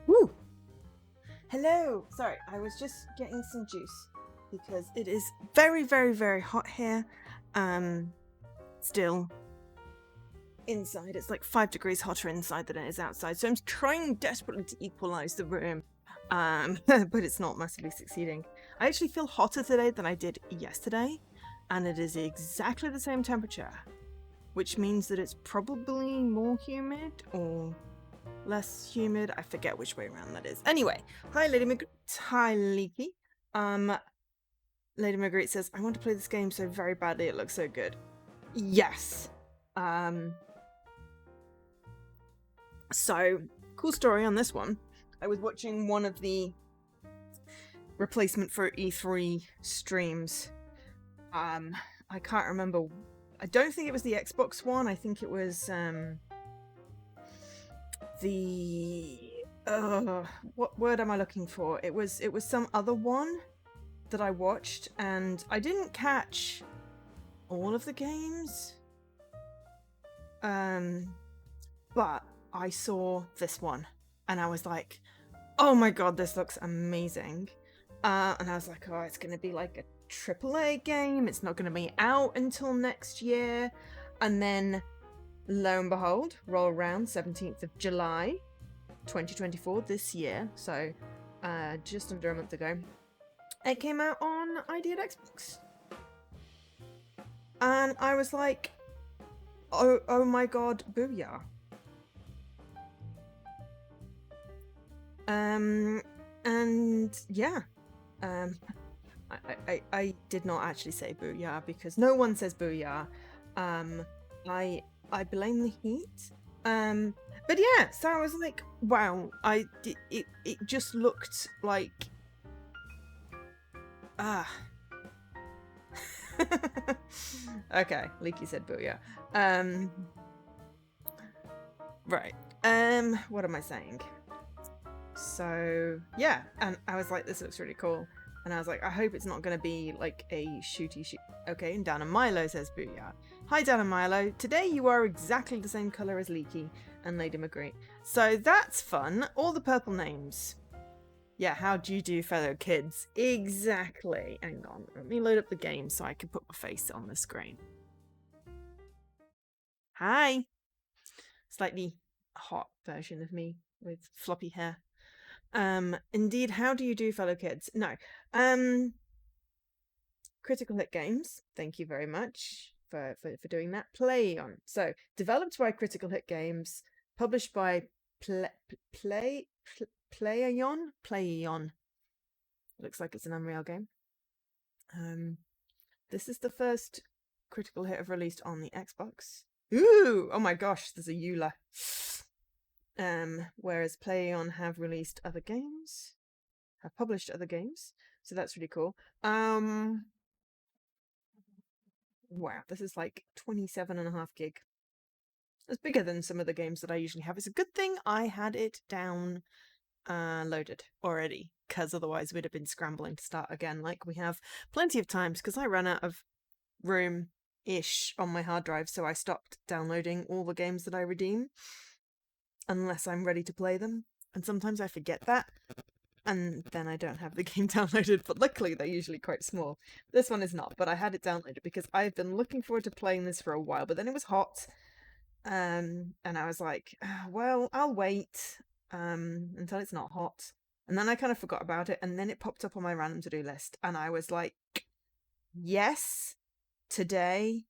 Woo! Hello! Sorry, I was just getting some juice because it is very, very, very hot here. Still inside. It's like 5 degrees hotter inside than it is outside. So I'm trying desperately to equalize the room. But it's not massively succeeding. I actually feel hotter today than I did yesterday, and it is exactly the same temperature, which means that it's probably more humid or less humid. I forget which way around that is. Anyway, hi Lady Marguerite. Hi Leaky. Lady Marguerite says, I want to play this game so very badly, it looks so good. Yes. So, cool story on this one. I was watching one of the replacement for E3 streams. I can't remember. I don't think it was the Xbox one. I think it was what word am I looking for? It was some other one that I watched, and I didn't catch all of the games. But I saw this one and I was like, oh my god, this looks amazing. And I was like, oh, it's going to be like a AAA game. It's not going to be out until next year. And then, lo and behold, roll around 17th of July, 2024, this year. So, just under a month ago. It came out on ID at Xbox. And I was like, oh my god, booyah. And yeah, I did not actually say booyah because no one says booyah. I blame the heat. But yeah, so I was like, wow, it just looked like, okay, Leaky said booyah. Right. What am I saying? So yeah, and I was like, this looks really cool. And I was like, I hope it's not going to be like a shooty shoot. Okay, and Dana Milo says booyah. Hi Dana Milo, today you are exactly the same colour as Leaky and Lady Marguerite. So that's fun. All the purple names. Yeah, how do you do, fellow kids? Exactly. Hang on, let me load up the game so I can put my face on the screen. Hi. Slightly hot version of me with floppy hair. Indeed, how do you do, fellow kids? No. Critical Hit Games, thank you very much for doing that. Playon. So, developed by Critical Hit Games, published by Playon. Looks like it's an Unreal game. This is the first Critical Hit I've released on the Xbox. Ooh! Oh my gosh, there's a Eula. Whereas Playon have released other games, have published other games, so that's really cool. Wow, this is like 27.5 gig. It's bigger than some of the games that I usually have. It's a good thing I had it down loaded already, because otherwise we'd have been scrambling to start again. Like, we have plenty of times, because I ran out of room-ish on my hard drive, so I stopped downloading all the games that I redeem unless I'm ready to play them, and sometimes I forget that, and then I don't have the game downloaded, but luckily they're usually quite small. This one is not, but I had it downloaded because I've been looking forward to playing this for a while, but then it was hot, and I was like, well, I'll wait until it's not hot, and then I kind of forgot about it, and then it popped up on my random to-do list, and I was like, yes, today,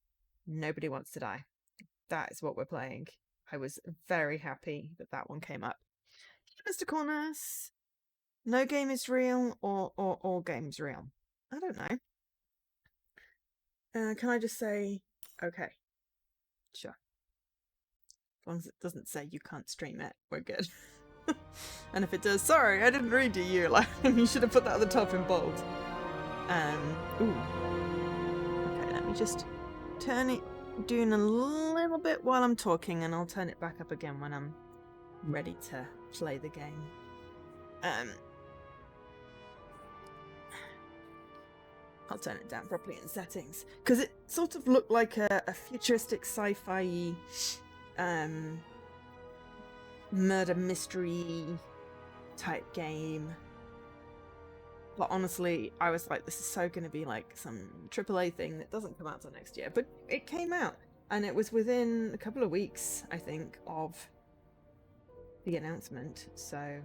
Nobody Wants to Die. That is what we're playing. I was very happy that that one came up. Mr. Corners, no game is real or all games real? I don't know. Can I just say, okay, sure. As long as it doesn't say you can't stream it, we're good. And if it does, sorry, I didn't read you. Like, you should have put that at the top in bold. Ooh. Okay, let me just turn it down a little bit while I'm talking, and I'll turn it back up again when I'm ready to play the game. I'll turn it down properly in settings, because it sort of looked like a futuristic sci-fi murder mystery type game. But honestly, I was like, this is so going to be like some AAA thing that doesn't come out till next year. But it came out, and it was within a couple of weeks, I think, of the announcement. So,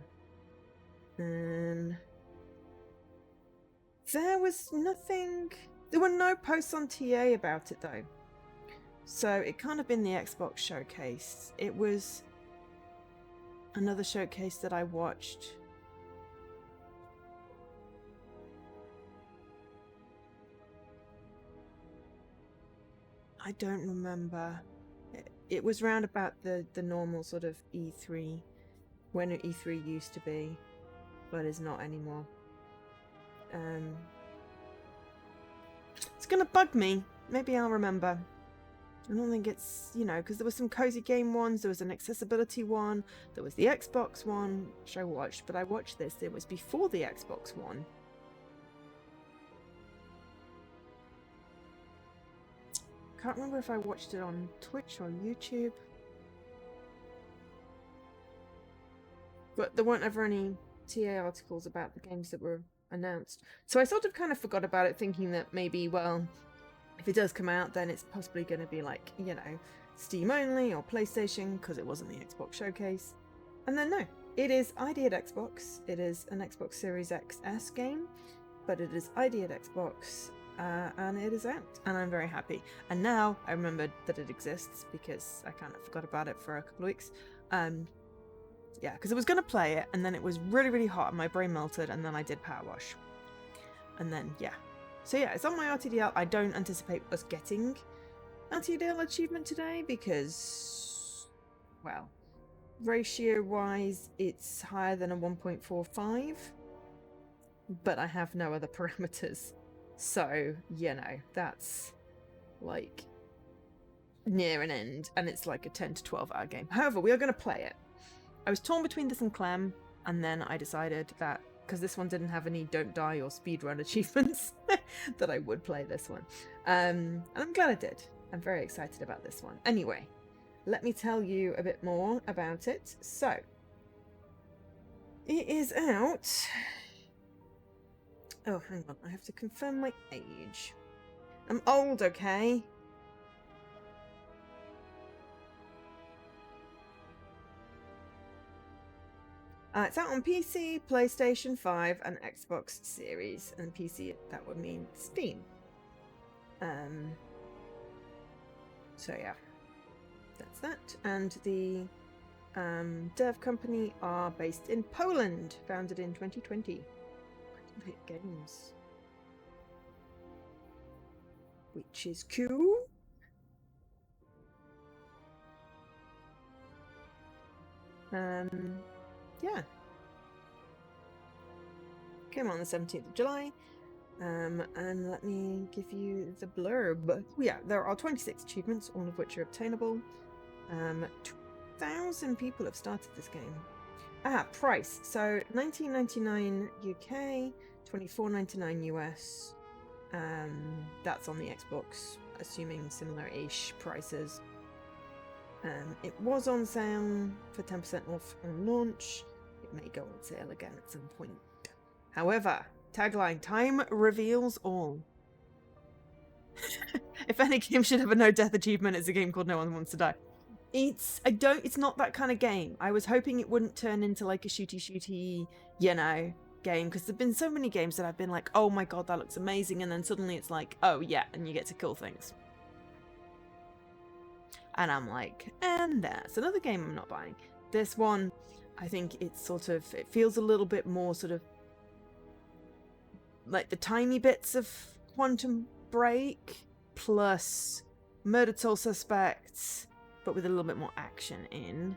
there was nothing. There were no posts on TA about it though. So it kind of been the Xbox showcase. It was another showcase that I watched. I don't remember. It was round about the normal sort of E3, when E3 used to be, but is not anymore. It's gonna bug me. Maybe I'll remember. I don't think it's, because there was some cozy game ones, there was an accessibility one, there was the Xbox one, which I watched, but I watched this, it was before the Xbox one. Can't remember if I watched it on Twitch or YouTube. But there weren't ever any TA articles about the games that were announced. So I sort of kind of forgot about it, thinking that maybe, well, if it does come out, then it's possibly going to be like, Steam only or PlayStation, because it wasn't the Xbox showcase. And then no, it is ID at Xbox. It is an Xbox Series XS game, but it is ID at Xbox, and it is out, and I'm very happy. And now I remembered that it exists because I kind of forgot about it for a couple of weeks. Yeah, because I was going to play it, and then it was really, really hot, and my brain melted, and then I did Power Wash. And then, yeah. So yeah, it's on my RTDL. I don't anticipate us getting RTDL achievement today because, well, ratio-wise, it's higher than a 1.45, but I have no other parameters. So, that's like near an end, and it's like a 10 to 12 hour game. However, we are going to play it. I was torn between this and Clem, and then I decided that because this one didn't have any don't die or speedrun achievements, that I would play this one. And I'm glad I did. I'm very excited about this one. Anyway, let me tell you a bit more about it. So, it is out. Oh, hang on. I have to confirm my age. I'm old, okay? It's out on PC, PlayStation 5, and Xbox Series. And PC, that would mean Steam. So yeah, that's that. And the dev company are based in Poland, founded in 2020. Hit Games, which is cool. Yeah. Came on the 17th of July. And let me give you the blurb. Yeah, there are 26 achievements, all of which are obtainable. 2,000 people have started this game. Price. So $19.99 UK, $24.99 US. That's on the Xbox, assuming similar-ish prices. It was on sale for 10% off on launch. It may go on sale again at some point. However, tagline, time reveals all. If any game should have a no death achievement, it's a game called No One Wants to Die. It's not that kind of game. I was hoping it wouldn't turn into like a shooty, game, because there've been so many games that I've been like, oh my god, that looks amazing, and then suddenly it's like, oh yeah, and you get to kill things. And I'm like, and that's another game I'm not buying. This one, I think it feels a little bit more sort of like the tiny bits of Quantum Break plus Murdered Soul Suspects, but with a little bit more action in.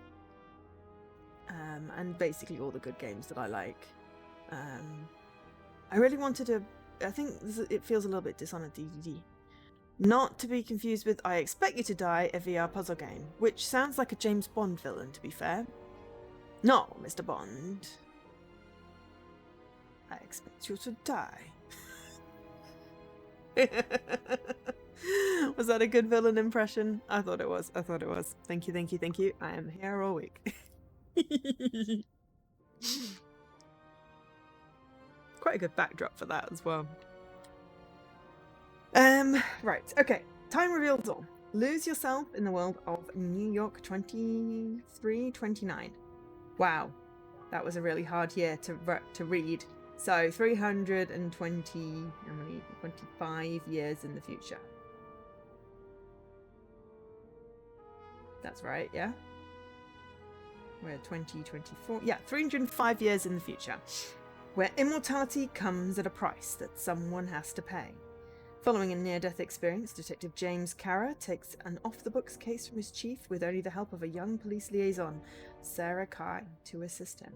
And basically all the good games that I like. I really wanted to... I think it feels a little bit Dishonored DDD. Not to be confused with I Expect You to Die, a VR puzzle game, which sounds like a James Bond villain, to be fair. No, Mr. Bond. I expect you to die. Was that a good villain impression? I thought it was. Thank you. I am here all week. Quite a good backdrop for that as well. Right, okay. Time reveals all. Lose yourself in the world of New York 2329. Wow, that was a really hard year to read. So 25 years in the future. That's right, yeah? We're 2024. Yeah, 305 years in the future, where immortality comes at a price that someone has to pay. Following a near-death experience, Detective James Kara takes an off-the-books case from his chief with only the help of a young police liaison, Sarah Kai, to assist him.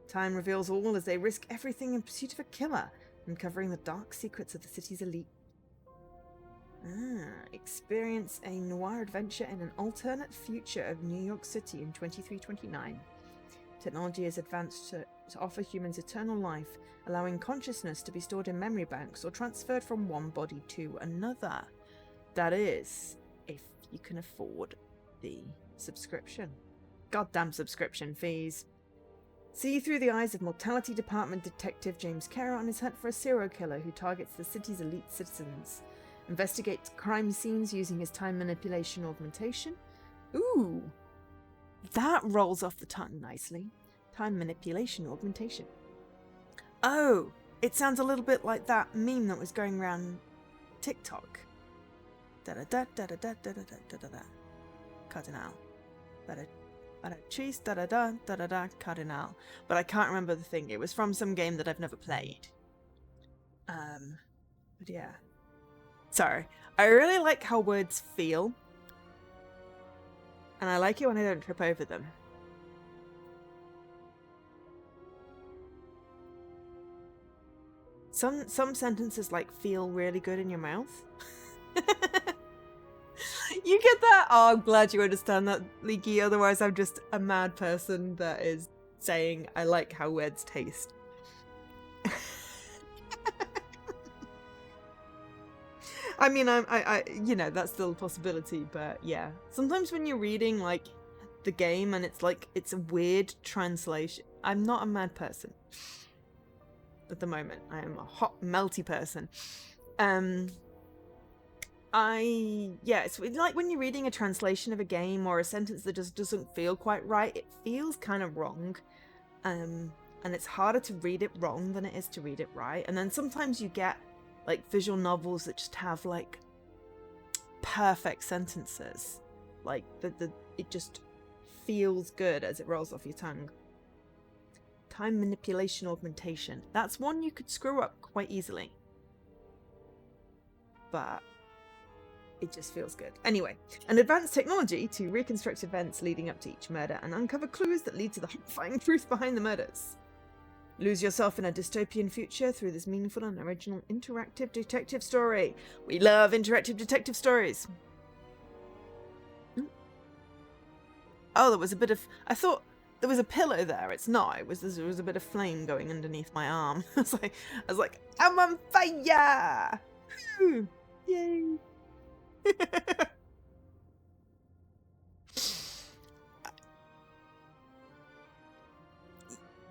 Time reveals all as they risk everything in pursuit of a killer, uncovering the dark secrets of the city's elite. Experience a noir adventure in an alternate future of New York City in 2329. Technology is advanced to offer humans eternal life, allowing consciousness to be stored in memory banks or transferred from one body to another. That is, if you can afford the subscription. Goddamn subscription fees. See through the eyes of Mortality Department Detective James Kara on his hunt for a serial killer who targets the city's elite citizens. Investigate crime scenes using his time manipulation augmentation. Ooh, that rolls off the tongue nicely. Time manipulation augmentation. Oh, it sounds a little bit like that meme that was going around TikTok. Da-da-da, da-da-da, da-da-da, da-da-da. Cardinal. Cheese, da-da-da, da-da-da, Cardinal. But I can't remember the thing. It was from some game that I've never played. But yeah. Sorry. I really like how words feel. And I like it when I don't trip over them. Some sentences like feel really good in your mouth. You get that? Oh, I'm glad you understand that, Leaky. Otherwise, I'm just a mad person that is saying I like how words taste. I mean, I you know, that's still a possibility, but yeah. Sometimes when you're reading like the game and it's like it's a weird translation. I'm not a mad person at the moment. I am a hot, melty person. It's like when you're reading a translation of a game or a sentence that just doesn't feel quite right. It feels kind of wrong. And it's harder to read it wrong than it is to read it right. And then sometimes you get like visual novels that just have like perfect sentences. Like it just feels good as it rolls off your tongue. Time manipulation augmentation. That's one you could screw up quite easily. But it just feels good. Anyway, an advanced technology to reconstruct events leading up to each murder and uncover clues that lead to the horrifying truth behind the murders. Lose yourself in a dystopian future through this meaningful and original interactive detective story. We love interactive detective stories. Oh, there was a bit of... I thought there was a pillow there. It's not. There was a bit of flame going underneath my arm. I was like, I'm on fire! Yay!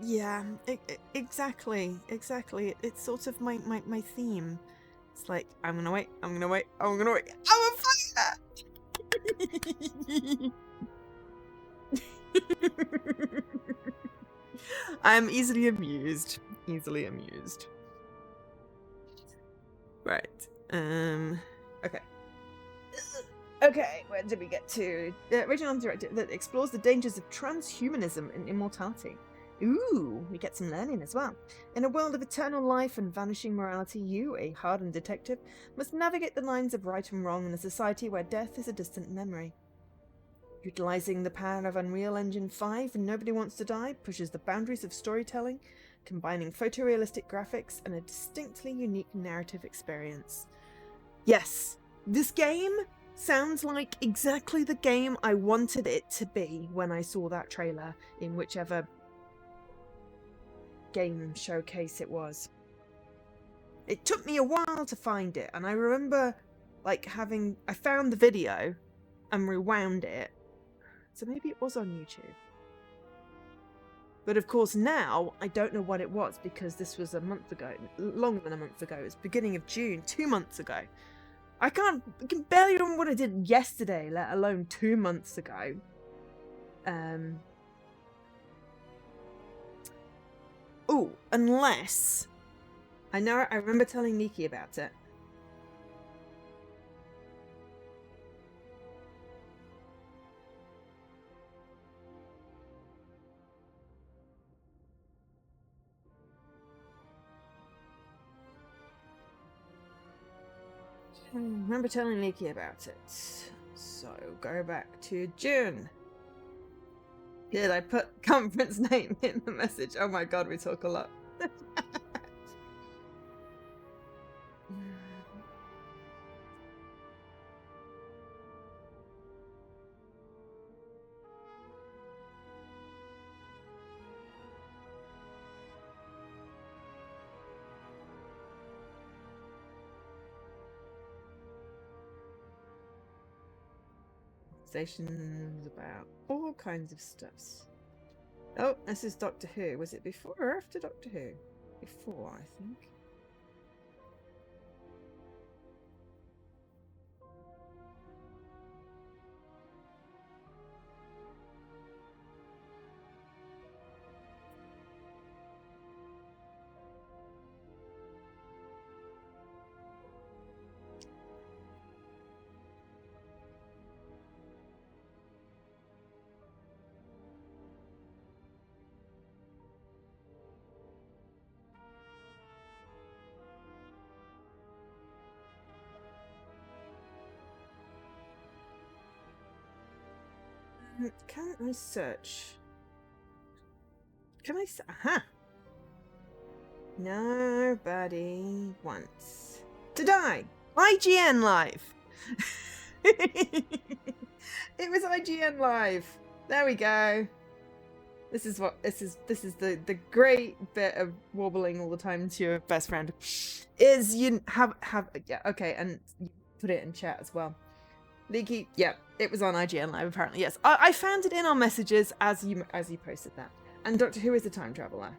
Yeah, exactly. It's sort of my theme. It's like, I'm gonna wait. I'm on fire! I'm easily amused. Right. Okay, where did we get to? The original directive that explores the dangers of transhumanism and immortality. Ooh, we get some learning as well. In a world of eternal life and vanishing morality, you, a hardened detective, must navigate the lines of right and wrong in a society where death is a distant memory. Utilizing the power of Unreal Engine 5 and Nobody Wants to Die pushes the boundaries of storytelling, combining photorealistic graphics and a distinctly unique narrative experience. Yes, this game sounds like exactly the game I wanted it to be when I saw that trailer in whichever game showcase it was. It took me a while to find it, and I remember like I found the video and rewound it. So maybe it was on YouTube. But of course now I don't know what it was, because this was a month ago, longer than a month ago. It was beginning of June, 2 months ago. I can barely remember what I did yesterday, let alone 2 months ago. Oh, unless I remember telling Nikki about it. I remember telling Nikki about it. So go back to June. Did I put conference name in the message? Oh my god, we talk a lot. Stations about all kinds of stuffs. Oh, this is Doctor Who. Was it before or after Doctor Who? Before, I think. Can I search? Can I? Aha! Nobody wants to die. IGN Live. It was IGN Live. There we go. This is the great bit of wobbling all the time to your best friend. Is you have yeah, okay, and you put it in chat as well. Leaky, yeah, it was on IGN Live apparently. Yes, I found it in our messages as you posted that. And Doctor Who is a time traveler.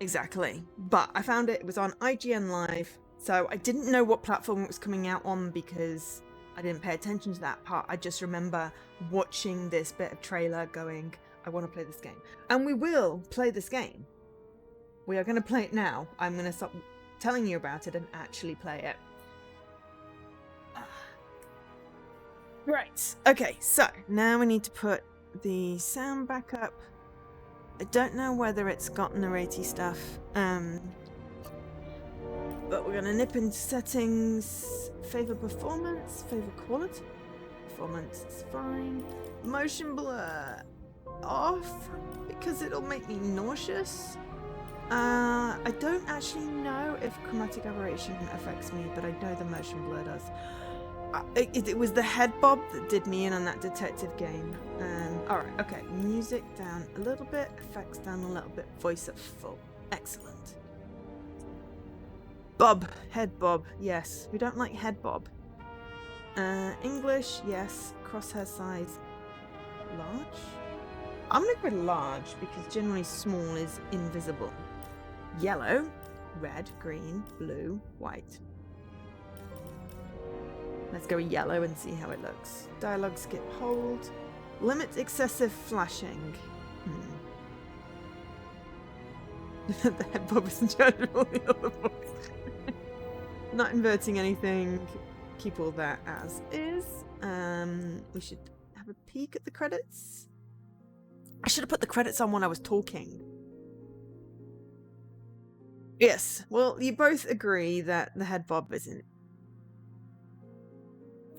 Exactly, but I found it was on IGN Live, so I didn't know what platform it was coming out on because I didn't pay attention to that part. I just remember watching this bit of trailer going, I want to play this game. And we will play this game. We are going to play it now. I'm going to stop telling you about it and actually play it. Right, okay, so now we need to put the sound back up. I don't know whether it's got narratey stuff, but we're going to nip into settings, favor performance, favor quality. Performance is fine. Motion blur off because it'll make me nauseous. I don't actually know if chromatic aberration affects me, but I know the motion blur does. It was the head bob that did me in on that detective game. Alright, okay. Music down a little bit, effects down a little bit, voice at full. Excellent. Bob, head bob, yes. We don't like head bob. English, yes. Crosshair size, large? I'm gonna go large because generally small is invisible. Yellow, red, green, blue, white. Let's go yellow and see how it looks. Dialogue skip hold. Limit excessive flashing. The head bob is in charge of all the other bobs. Not inverting anything. Keep all that as is. We should have a peek at the credits. I should have put the credits on when I was talking. Yes. Well, you both agree that the head bob isn't.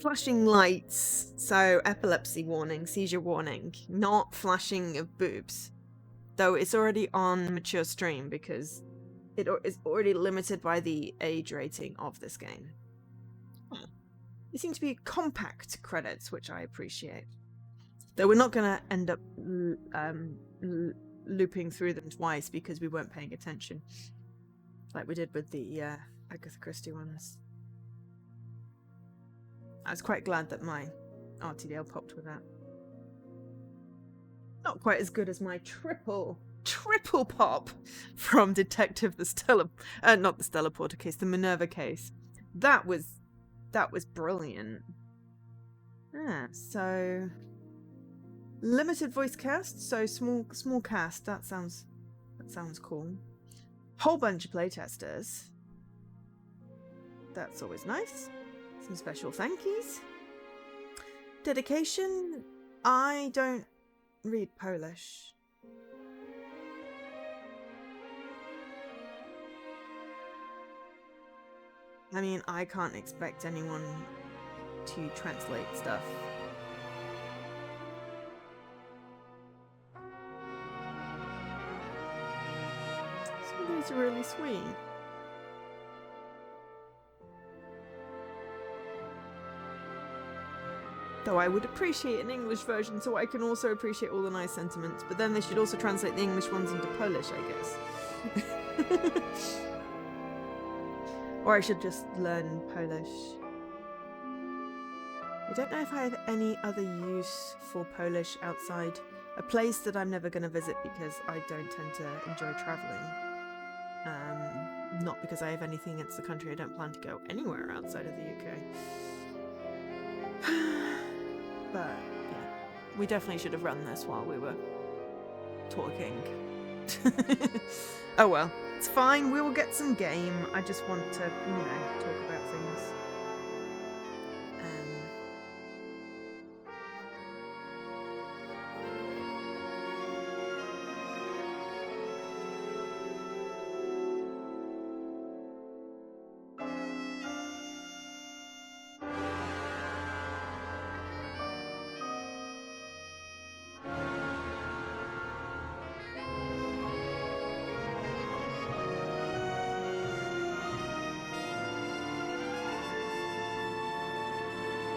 Flashing lights, so epilepsy warning, seizure warning, not flashing of boobs. Though it's already on mature stream because it is already limited by the age rating of this game. They seem to be compact credits, which I appreciate. Though we're not going to end up looping through them twice because we weren't paying attention. Like we did with the Agatha Christie ones. I was quite glad that my RTDL popped with that. Not quite as good as my triple pop from Detective the Stella, not the Stella Porter case, the Minerva case. That was brilliant. So limited voice cast, so small cast. That sounds cool. Whole bunch of playtesters. That's always nice. Some special thank yous. Dedication. I don't read Polish. I mean, I can't expect anyone to translate stuff. Some of these are really sweet. Though I would appreciate an English version so I can also appreciate all the nice sentiments, but then they should also translate the English ones into Polish, I guess. Or I should just learn Polish. I don't know if I have any other use for Polish outside a place that I'm never going to visit because I don't tend to enjoy travelling. Not because I have anything against the country. I don't plan to go anywhere outside of the UK. But yeah, we definitely should have run this while we were talking. Oh well, it's fine. We will get some game. I just want to, talk about things.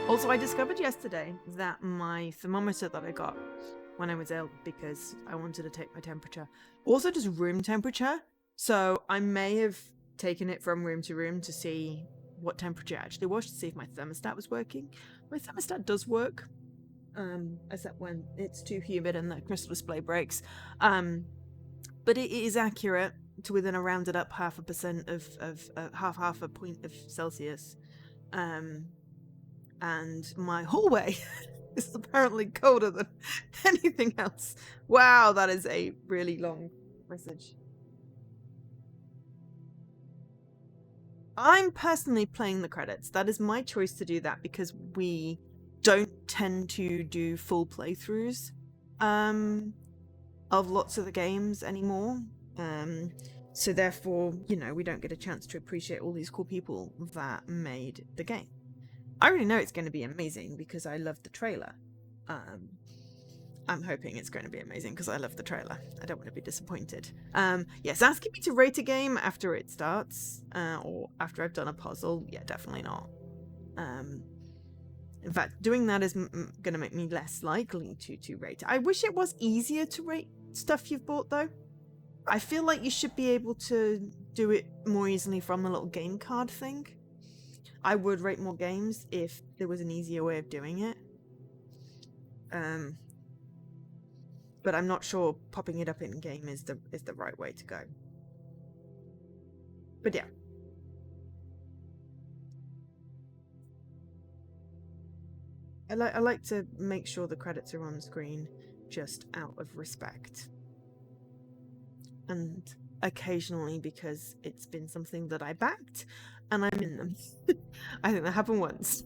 Also, I discovered yesterday that my thermometer that I got when I was ill because I wanted to take my temperature also does room temperature. So I may have taken it from room to room to see what temperature it actually was, to see if my thermostat was working. My thermostat does work, except when it's too humid and the crystal display breaks. But it is accurate to within a rounded up 0.5% of half a point of Celsius. And my hallway is apparently colder than anything else. Wow, that is a really long message. I'm personally playing the credits. That is my choice to do that because we don't tend to do full playthroughs of lots of the games anymore. So therefore, we don't get a chance to appreciate all these cool people that made the game. I already know it's going to be amazing because I love the trailer. I'm hoping it's going to be amazing because I love the trailer. I don't want to be disappointed. Yes, asking me to rate a game after it starts or after I've done a puzzle, yeah, definitely not. In fact, doing that is going to make me less likely to rate it. I wish it was easier to rate stuff you've bought, though. I feel like you should be able to do it more easily from the little game card thing. I would rate more games if there was an easier way of doing it. But I'm not sure popping it up in game is the right way to go. But yeah. I like to make sure the credits are on screen just out of respect. And occasionally because it's been something that I backed and I'm in them. I think that happened once.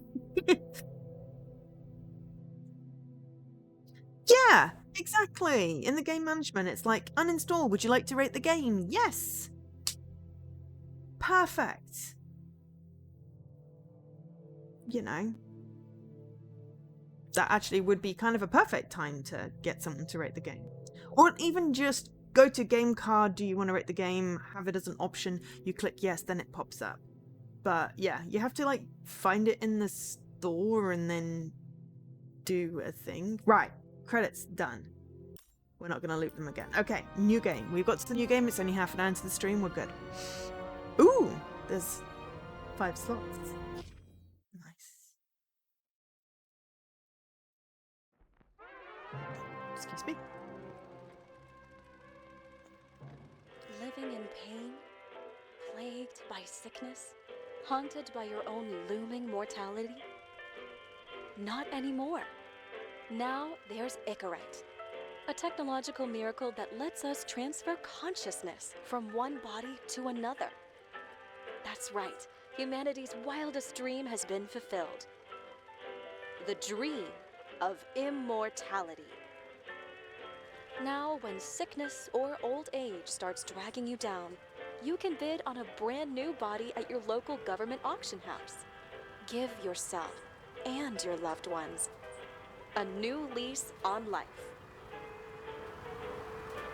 Yeah, exactly. In the game management, it's like, uninstall, would you like to rate the game? Yes. Perfect. That actually would be kind of a perfect time to get someone to rate the game. Or even just go to game card, do you want to rate the game, have it as an option, you click yes, then it pops up. But yeah, you have to find it in the store and then do a thing. Right, credits done. We're not going to loop them again. Okay, new game. We've got to the new game. It's only half an hour into the stream. We're good. Ooh, there's 5 slots. Nice. Excuse me. plagued by sickness? Haunted by your own looming mortality? Not anymore. Now there's Icarite, a technological miracle that lets us transfer consciousness from one body to another. That's right, humanity's wildest dream has been fulfilled. The dream of immortality. Now, when sickness or old age starts dragging you down, you can bid on a brand new body at your local government auction house. Give yourself and your loved ones a new lease on life.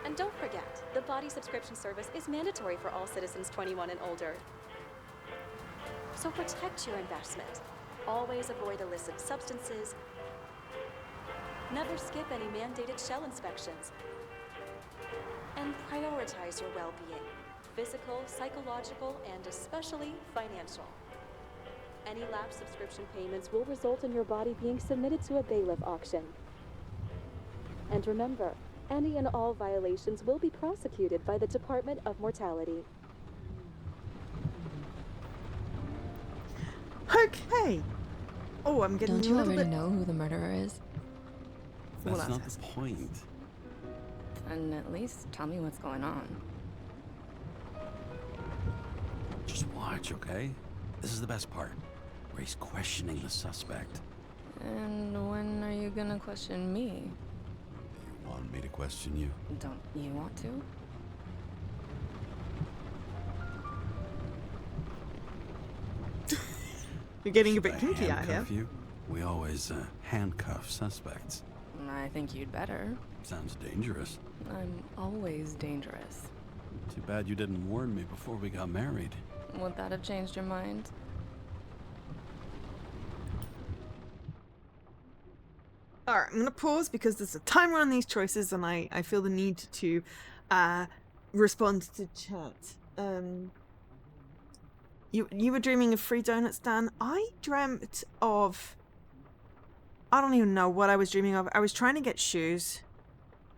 And don't forget, the body subscription service is mandatory for all citizens 21 and older. So protect your investment. Always avoid illicit substances. Never skip any mandated shell inspections. And prioritize your well-being, physical, psychological, and especially financial. Any lapsed subscription payments will result in your body being submitted to a bailiff auction. And remember, any and all violations will be prosecuted by the Department of Mortality. Okay. Oh, I'm getting Don't a you little already bit... know who the murderer is? Well, That's not that's the point. And at least tell me what's going on. Just watch, okay? This is the best part, where he's questioning the suspect. And when are you gonna question me? You want me to question you? Don't you want to? You're getting a Should bit I kinky out here. handcuff you? We always handcuff suspects. I think you'd better. Sounds dangerous. I'm always dangerous. Too bad you didn't warn me before we got married. Would that have changed your mind? Alright, I'm going to pause because there's a timer on these choices and I feel the need to respond to chat. You were dreaming of free donuts, Dan. I dreamt of... I don't even know what I was dreaming of. I was trying to get shoes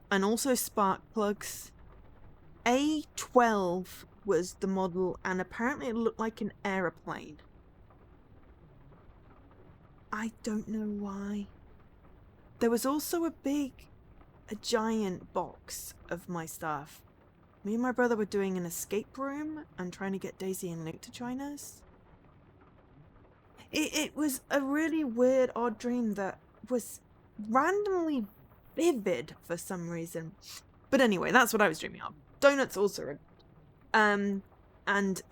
and also spark plugs. A12 was the model and apparently it looked like an aeroplane. I don't know why. There was also a giant box of my stuff. Me and my brother were doing an escape room and trying to get Daisy and Luke to join us. It was a really weird, odd dream that was randomly vivid for some reason. But anyway, that's what I was dreaming of. Donuts also. And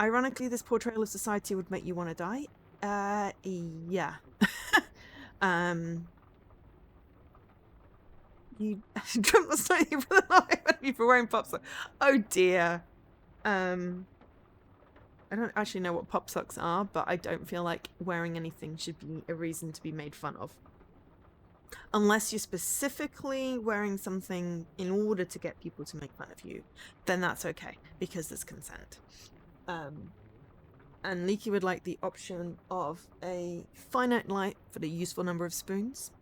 ironically, this portrayal of society would make you want to die. Yeah. You dreamt last night you for the night you for wearing pop socks. Oh dear. I don't actually know what pop socks are, but I don't feel like wearing anything should be a reason to be made fun of. Unless you're specifically wearing something in order to get people to make fun of you, then that's okay, because there's consent. And Leaky would like the option of a finite light for the useful number of spoons.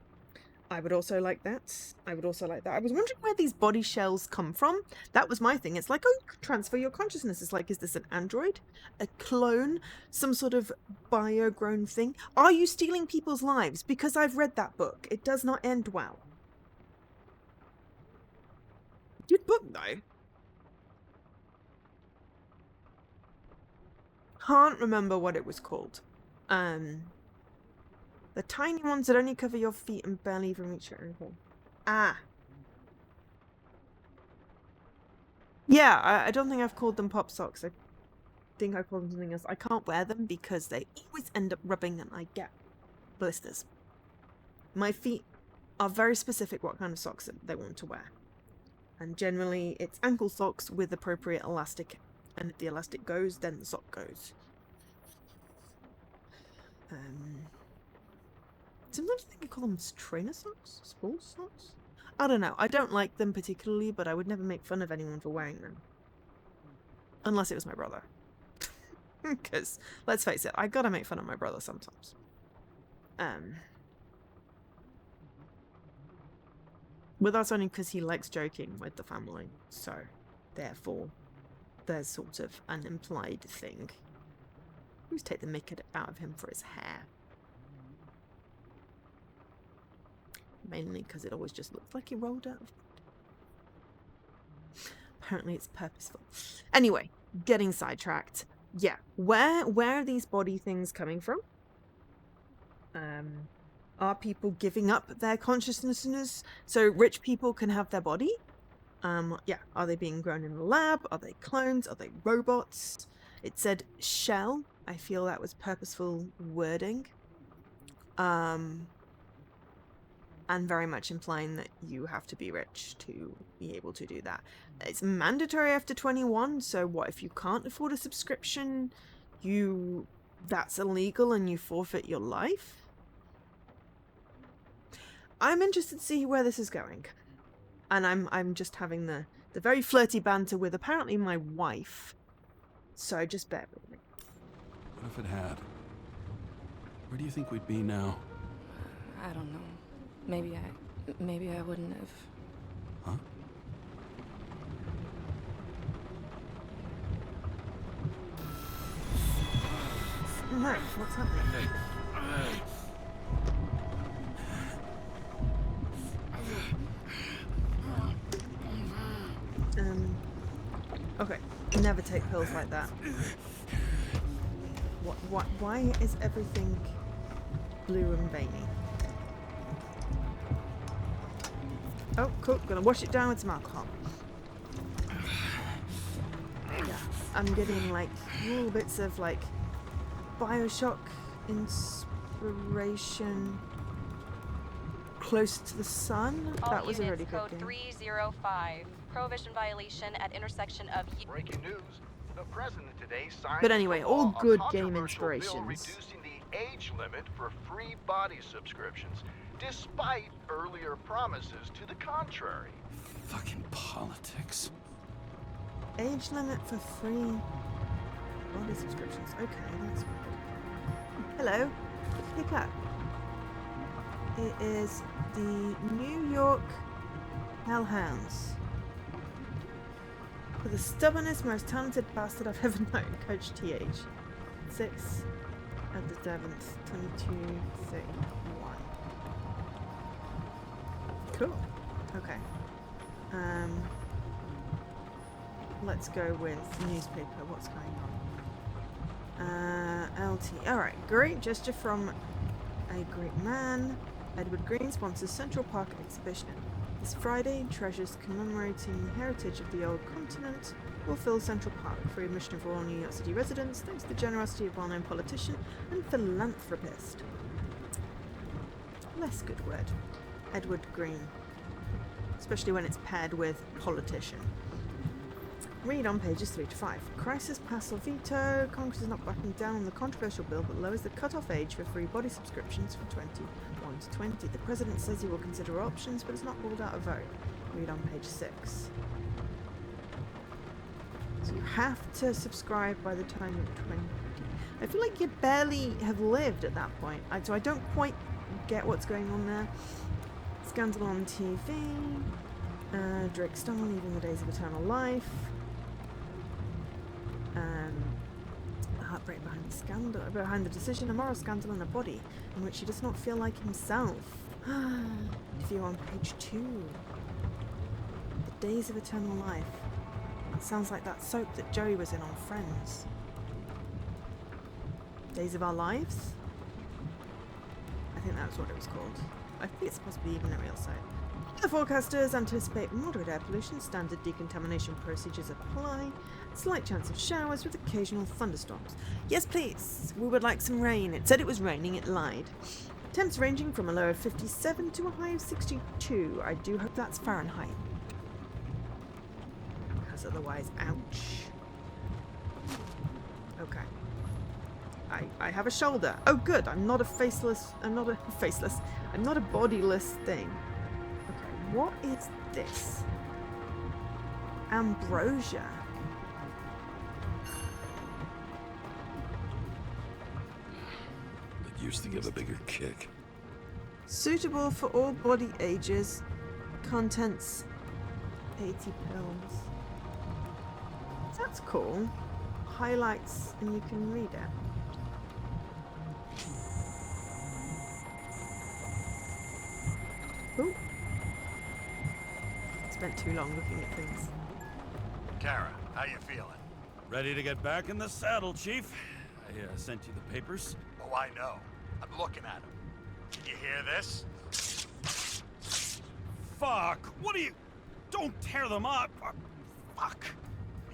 I would also like that. I was wondering where these body shells come from. That was my thing. It's like, oh, you can transfer your consciousness. It's like, is this an android? A clone? Some sort of bio-grown thing? Are you stealing people's lives? Because I've read that book. It does not end well. Good book, though. Can't remember what it was called. The tiny ones that only cover your feet and barely even reach your ankle. Ah. Yeah, I don't think I've called them pop socks. I think I called them something else. I can't wear them because they always end up rubbing and I get blisters. My feet are very specific what kind of socks they want to wear. And generally it's ankle socks with appropriate elastic. And if the elastic goes, then the sock goes. Sometimes I think I call them trainer socks? Sports socks? I don't know. I don't like them particularly, but I would never make fun of anyone for wearing them. Unless it was my brother. Because, let's face it, I gotta make fun of my brother sometimes. But that's only because he likes joking with the family. So, therefore, there's sort of an implied thing. Let's take the mick out of him for his hair. Mainly because it always just looks like he rolled out of... Apparently it's purposeful. Anyway, getting sidetracked. Yeah, where are these body things coming from? Are people giving up their consciousnesses so rich people can have their body? Yeah, are they being grown in a lab? Are they clones? Are they robots? It said shell. I feel that was purposeful wording. And very much implying that you have to be rich to be able to do that. It's mandatory after 21, so what if you can't afford a subscription? That's illegal and you forfeit your life? I'm interested to see where this is going. And I'm just having the very flirty banter with apparently my wife. So just bear with me. What if it had? Where do you think we'd be now? I don't know. Maybe I wouldn't have. Huh? No, what's happening? Okay. Never take pills like that. Why is everything blue and veiny? Oh, cool. Gonna wash it down with some alcohol. Yeah, I'm getting like little bits of like Bioshock inspiration. Close to the Sun. That was a really good code game. 305. Prohibition violation at intersection of... Breaking news. The president today signed But anyway, into all law a good game controversial bill inspirations. reducing the age limit for free body subscriptions, despite earlier promises to the contrary. Fucking politics. Age limit for free body subscriptions. Okay, that's weird. Hello. Pick up. It is the New York Hellhounds. For the stubbornest, most talented bastard I've ever known, Coach TH. 6 at the 7th, 22:31. Cool. Okay. Let's go with newspaper. What's going on? LT. Alright, great gesture from a great man. Edward Green sponsors Central Park exhibition. This Friday, treasures commemorating the heritage of the old continent will fill Central Park. Free admission for all New York City residents, thanks to the generosity of well-known politician and philanthropist. Less good word. Edward Green. Especially when it's paired with politician. Read on pages 3 to 5. Crisis pass or veto. Congress is not backing down on the controversial bill that lowers the cut-off age for free body subscriptions from 21 to 20. The president says he will consider options, but has not ruled out a vote. Read on page 6. So you have to subscribe by the time you're 20. I feel like you barely have lived at that point. So I don't quite get what's going on there. Scandal on TV. Drake Star leaving the days of eternal life. Heartbreak behind the scandal, behind the decision, a moral scandal in a body in which he does not feel like himself. If you're on page 2, the days of eternal life. That sounds like that soap that Joey was in on Friends. Days of Our Lives? I think that's what it was called. I think it's possibly even a real site. The forecasters anticipate moderate air pollution, standard decontamination procedures apply, slight chance of showers with occasional thunderstorms. Yes, please. We would like some rain. It said it was raining, it lied. Temps ranging from a low of 57 to a high of 62. I do hope that's Fahrenheit. Because otherwise, ouch. Okay. I have a shoulder. Oh good, I'm not a I'm not a bodiless thing. Okay, what is this? Ambrosia. It used to give a bigger kick. Suitable for all body ages. Contents 80 pills. That's cool. Highlights and you can read it. Ooh. Spent too long looking at things. Kara, how you feeling? Ready to get back in the saddle, Chief. I sent you the papers. Oh, I know. I'm looking at them. Did you hear this? Fuck! What are you... Don't tear them up! Fuck!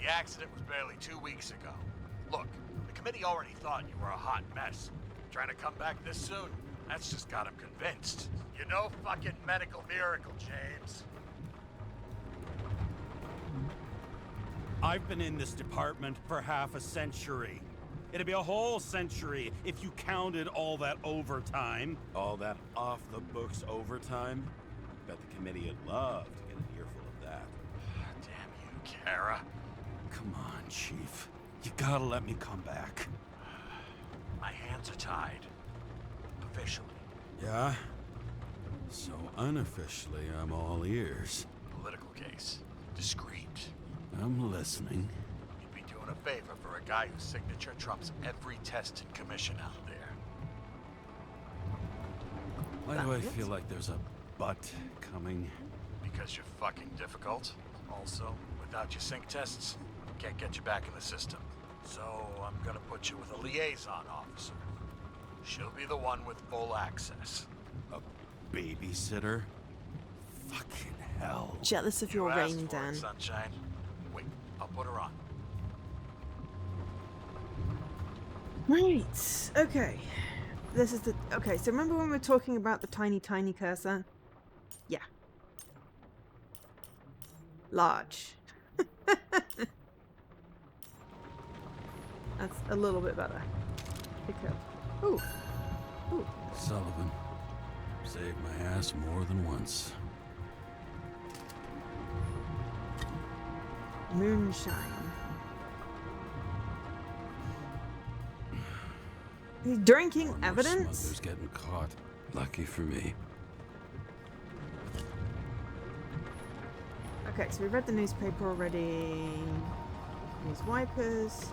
The accident was barely 2 weeks ago. Look, the committee already thought you were a hot mess. Trying to come back this soon? That's just got them convinced. You're no fucking medical miracle, James. I've been in this department for half a century. It'd be a whole century if you counted all that overtime. All that off-the-books overtime? Bet the committee would love to get an earful of that. Damn you, Kara. Come on, Chief. You gotta let me come back. My hands are tied. Officially. Yeah? So unofficially, I'm all ears. Political case. Discreet. I'm listening. You'd be doing a favor for a guy whose signature trumps every test and commission out there. Why do I feel like there's a butt coming? Because you're fucking difficult. Also, without your sync tests, can't get you back in the system. So I'm gonna put you with a liaison officer. She'll be the one with full access. A babysitter? Fucking hell. Jealous of your You asked rain, for it, Dan. Sunshine. Wait, I'll put her on. Right. Okay. This is the... Okay, so remember when we were talking about the tiny, tiny cursor? Yeah. Large. That's a little bit better. Pick up. Ooh. Ooh. Sullivan. Saved my ass more than once. Moonshine. He's drinking More evidence? smugglers getting caught. Lucky for me. Okay, so we read the newspaper already. Use wipers.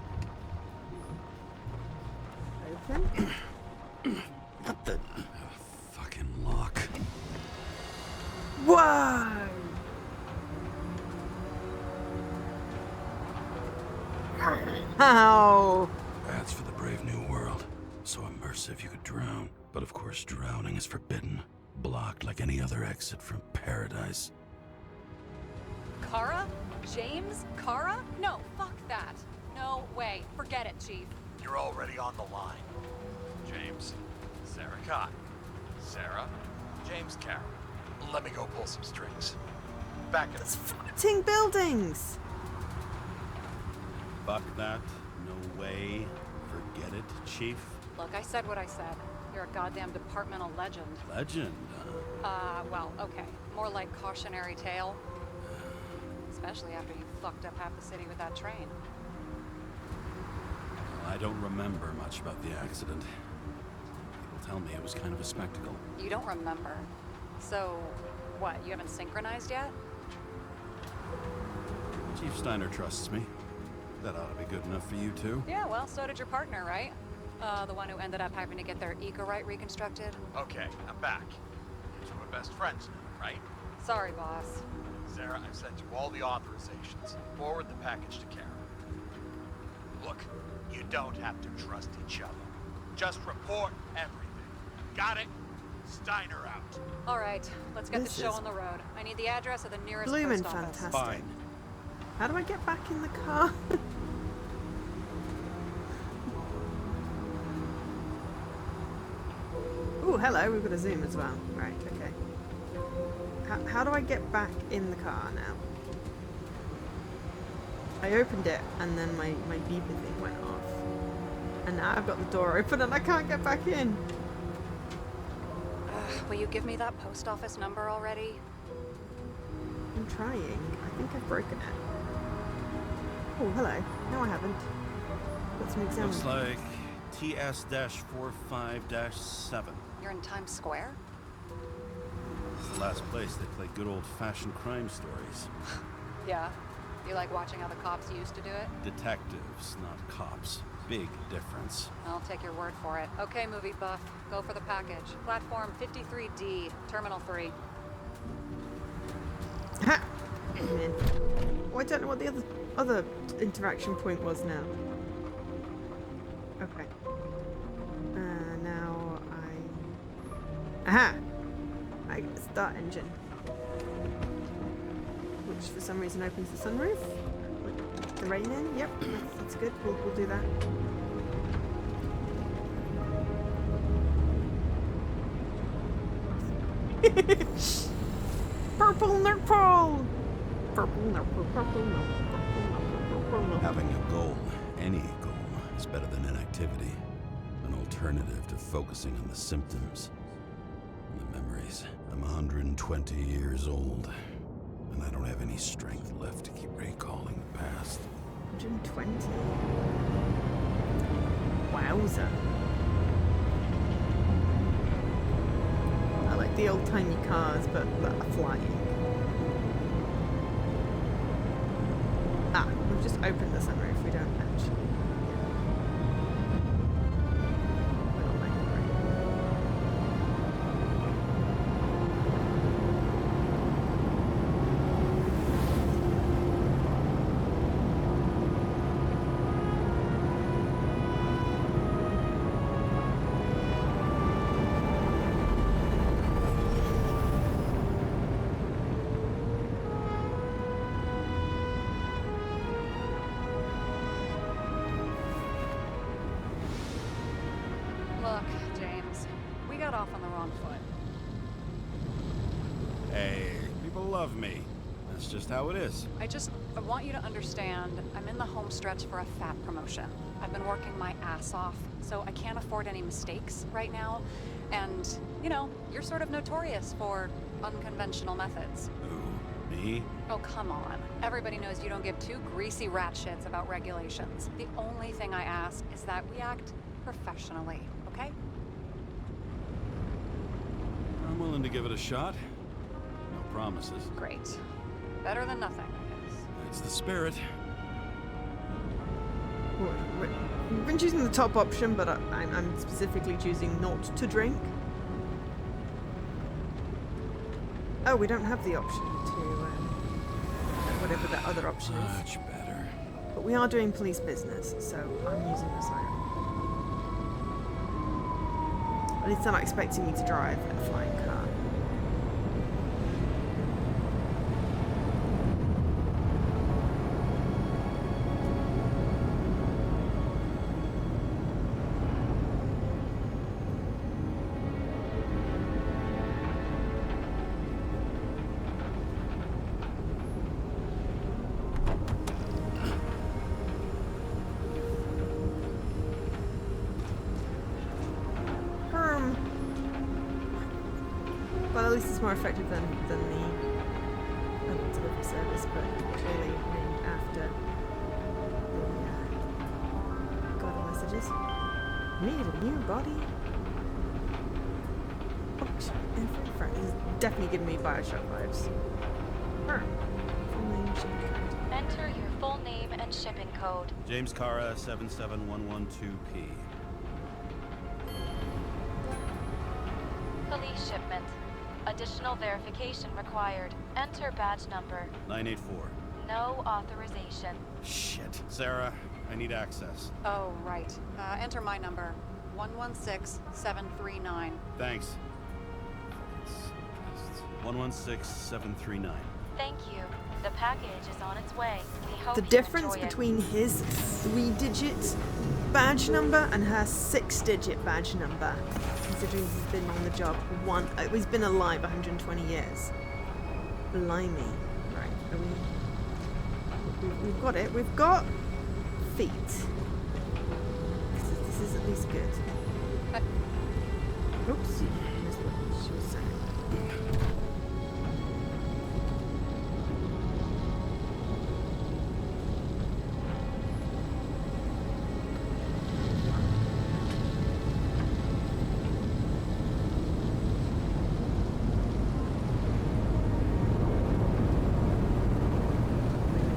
Open. What the... fucking lock. Whoa! How? That's for the brave new world. So immersive you could drown. But of course drowning is forbidden. Blocked like any other exit from paradise. Kara? James? Kara? No, fuck that. No way. Forget it, Chief. You're already on the line. James, Sarah Cott. Sarah, James Carroll. Let me go pull some strings. Back in It's floating buildings! Fuck that. No way. Forget it, Chief. Look, I said what I said. You're a goddamn departmental legend. Legend, Well, okay. More like cautionary tale. Especially after you fucked up half the city with that train. I don't remember much about the accident. People tell me it was kind of a spectacle. You don't remember. So, what, you haven't synchronized yet? Chief Steiner trusts me. That ought to be good enough for you too. Yeah, well, so did your partner, right? The one who ended up having to get their eco-right reconstructed. Okay, I'm back. You two are best friends now, right? Sorry, boss. Sarah, I've sent you all the authorizations. Forward the package to Kara. Look, you don't have to trust each other. Just report everything. Got it? Steiner out. All right, let's get This the show is on the road. I need the address of the nearest Bloomin' post office. fantastic. Fine. How do I get back in the car? Ooh, hello, we've got a zoom as well. Right, okay. How do I get back in the car now? I opened it and then my beeper thing went off. And now I've got the door open and I can't get back in. Will you give me that post office number already? I'm trying. I think I've broken it. Oh, hello. No, I haven't. Got some exams. Looks like TS-45-7. You're in Times Square? It's the last place they play good old-fashioned crime stories. Yeah. You like watching how the cops used to do it? Detectives, not cops. Big difference. I'll take your word for it. Okay, movie buff. Go for the package. Platform 53D, Terminal 3. Meh. Oh, I don't know what the other interaction point was now. Okay. Now Aha! I start engine. Which for some reason opens the sunroof. With the rain in. Yep, that's good. We'll do that. Purple nurple! Purple nurple, purple nurple, purple nurple, purple nurple. Having a goal, any goal, is better than inactivity. An alternative to focusing on the symptoms and the memories. I'm 120 years old, and I don't have any strength left to keep recalling the past. 120. Wowza. I like the old-timey cars, but that are flying. Ah, we've just opened the sunroof. We don't actually. We're not letting it rain. Look, James, we got off on the wrong foot. Hey, people love me. That's just how it is. I want you to understand, I'm in the home stretch for a fat promotion. I've been working my ass off, so I can't afford any mistakes right now. And, you know, you're sort of notorious for unconventional methods. Who? Me? Oh, come on. Everybody knows you don't give two greasy rat shits about regulations. The only thing I ask is that we act professionally, okay? I'm willing to give it a shot. No promises. Great. Better than nothing, I guess. It's the spirit. We've been choosing the top option, but I'm specifically choosing not to drink. Oh, we don't have the option to whatever that other option is. Much better. But we are doing police business, so I'm using the siren. At least they're not expecting me to drive a flying car. Well, at least it's more effective than the delivery service, but clearly named after the God of messages. Need a new body. Option every front. This is definitely giving me Bioshock vibes. Full name, shipping code. Enter your full name and shipping code. James Cara, 77112P. Police shipment. Additional verification required. Enter badge number. 984. No authorization. Shit. Sarah, I need access. Oh, right. Enter my number. 116739. Thanks. 116739. Thank you. The package is on its way. We hope The you difference enjoy it. between his 3-digit badge number and her 6-digit badge number, considering he's been on the job he's been alive 120 years. Blimey. Right, we've got it. We've got feet. This is at least good. Oops. Missed what she was saying.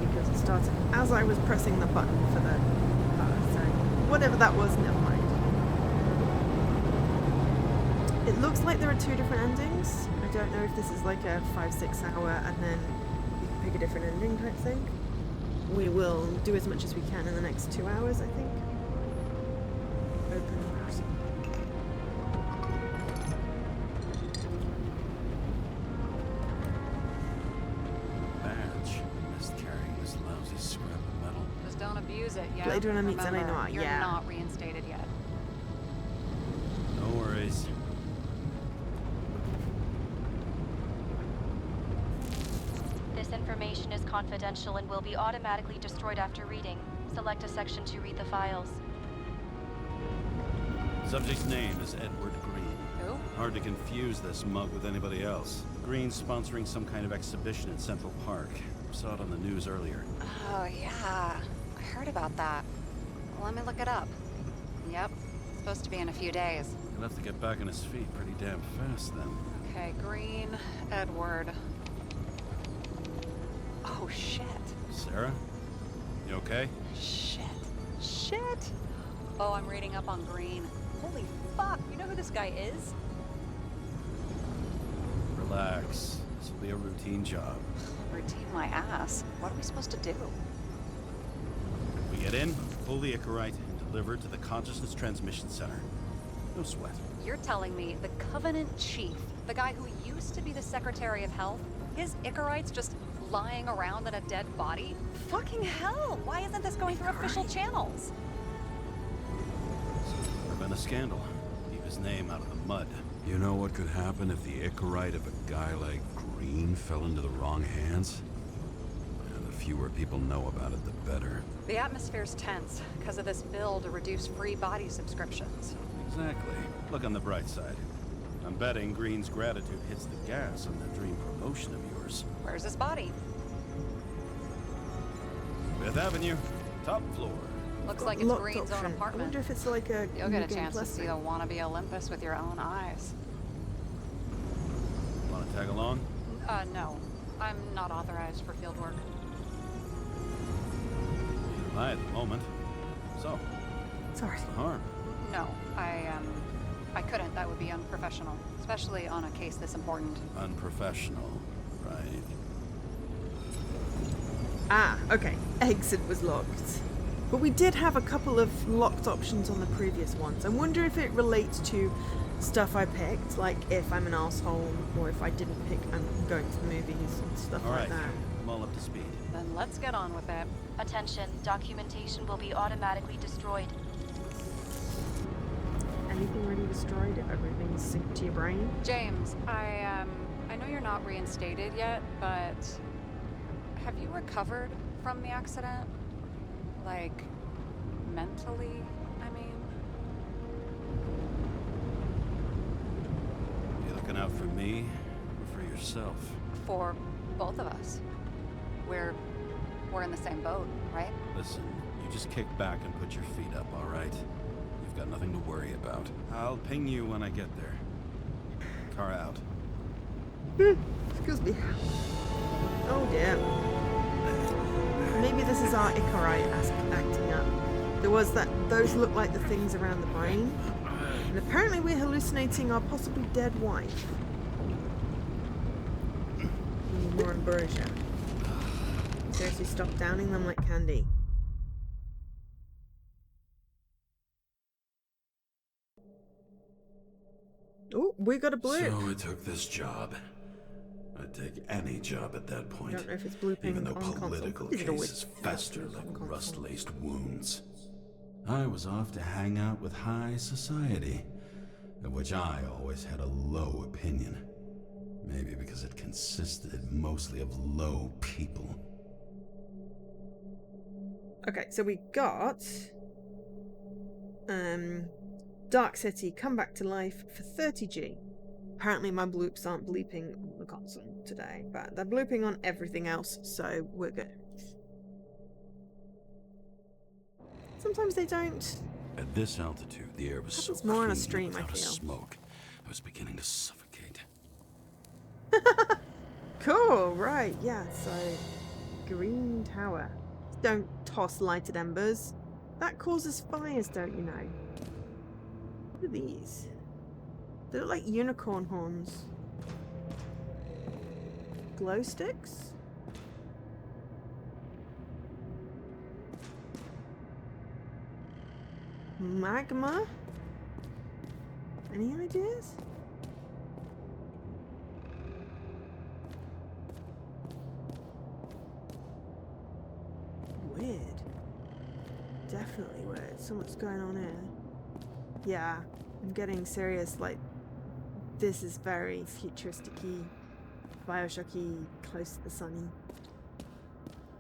Because it started as I was pressing the button for the so whatever that was, never mind. It looks like there are 2 different endings. I don't know if this is like a 5-6 hour and then you can pick a different ending type thing. We will do as much as we can in the next 2 hours, I think. Open browser. Badge. Missed carrying this lousy scrap of metal. Just don't abuse it, yeah? Blade Runner meets Remember, Eleanor, you're yeah. not reinstated yet. No worries. This information is confidential and will be automatically destroyed after reading. Select a section to read the files. Subject's name is Edward Green. Who? Hard to confuse this mug with anybody else. Green's sponsoring some kind of exhibition in Central Park. Saw it on the news earlier. Oh, yeah. I heard about that. Let me look it up. Yep. It's supposed to be in a few days. He'll have to get back on his feet pretty damn fast then. Okay, Green, Edward. Oh, shit. Sarah? You okay? Shit. Shit. Oh, I'm reading up on Green. Holy fuck. You know who this guy is? Relax. This will be a routine job. Routine my ass. What are we supposed to do? We get in, pull the Icarite, and deliver it to the Consciousness Transmission Center. No sweat. You're telling me the Covenant Chief, the guy who used to be the Secretary of Health, his Icarite's just lying around in a dead body? Fucking hell! Why isn't this going through official channels? Prevent a scandal. Keep his name out of the mud. You know what could happen if the Icarite of a guy like Green fell into the wrong hands? And the fewer people know about it, the better. The atmosphere's tense because of this bill to reduce free body subscriptions. Exactly. Look on the bright side. I'm betting Green's gratitude hits the gas on that dream promotion of yours. Where's his body? Fifth Avenue, top floor. Looks like it's Locked Green's own option. I apartment. wonder if it's like a You'll get a New Game chance to Plus see thing. the wannabe Olympus with your own eyes. Want to tag along? No. I'm not authorized for field work. Neither am I at the moment. So, Sorry. what's the harm? No, I couldn't. That would be unprofessional, especially on a case this important. Unprofessional, right? Ah, okay. Exit was locked. But we did have a couple of locked options on the previous ones. I wonder if it relates to stuff I picked, like if I'm an asshole, or if I didn't pick I'm going to the movies and stuff All like right, that. I'm all up to speed. Then let's get on with it. Attention, documentation will be automatically destroyed. Anything already destroyed if everything's synced to your brain? James, I know you're not reinstated yet, but have you recovered from the accident? Like, mentally, I mean? You looking out for me or for yourself? For both of us. We're in the same boat, right? Listen, you just kick back and put your feet up, all right? You've got nothing to worry about. I'll ping you when I get there. Car out. Excuse me. Oh dear. Maybe this is our Icarite acting up. There was that. Those look like the things around the brain. And apparently we're hallucinating our possibly dead wife. We need more ambrosia. Seriously, stop downing them like candy. Oh, we got a blue. So it took this job. I'd take any job at that point. I don't know if it's blue Even though on console. political Is it always cases fester on like console? rust-laced wounds. I was off to hang out with high society, of which I always had a low opinion. Maybe because it consisted mostly of low people. Okay, so we got Dark City come back to life for 30G. Apparently my bloops aren't bleeping on the console today, but they're blooping on everything else, so we're good. Sometimes they don't. At this altitude, the air was so Happens more on a clean stream, I without a feel. smoke. I was beginning to suffocate. Cool, right, yeah, so Green Tower. Don't toss lighted embers. That causes fires, don't you know? What are these? They look like unicorn horns. Glow sticks? Magma? Any ideas? Weird. Definitely weird. So much going on here. Yeah, I'm getting serious. Like, this is very futuristic-y, Bioshock-y, close to the sunny.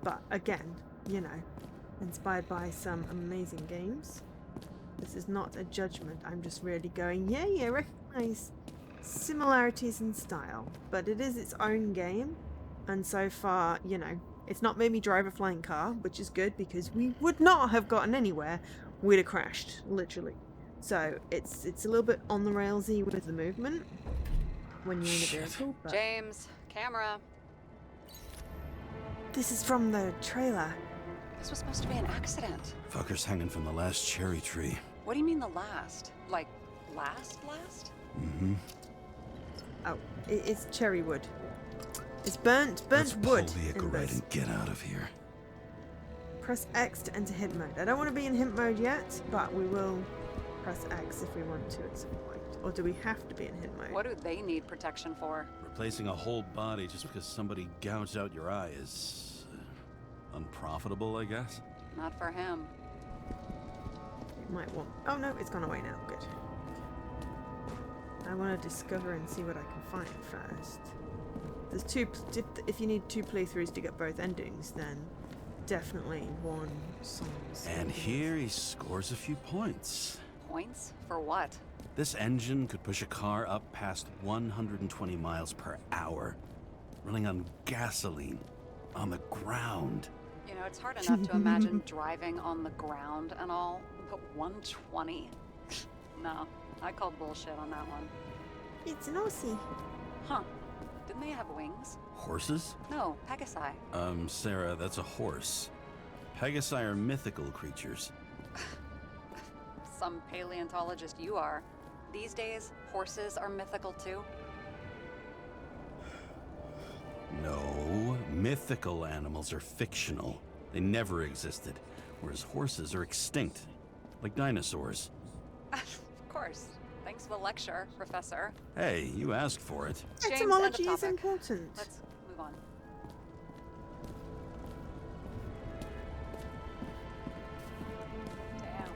But again, you know, inspired by some amazing games. This is not a judgment. I'm just really going, yeah, recognize similarities in style, but it is its own game. And so far, you know, it's not made me drive a flying car, which is good because we would not have gotten anywhere. We'd have crashed, literally. So it's a little bit on the railsy with the movement when you're in a vehicle. But James, camera. this is from the trailer. This was supposed to be an accident. Fucker's hanging from the last cherry tree. What do you mean the last? Like, last? Mm-hmm. Oh, it's cherry wood. It's burnt Let's wood. pull the Icarite and get out of here. Press X to enter hint mode. I don't want to be in hint mode yet, but we will press X if we want to at some point. Or do we have to be in hint mode? What do they need protection for? Replacing a whole body just because somebody gouged out your eye is unprofitable, I guess. Not for him. It might want... Oh no, it's gone away now. Good. I want to discover and see what I can find first. There's two... If you need 2 playthroughs to get both endings, then definitely one song's... And here he scores a few points. Points? For what? This engine could push a car up past 120 miles per hour, running on gasoline, on the ground. You know, it's hard enough to imagine driving on the ground and all, but 120? No, I call bullshit on that one. It's an Aussie. Huh. Didn't they have wings? Horses? No, Pegasi. Sarah, that's a horse. Pegasi are mythical creatures. Some paleontologist you are. These days, horses are mythical too. No, mythical animals are fictional. They never existed, whereas horses are extinct, like dinosaurs. Of course. Thanks for the lecture, Professor. Hey, you asked for it. James, Etymology end of is topic. important. Let's move on. Damn.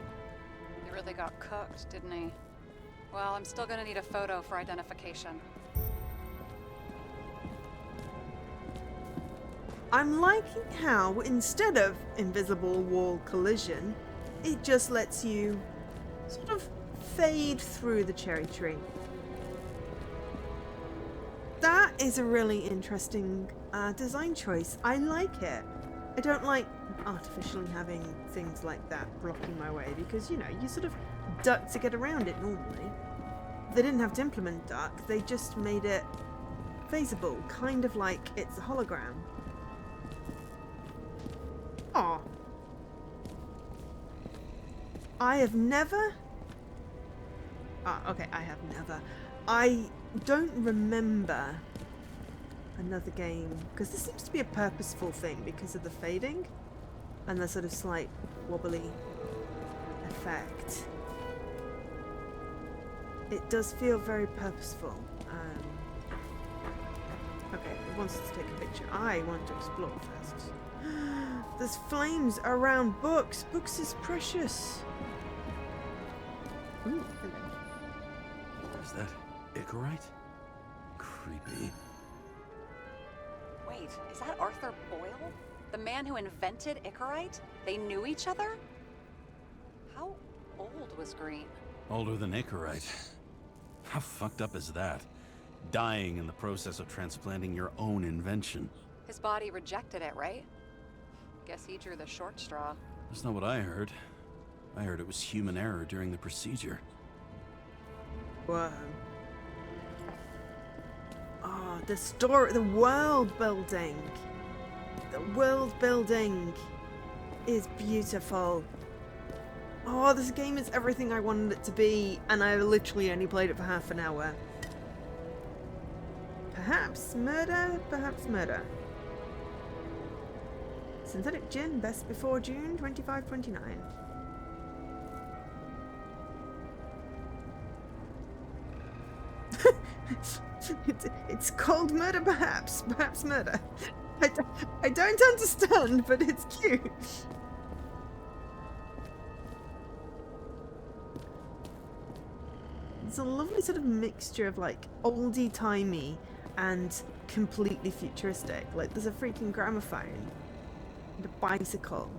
He really got cooked, didn't he? Well, I'm still gonna need a photo for identification. I'm liking how, instead of invisible wall collision, it just lets you sort of fade through the cherry tree. That is a really interesting design choice. I like it. I don't like artificially having things like that blocking my way because, you know, you sort of duck to get around it normally. They didn't have to implement duck, they just made it feasible, kind of like it's a hologram. Aw. I have never... okay, I have never. I don't remember another game, because this seems to be a purposeful thing because of the fading and the sort of slight wobbly effect. It does feel very purposeful. Okay, it wants us to take a picture. I want to explore first. There's flames around books. Books is precious. Ooh, hello. Is that Icarite? Creepy. Wait, is that Arthur Boyle? The man who invented Icarite? They knew each other? How old was Green? Older than Icarite. How fucked up is that? Dying in the process of transplanting your own invention. His body rejected it, right? Guess he drew the short straw. That's not what I heard. I heard it was human error during the procedure. Whoa. Oh, the story, the world building. The world building is beautiful. Oh, this game is everything I wanted it to be, and I literally only played it for half an hour. Perhaps murder, perhaps murder. Synthetic gin, best before June 25-29. It's called murder, perhaps. Perhaps murder. I don't understand, but it's cute. It's a lovely sort of mixture of like oldie-timey and completely futuristic. Like there's a freaking gramophone and a bicycle.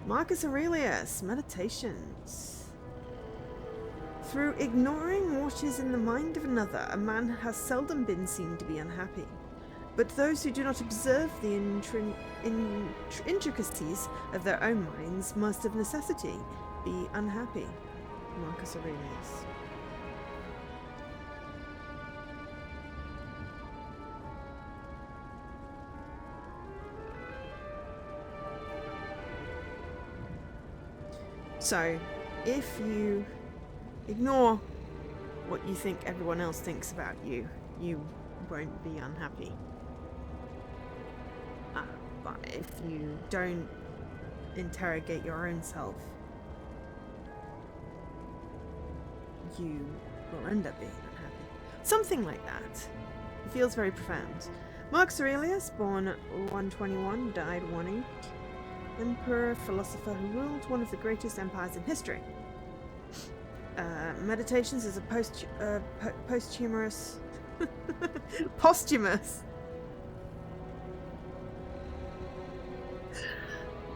Marcus Aurelius, Meditations. Through ignoring what is in the mind of another, a man has seldom been seen to be unhappy. But those who do not observe the intricacies of their own minds must of necessity be unhappy. Marcus Aurelius. So, if you ignore what you think everyone else thinks about you, you won't be unhappy. But if you don't interrogate your own self, you will end up being unhappy. Something like that. It feels very profound. Marcus Aurelius, born 121, died 180. Emperor, philosopher who ruled one of the greatest empires in history. Meditations is a posthumous posthumous.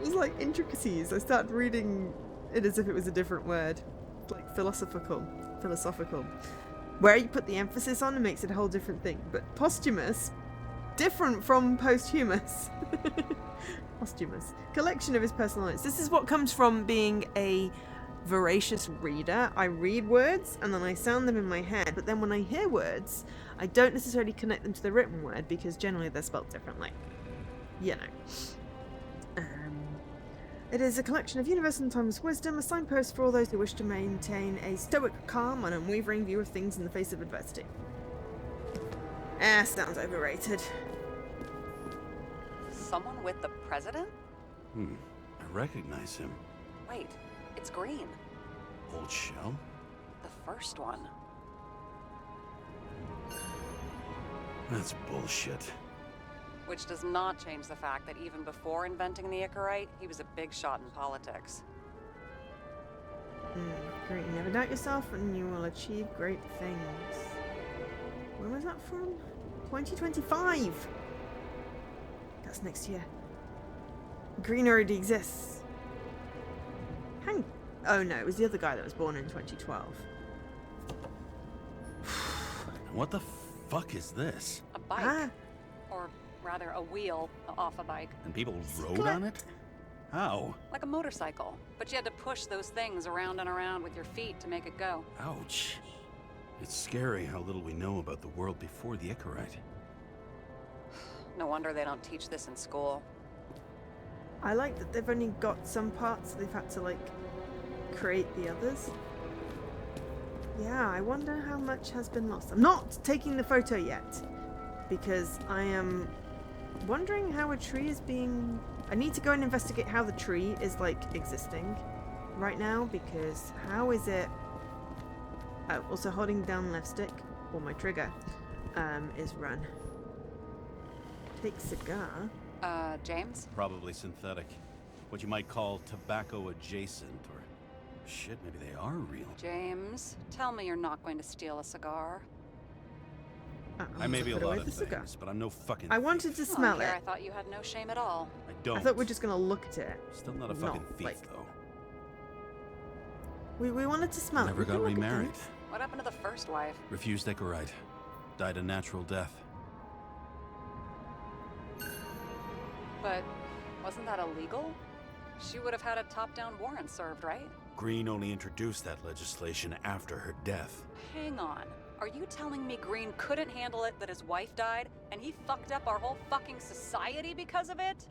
It was like intricacies. I started reading it as if it was a different word, like philosophical. Where you put the emphasis on, it makes it a whole different thing. But posthumous, different from posthumous. Posthumous. Collection of his personal notes. This is what comes from being a voracious reader. I read words and then I sound them in my head, but then when I hear words, I don't necessarily connect them to the written word because generally they're spelled differently. You know. It is a collection of universal and timeless wisdom, a signpost for all those who wish to maintain a stoic, calm, and unwavering view of things in the face of adversity. Sounds overrated. Someone with the president? I recognize him. Wait, it's Green. Old shell? The first one. That's bullshit. Which does not change the fact that even before inventing the Icarite, he was a big shot in politics. Great. Never doubt yourself and you will achieve great things. When was that from? 2025! That's next year. Green already exists. Oh no, it was the other guy that was born in 2012. What the fuck is this? A bike. Or rather, a wheel off a bike. And people rode on it? How? Like a motorcycle. But you had to push those things around and around with your feet to make it go. Ouch. It's scary how little we know about the world before the Icarite. No wonder they don't teach this in school. I like that they've only got some parts, so they've had to, like, create the others. Yeah, I wonder how much has been lost. I'm not taking the photo yet, because I am wondering how a tree is being... I need to go and investigate how the tree is, like, existing right now, because how is it... also holding down left stick, or my trigger, is run. Take cigar. James? Probably synthetic. What you might call tobacco adjacent, or... Shit, maybe they are real. James, tell me you're not going to steal a cigar. I may be a Put away lot of the cigar. things, but I'm no fucking I wanted to smell it. I thought you had no shame at all. I don't. I thought we're just gonna look at it. Still not a fucking thief, like, though. We wanted to smell it. Never We can got look at remarried. things. What happened to the first wife? Refused Icarite. Died a natural death. But wasn't that illegal? She would have had a top-down warrant served, right? Green only introduced that legislation after her death. Hang on. Are you telling me Green couldn't handle it that his wife died, and he fucked up our whole fucking society because of it?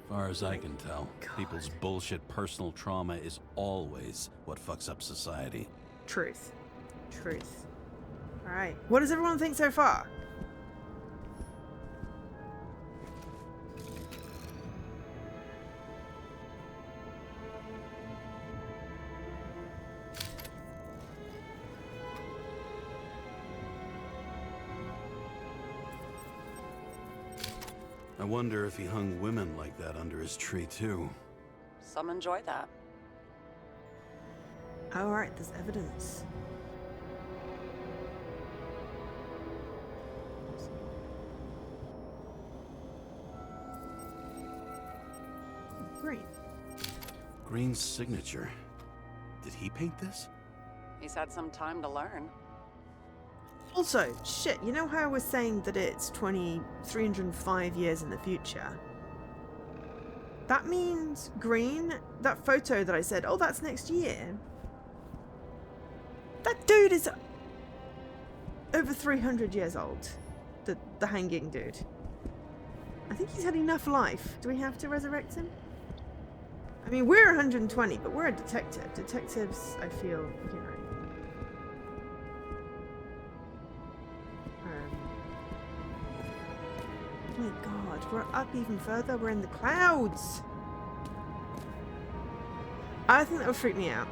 Far as I can tell, people's bullshit personal trauma is always what fucks up society. Truth. Truth. Alright. What does everyone think so far? I wonder if he hung women like that under his tree, too. Some enjoy that. Alright, there's evidence. Green. Green's signature. Did he paint this? He's had some time to learn. Also, shit, you know how I was saying that it's 305 years in the future? That means Green, that photo that I said, oh, that's next year. That dude is over 300 years old. The hanging dude. I think he's had enough life. Do we have to resurrect him? I mean, we're 120, but we're a detective. Detectives, I feel, you know. Oh my god, we're up even further. We're in the clouds. I think that would freak me out.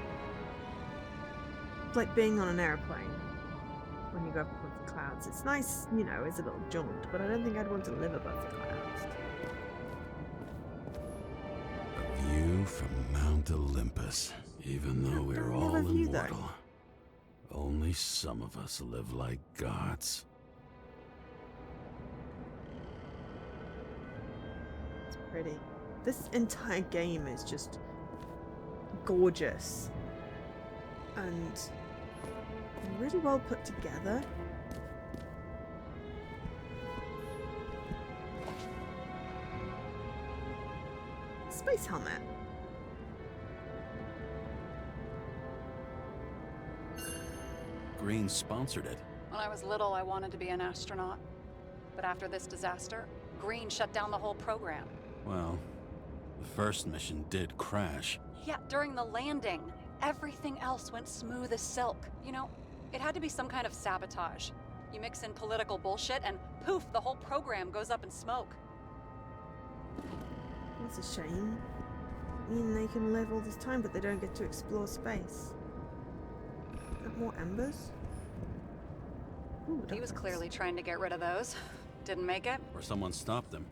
It's like being on an airplane when you go up above the clouds. It's nice, you know, as a little jaunt, but I don't think I'd want to live above the clouds. A view from Mount Olympus. Even though we're all immortal, only some of us live like gods. It's pretty. This entire game is just gorgeous and really well put together. Space helmet. Green sponsored it. When I was little, I wanted to be an astronaut. But after this disaster, Green shut down the whole program. Well, the first mission did crash. Yeah, during the landing, everything else went smooth as silk. You know, it had to be some kind of sabotage. You mix in political bullshit and poof, the whole program goes up in smoke. That's a shame. I mean, they can live all this time, but they don't get to explore space. Got more embers? Ooh, He was darkness. clearly trying to get rid of those. Didn't make it. Or someone stopped them.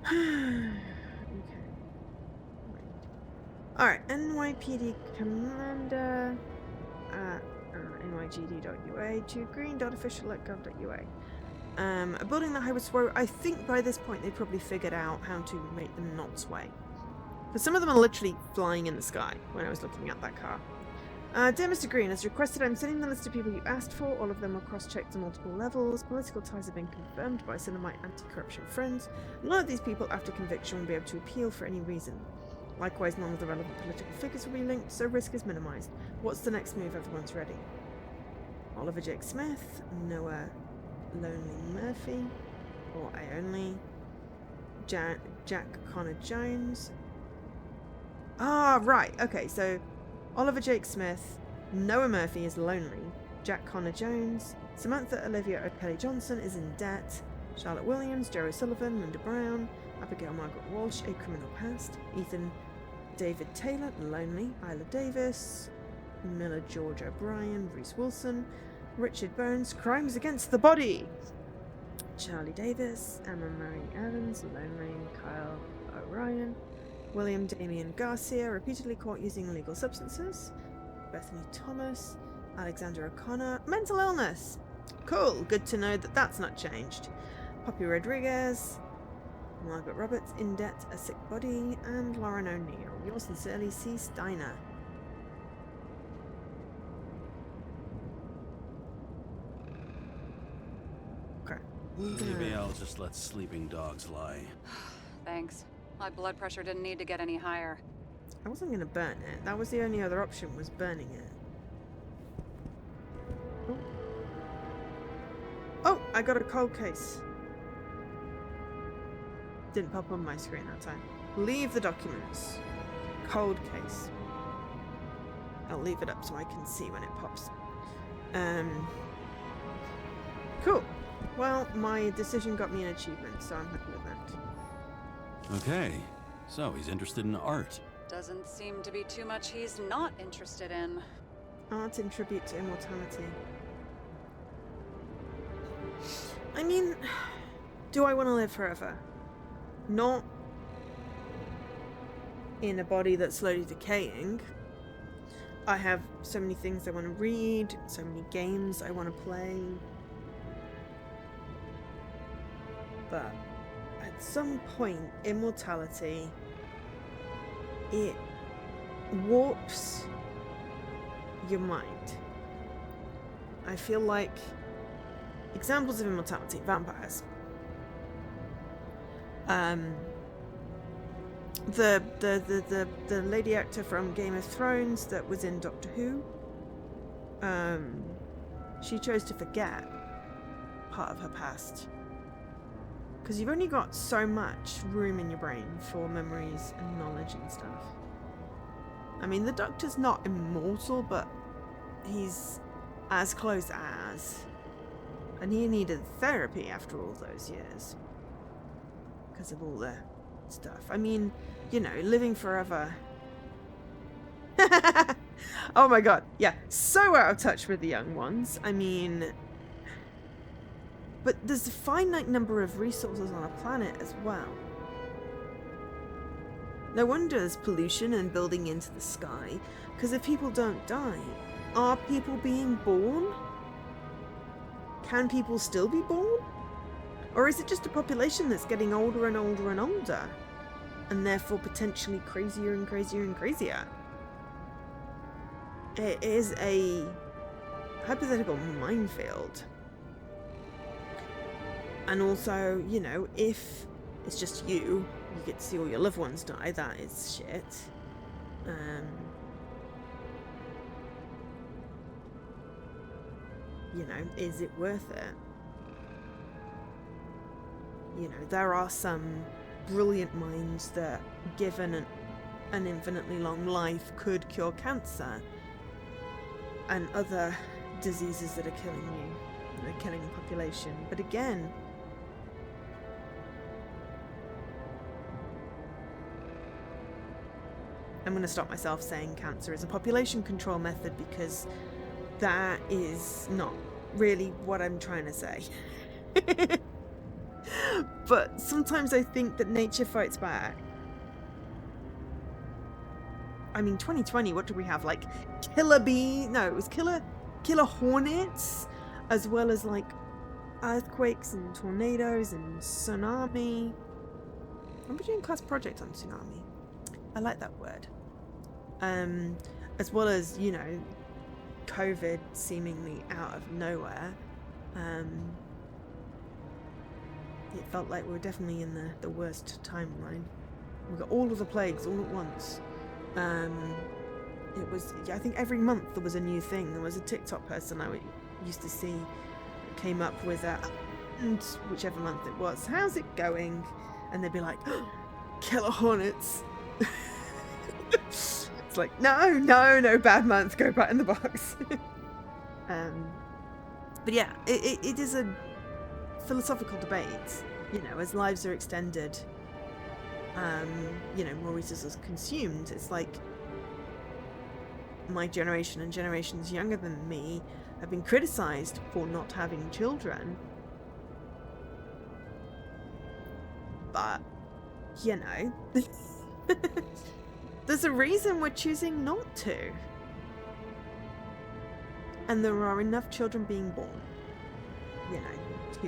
Okay. Alright, NYPD Commander at nygd.ua to green.official.gov.ua. A building that I would swear, I think by this point they probably figured out how to make them not sway. But some of them are literally flying in the sky when I was looking at that car. Dear Mr. Green, as requested, I'm sending the list of people you asked for. All of them were cross-checked on multiple levels. Political ties have been confirmed by some of my anti-corruption friends. None of these people, after conviction, will be able to appeal for any reason. Likewise, none of the relevant political figures will be linked, so risk is minimised. What's the next move? Everyone's ready. Oliver Jake Smith, Noah Lonely Murphy, or I Only, Jack Connor Jones. Ah, right. Okay, so Oliver Jake Smith, Noah Murphy is lonely, Jack Connor Jones, Samantha Olivia O'Kelly Johnson is in debt, Charlotte Williams, Jerry Sullivan, Linda Brown, Abigail Margaret Walsh, a criminal past, Ethan David Taylor, lonely, Isla Davis, Miller George O'Brien, Reese Wilson, Richard Bones, crimes against the body, Charlie Davis, Emma Marie Evans, lonely, Kyle O'Ryan, William Damian Garcia, repeatedly caught using illegal substances. Bethany Thomas, Alexander O'Connor, mental illness. Cool, good to know that that's not changed. Poppy Rodriguez, Margaret Roberts, in debt, a sick body, and Lauren O'Neill. Yours sincerely, C. Steiner. Okay. Maybe I'll just let sleeping dogs lie. Thanks. My blood pressure didn't need to get any higher. I wasn't going to burn it. That was the only other option, was burning it. Oh, I got a cold case. Didn't pop on my screen that time. Leave the documents. Cold case. I'll leave it up so I can see when it pops. Cool. Well, my decision got me an achievement, so I'm happy with that. Okay, so he's interested in art. Doesn't seem to be too much he's not interested in. Art in tribute to immortality. I mean, do I want to live forever? Not in a body that's slowly decaying. I have so many things I want to read, so many games I want to play. But at some point, immortality, it warps your mind. I feel like examples of immortality, vampires. The lady actor from Game of Thrones that was in Doctor Who, she chose to forget part of her past. Because you've only got so much room in your brain for memories and knowledge and stuff. I mean, the Doctor's not immortal, but he's as close as. And he needed therapy after all those years. Because of all the stuff. I mean, you know, living forever. Oh my god, yeah, so out of touch with the young ones. I mean, but there's a finite number of resources on a planet as well. No wonder there's pollution and building into the sky, because if people don't die, are people being born? Can people still be born? Or is it just a population that's getting older and older and older, and therefore potentially crazier and crazier and crazier? It is a hypothetical minefield. And also, you know, if it's just you get to see all your loved ones die, that is shit. You know, is it worth it? You know, there are some brilliant minds that, given an infinitely long life, could cure cancer and other diseases that are killing you, that are killing the population. But again, I'm going to stop myself saying cancer is a population control method, because that is not really what I'm trying to say. But sometimes I think that nature fights back. I mean, 2020, what did we have? Like killer bee? No, it was killer hornets, as well as like earthquakes and tornadoes and tsunami. I'm doing a class project on tsunami. I like that word. As well as, you know, COVID seemingly out of nowhere. It felt like we were definitely in the worst timeline. We got all of the plagues all at once. It was, I think every month there was a new thing. There was a TikTok person I used to see came up with and whichever month it was, how's it going? And they'd be like, oh, killer hornets. It's like, no, bad month, go back in the box. But yeah, it is a philosophical debate, you know, as lives are extended, you know, more resources consumed. It's like my generation and generations younger than me have been criticized for not having children, but you know, there's a reason we're choosing not to, and there are enough children being born, you know, to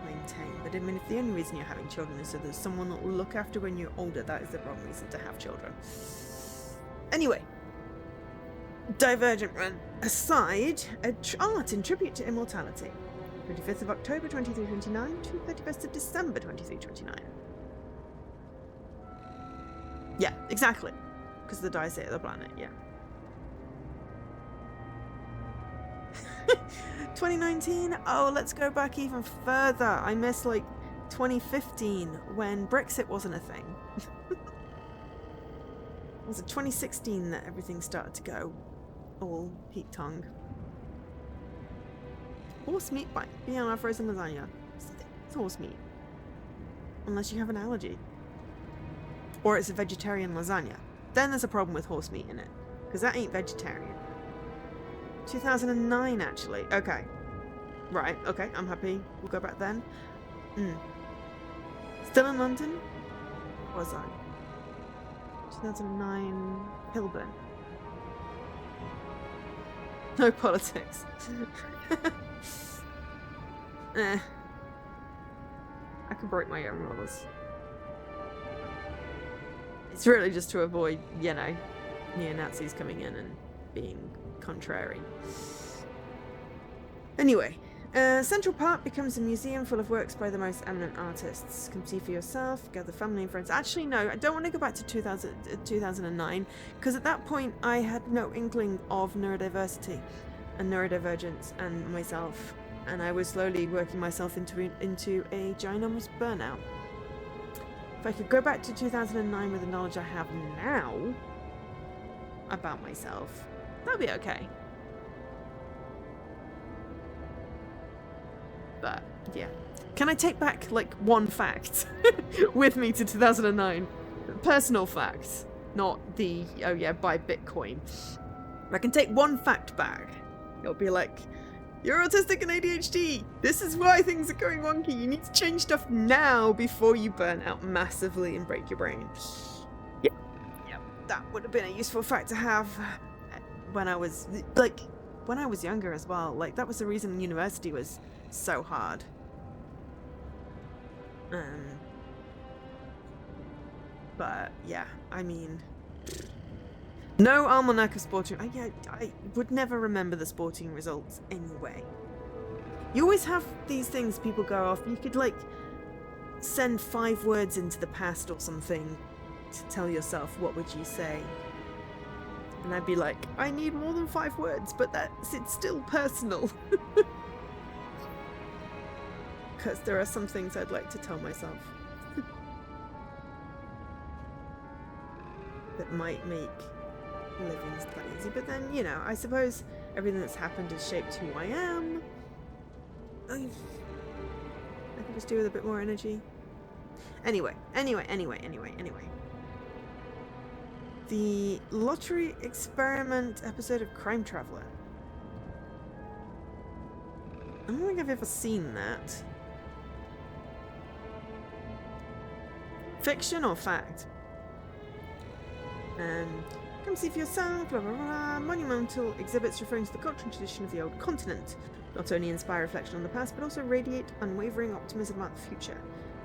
maintain. But I mean, if the only reason you're having children is so there's someone that will look after when you're older, that is the wrong reason to have children. Anyway, divergent run aside, art in tribute to immortality. 25th of October 2329 to 31st of December 2329. Yeah, exactly. Because the dice hit the planet, yeah. 2019? Oh, let's go back even further. I miss like 2015 when Brexit wasn't a thing. Was it 2016 that everything started to go all peak tongue? Horse meat by Vienna frozen lasagna. It's horse meat. Unless you have an allergy. Or it's a vegetarian lasagna. Then there's a problem with horse meat in it. Because that ain't vegetarian. 2009 actually. Okay. Right, okay, I'm happy. We'll go back then. Still in London? Was I? 2009 Hilburn. No politics. I can break my own rules. It's really just to avoid, you know, neo-Nazis coming in and being contrary. Anyway, Central Park becomes a museum full of works by the most eminent artists. Come see for yourself, gather family and friends. Actually, no, I don't want to go back to 2009, because at that point I had no inkling of neurodiversity and neurodivergence and myself, and I was slowly working myself into a ginormous burnout. If I could go back to 2009 with the knowledge I have now about myself, that'd be okay. But, yeah. Can I take back, like, one fact with me to 2009? Personal facts, not the, oh yeah, buy Bitcoin. If I can take one fact back, it'll be like, you're autistic and ADHD! This is why things are going wonky! You need to change stuff now before you burn out massively and break your brain. Yeah, that would have been a useful fact to have when I was, like, when I was younger as well. Like, that was the reason university was so hard. But yeah, I mean, no almanac of sporting. I would never remember the sporting results anyway. You always have these things people go off. You could like send 5 words into the past or something to tell yourself what would you say. And I'd be like, I need more than 5 words, but it's still personal. Because there are some things I'd like to tell myself that might make living quite easy. But then, you know, I suppose everything that's happened has shaped who I am. I can just do with a bit more energy. Anyway. The lottery experiment episode of Crime Traveller. I don't think I've ever seen that. Fiction or fact? Come see for yourself, blah blah blah. Monumental exhibits referring to the culture and tradition of the old continent. Not only inspire reflection on the past, but also radiate unwavering optimism about the future.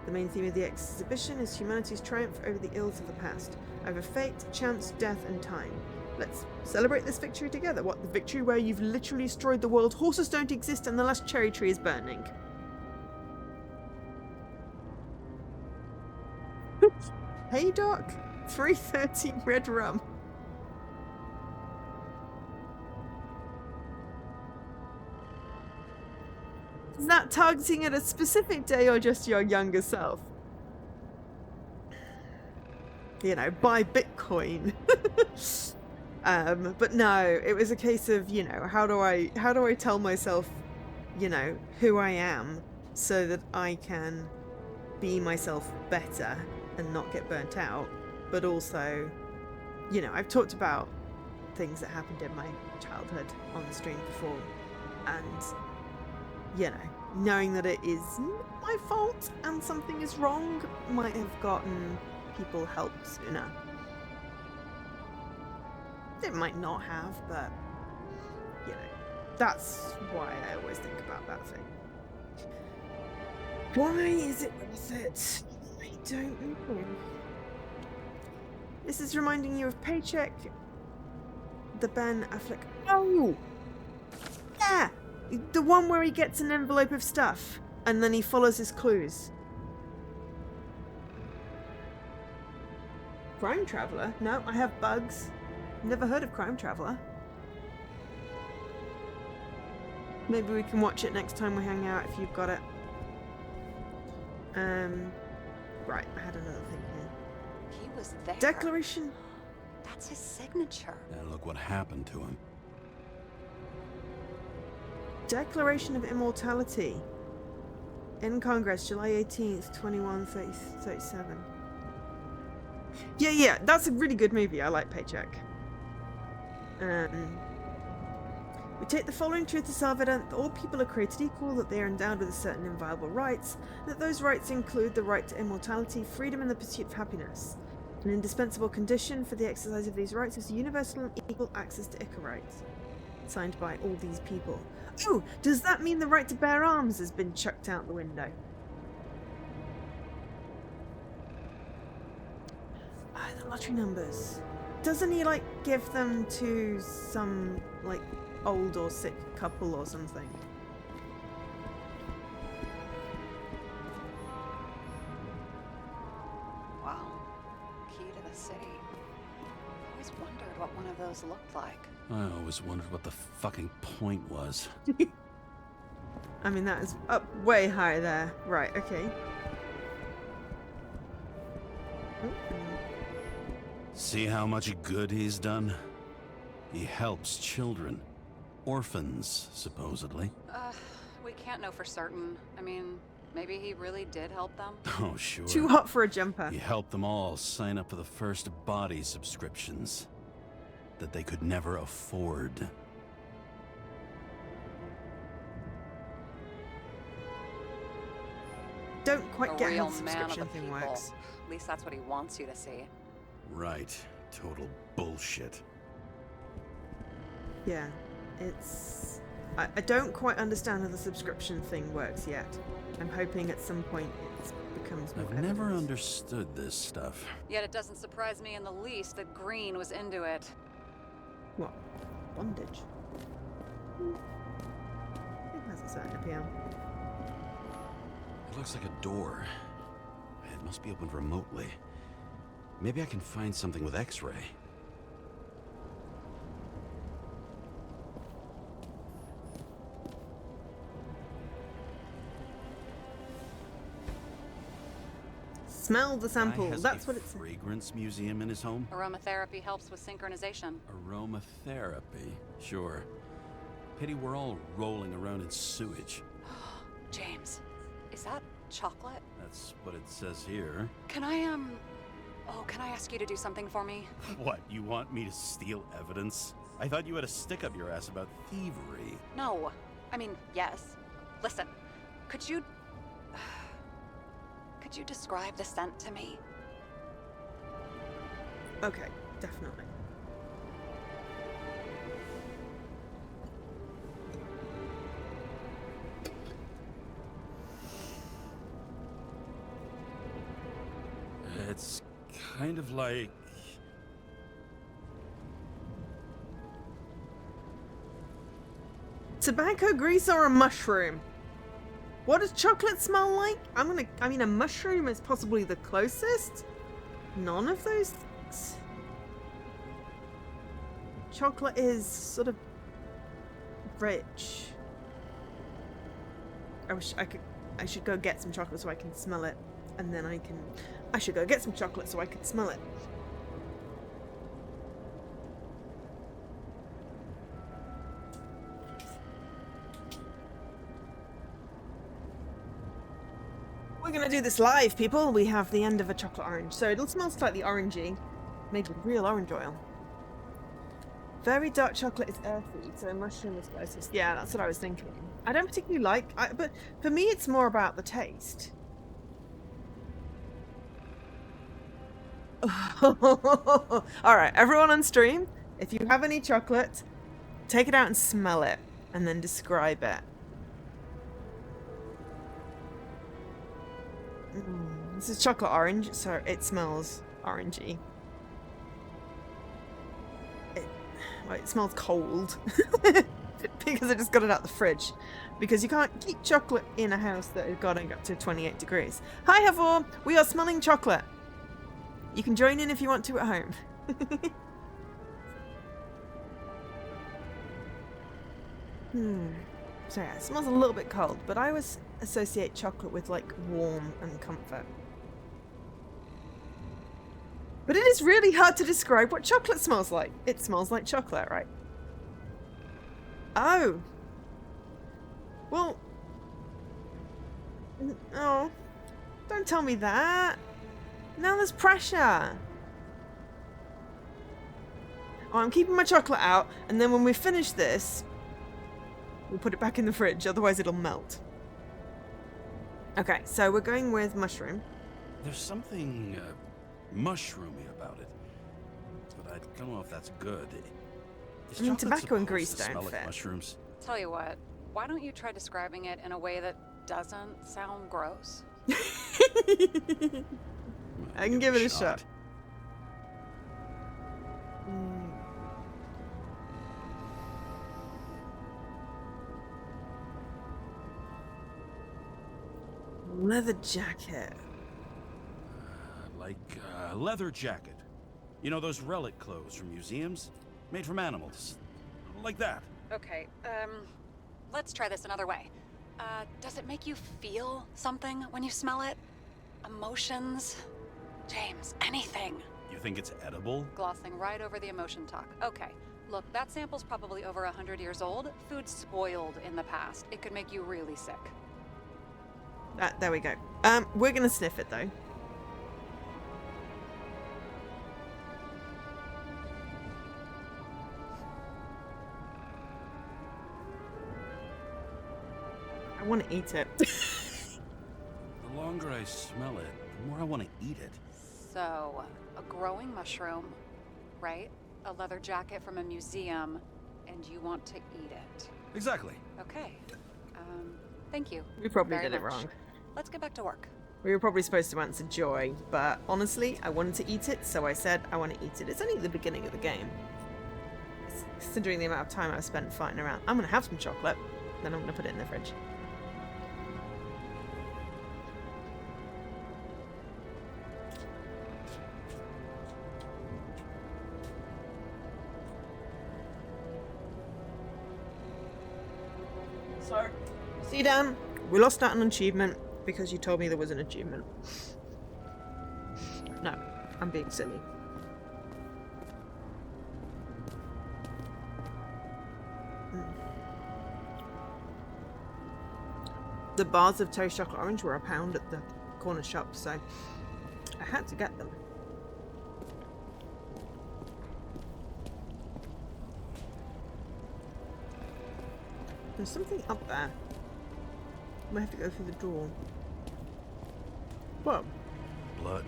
The main theme of the exhibition is humanity's triumph over the ills of the past, over fate, chance, death, and time. Let's celebrate this victory together. What, the victory where you've literally destroyed the world, horses don't exist, and the last cherry tree is burning? Hey Doc, 330 red rum. Is that targeting at a specific day or just your younger self? You know, buy Bitcoin. But no, it was a case of, you know, how do I tell myself, you know, who I am so that I can be myself better and not get burnt out, but also, you know, I've talked about things that happened in my childhood on the stream before, and, you know, knowing that it is my fault and something is wrong might have gotten people help sooner. It might not have, but, you know, that's why I always think about that thing. Why is it worth it? I don't know. This is reminding you of Paycheck, the Ben Affleck. Oh! Yeah! The one where he gets an envelope of stuff and then he follows his clues. Crime Traveller? No, I have bugs. Never heard of Crime Traveller. Maybe we can watch it next time we hang out if you've got it. Right, I had another thing here. He was there. Declaration. That's his signature. And look what happened to him. Declaration of Immortality. In Congress, July 18th, 2137. Yeah, that's a really good movie. I like Paycheck. We take the following truth as self-evident that all people are created equal, that they are endowed with certain inviolable rights, that those rights include the right to immortality, freedom, and the pursuit of happiness. An indispensable condition for the exercise of these rights is universal and equal access to Ica rights. Signed by all these people. Oh, does that mean the right to bear arms has been chucked out the window? Ah, the lottery numbers. Doesn't he, like, give them to some, like, old or sick couple or something? Wow. Key to the city. I've always wondered what one of those looked like. I always wondered what the fucking point was. I mean, that is up way high there. Right, okay. See how much good he's done? He helps children. Orphans, supposedly. We can't know for certain. I mean, maybe he really did help them. Oh, sure. Too hot for a jumper. He helped them all sign up for the first body subscriptions that they could never afford. Don't quite A get real how the man of the subscription thing people. works. At least that's what he wants you to see. Right. Total bullshit. Yeah, it's... I don't quite understand how the subscription thing works yet. I'm hoping at some point it becomes more I've never evident. understood this stuff. Yet it doesn't surprise me in the least that Green was into it. What? Bondage? It has a certain appeal. It looks like a door. It must be opened remotely. Maybe I can find something with X-ray. Smell the sample. Guy has That's a what it's. fragrance museum in his home? Aromatherapy helps with synchronization. Aromatherapy. Sure. Pity we're all rolling around in sewage. James, is that chocolate? That's what it says here. Can I, can I ask you to do something for me? What, you want me to steal evidence? I thought you had a stick up your ass about thievery. No. I mean, yes. Listen, could you describe the scent to me? Okay, definitely. It's kind of like... Tobacco grease or a mushroom? What does chocolate smell like? I mean, a mushroom is possibly the closest. None of those things. Chocolate is sort of rich. I should go get some chocolate so I can smell it, and then I should go get some chocolate so I can smell it. We're gonna do this live, people. We have the end of a chocolate orange, so it'll smell slightly orangey, made with real orange oil. Very dark chocolate is earthy, so mushroom is closest. Yeah, that's what I was thinking. I don't particularly like, but for me, it's more about the taste. All right, everyone on stream, if you have any chocolate, take it out and smell it, and then describe it. This is chocolate orange, so it smells orangey. It smells cold because I just got it out the fridge. Because you can't keep chocolate in a house that is going up to 28 degrees. Hi, Havor! We are smelling chocolate. You can join in if you want to at home. So yeah, it smells a little bit cold, but I always associate chocolate with like warm and comfort. But it is really hard to describe what chocolate smells like. It smells like chocolate, right? Oh. Well. Oh. Don't tell me that. Now there's pressure. Oh, I'm keeping my chocolate out, and then when we finish this, We'll put it back in the fridge, otherwise it'll melt. Okay, so we're going with mushroom. There's something mushroomy about it, but I don't know if that's good. Is I mean, chocolate tobacco and supposed grease to don't smell fit. like mushrooms? Tell you what, why don't you try describing it in a way that doesn't sound gross? I can give it a shot. Leather jacket. Like a leather jacket. You know those relic clothes from museums? Made from animals. Like that. Okay, let's try this another way. Does it make you feel something when you smell it? Emotions? James, anything. You think it's edible? Glossing right over the emotion talk. Okay, look, that sample's probably over 100 years old. Food spoiled in the past. It could make you really sick. There we go. We're gonna sniff it though. I want to eat it. The longer I smell it, the more I want to eat it. So, a growing mushroom, right? A leather jacket from a museum, and you want to eat it. Exactly. Okay. Thank you. We probably very did it much. wrong. Let's get back to work. We were probably supposed to answer joy, but honestly, I wanted to eat it, so I said I want to eat it. It's only the beginning of the game. Considering the amount of time I've spent fighting around. I'm going to have some chocolate, then I'm going to put it in the fridge. So, see Dan, we lost out on an achievement because you told me there was an achievement. No, I'm being silly. The bars of toast chocolate orange were £1 at the corner shop, so I had to get them. There's something up there. I might have to go through the door. Whoa. Blood.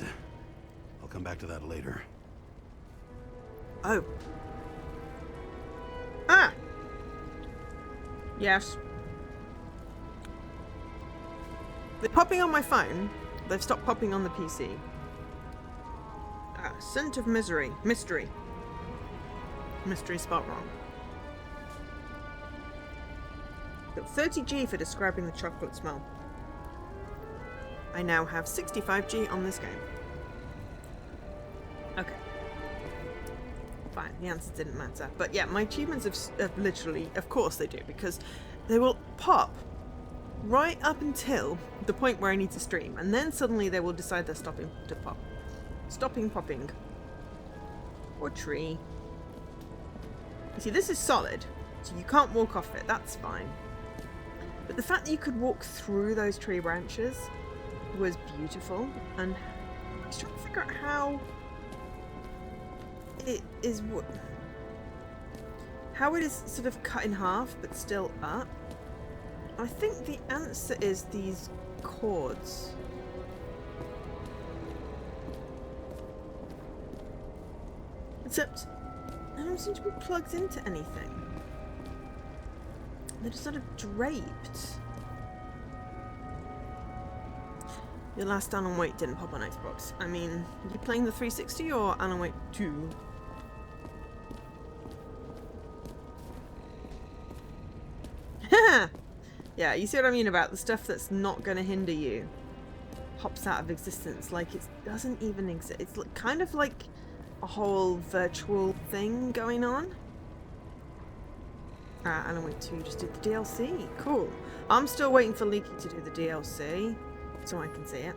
I'll come back to that later. Oh. Ah! Yes. They're popping on my phone. They've stopped popping on the PC. Ah, scent of misery. Mystery. Mystery spelled wrong. Got 30G for describing the chocolate smell. I now have 65G on this game. Okay. Fine, the answer didn't matter. But yeah, my achievements have literally, of course they do, because they will pop right up until the point where I need to stream, and then suddenly they will decide they're stopping to pop. Stopping popping. Or tree. You see, this is solid, so you can't walk off it, that's fine. But the fact that you could walk through those tree branches was beautiful, and I was trying to figure out how it is how it is sort of cut in half but still up. I think the answer is these cords. Except I don't seem to be plugged into anything. They're just sort of draped. Your last Alan Wake didn't pop on Xbox. I mean, you playing the 360 or Alan Wake 2? Yeah, you see what I mean about the stuff that's not going to hinder you pops out of existence. Like, it doesn't even exist. It's kind of like a whole virtual thing going on. Alan Wake 2 just did the DLC. Cool. I'm still waiting for Leaky to do the DLC so I can see it.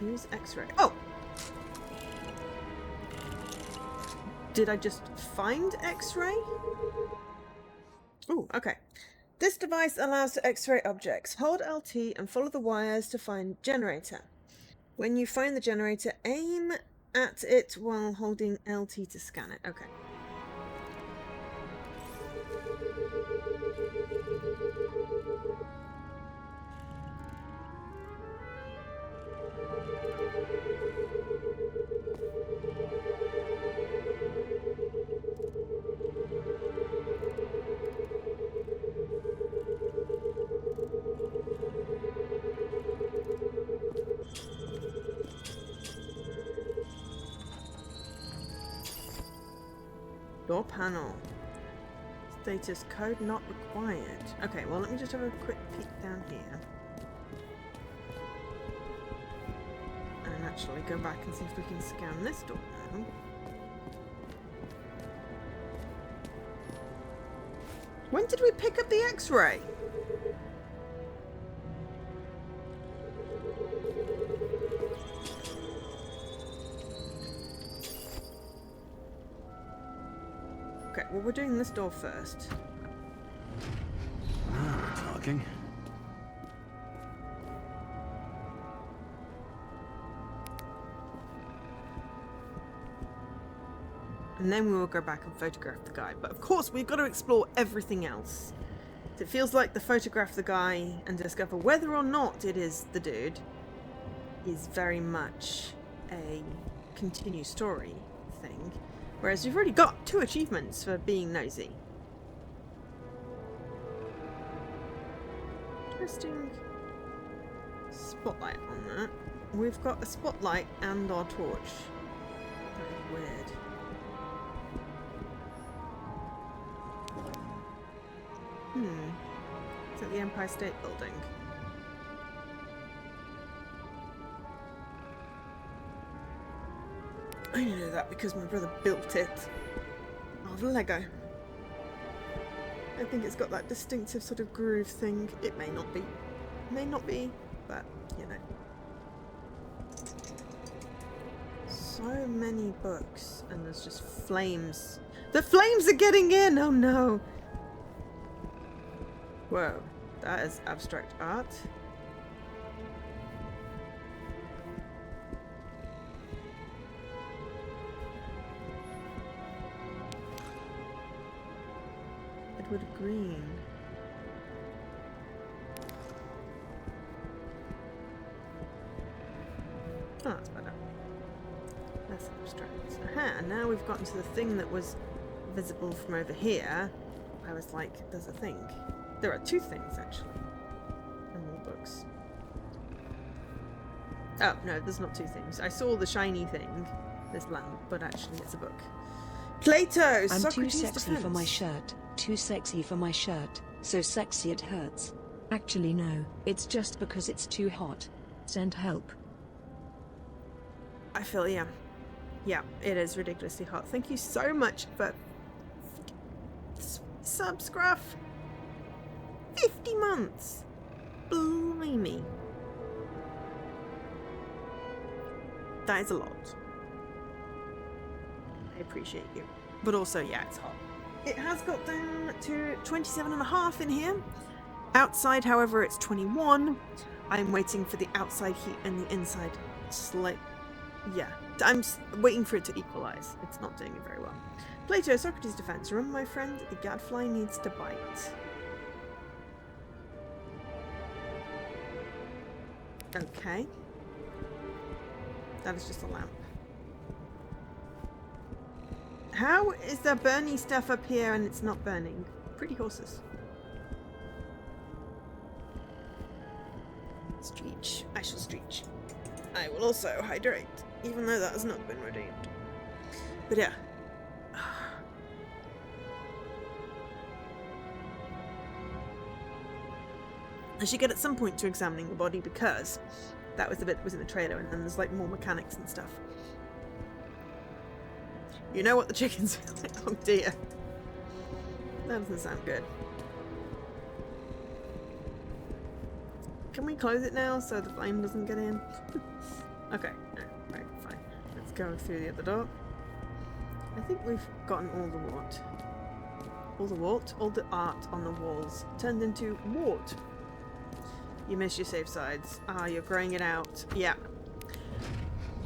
Use X-ray. Oh! Did I just find X-ray? Ooh, okay. This device allows to X-ray objects. Hold LT and follow the wires to find generator. When you find the generator, aim at it while holding LT to scan it. Okay. Door panel. Status code not required. Okay, well, let me just have a quick peek down here. And actually go back and see if we can scan this door now. When did we pick up the X-ray? Okay, well, we're doing this door first. Now we're talking. And then we will go back and photograph the guy. But of course, we've got to explore everything else. It feels like the photograph the guy and discover whether or not it is the dude is very much a continue story thing. Whereas we've already got 2 achievements for being nosy. Interesting spotlight on that. We've got a spotlight and our torch. That is weird. Is that the Empire State Building? I know that because my brother built it out of Lego. I think it's got that distinctive sort of groove thing. It may not be. May not be, but you know. So many books, and there's just flames. The flames are getting in! Oh no! Whoa, that is abstract art. Edward Green. Oh, that's better. Less abstract. Aha, and now we've gotten to the thing that was visible from over here. I was like, there's a thing. There are 2 things, actually. And more books. Oh, no, there's not 2 things. I saw the shiny thing, this lamp, but actually it's a book. Plato! I'm Socrates too sexy defense. for my shirt. Too sexy for my shirt. So sexy it hurts. Actually no, it's just because it's too hot. Send help. I feel, yeah. Yeah, it is ridiculously hot. Thank you so much for subscribe. 50 months! Blimey. That is a lot. I appreciate you. But also, yeah, it's hot. It has got down to 27.5 in here. Outside, however, it's 21. I'm waiting for the outside heat and the inside slight. Yeah, I'm waiting for it to equalize. It's not doing it very well. Plato, Socrates defense. Remember, my friend, the gadfly needs to bite. Okay. That is just a lamp. How is there burning stuff up here and it's not burning? Pretty horses. Streech. I shall streech. I will also hydrate, even though that has not been redeemed. But yeah. I should get at some point to examining the body because that was the bit that was in the trailer, and then there's like more mechanics and stuff. You know what the chickens feel like? Oh dear. That doesn't sound good. Can we close it now so the flame doesn't get in? Okay, no, right, fine. Let's go through the other door. I think we've gotten all the wart. All the wart? All the art on the walls turned into wart. You missed your safe sides. Ah, you're growing it out. Yeah.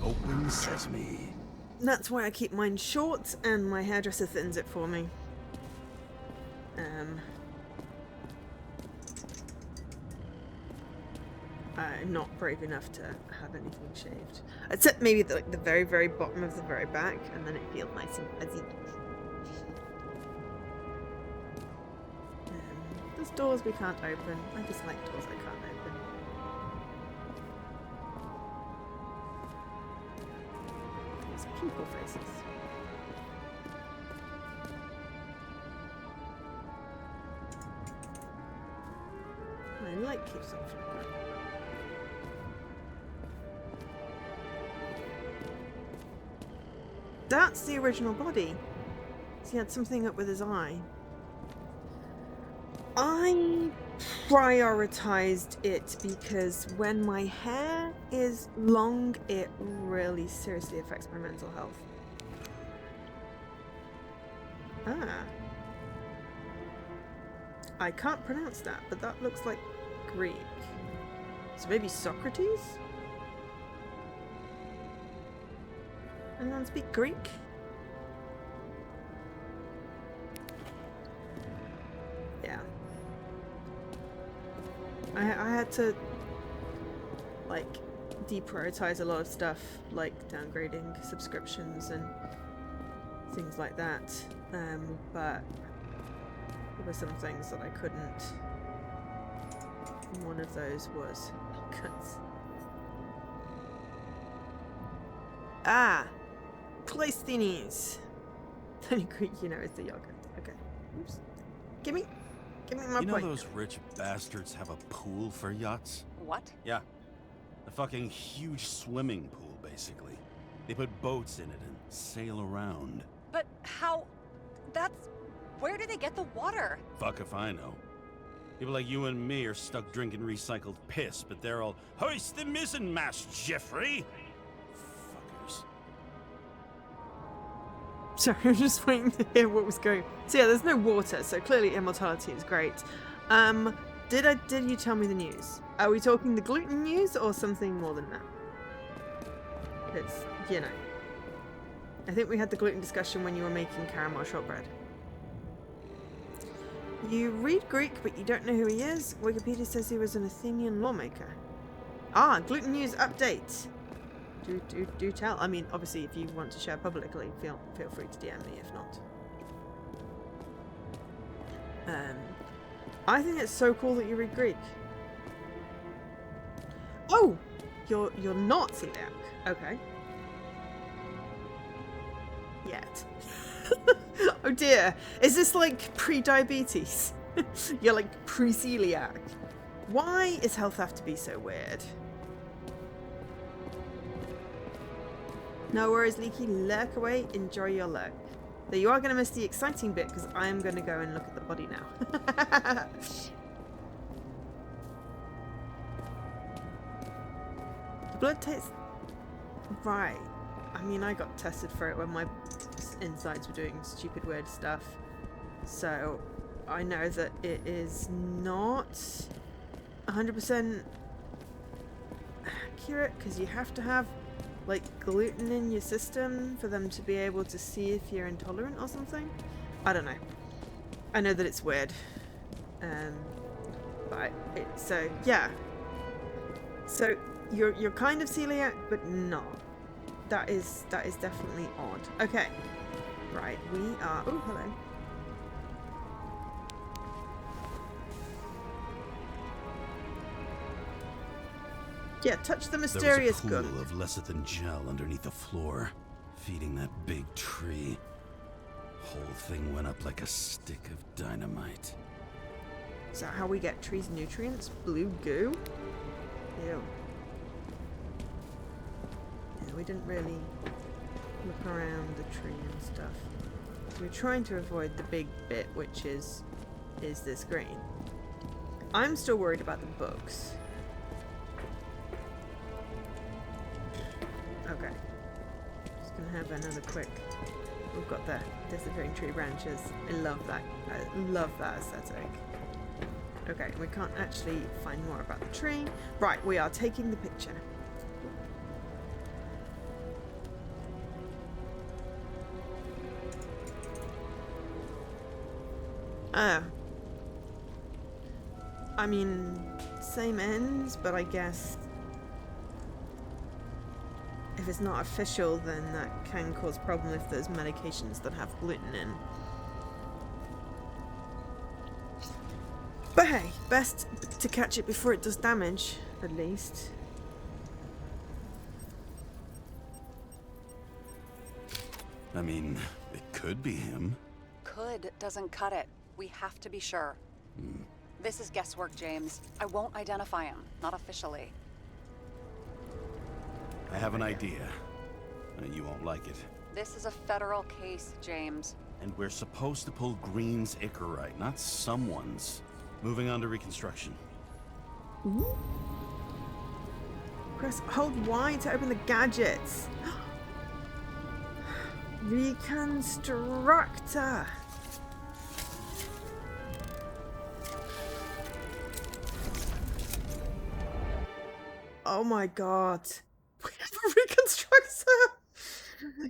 Open sesame. That's why I keep mine short, and my hairdresser thins it for me. I'm not brave enough to have anything shaved. Except maybe the very, very bottom of the very back, and then it feels nice and fuzzy. There's doors we can't open. I dislike doors I can't open. These people faces. light keeps on flickering. That's the original body. So he had something up with his eye. I prioritized it because when my hair is long, it really seriously affects my mental health. Ah. I can't pronounce that, but that looks like Greek. So maybe Socrates? Anyone speak Greek? Yeah. I had to, like, deprioritize a lot of stuff, like downgrading subscriptions and things like that. But there were some things that I couldn't. One of those was cuts. Ah! Cleisthenes! The only Greek you know is the yogurt. Okay. Oops. Give me my You know point. those rich bastards have a pool for yachts? What? Yeah. A fucking huge swimming pool, basically. They put boats in it and sail around. But how? That's... Where do they get the water? Fuck if I know. People like you and me are stuck drinking recycled piss, but they're all, hoist the mizzenmast, Jeffrey! Fuckers. Sorry, I'm just waiting to hear what was going. So yeah, there's no water, so clearly immortality is great. Did you tell me the news? Are we talking the gluten news or something more than that? Because, you know, I think we had the gluten discussion when you were making caramel shortbread. You read Greek, but you don't know who he is? Wikipedia says he was an Athenian lawmaker. Ah, gluten news update. Do tell. I mean, obviously, if you want to share publicly, feel free to DM me. If not, I think it's so cool that you read Greek. Oh, you're not celiac. Okay. Yet. Oh dear. Is this like pre-diabetes? You're like pre-celiac. Why is health have to be so weird? No worries, Leaky. Lurk away. Enjoy your lurk. Though you are going to miss the exciting bit because I am going to go and look at the body now. The blood tastes... Right. I mean, I got tested for it when my insides were doing stupid weird stuff. So, I know that it is not 100% accurate because you have to have like gluten in your system for them to be able to see if you're intolerant or something. I don't know. I know that it's weird. But so yeah. So you're kind of celiac, but not. That is definitely odd. Okay. Right, we are... Oh, hello. Yeah, touch the mysterious gun. There was a pool of lecithin gel underneath the floor, feeding that big tree. Whole thing went up like a stick of dynamite. Is that how we get trees nutrients? Blue goo? Ew. Yeah, we didn't really look around the tree and stuff. So we're trying to avoid the big bit, which is this green. I'm still worried about the books. Okay. Just gonna have another quick... We've got the disappearing tree branches. I love that. I love that aesthetic. Okay, we can't actually find more about the tree. Right, we are taking the picture. I mean, same ends, but I guess if it's not official, then that can cause problem if there's medications that have gluten in. But hey, best to catch it before it does damage, at least. I mean, it could be him. Could doesn't cut it. We have to be sure. This is guesswork, James. I won't identify him. Not officially. I have an idea. You won't like it. This is a federal case, James. And we're supposed to pull Green's Icarite, not someone's. Moving on to reconstruction. Press hold Y to open the gadgets. Reconstructor. Oh my god. We have a reconstructor.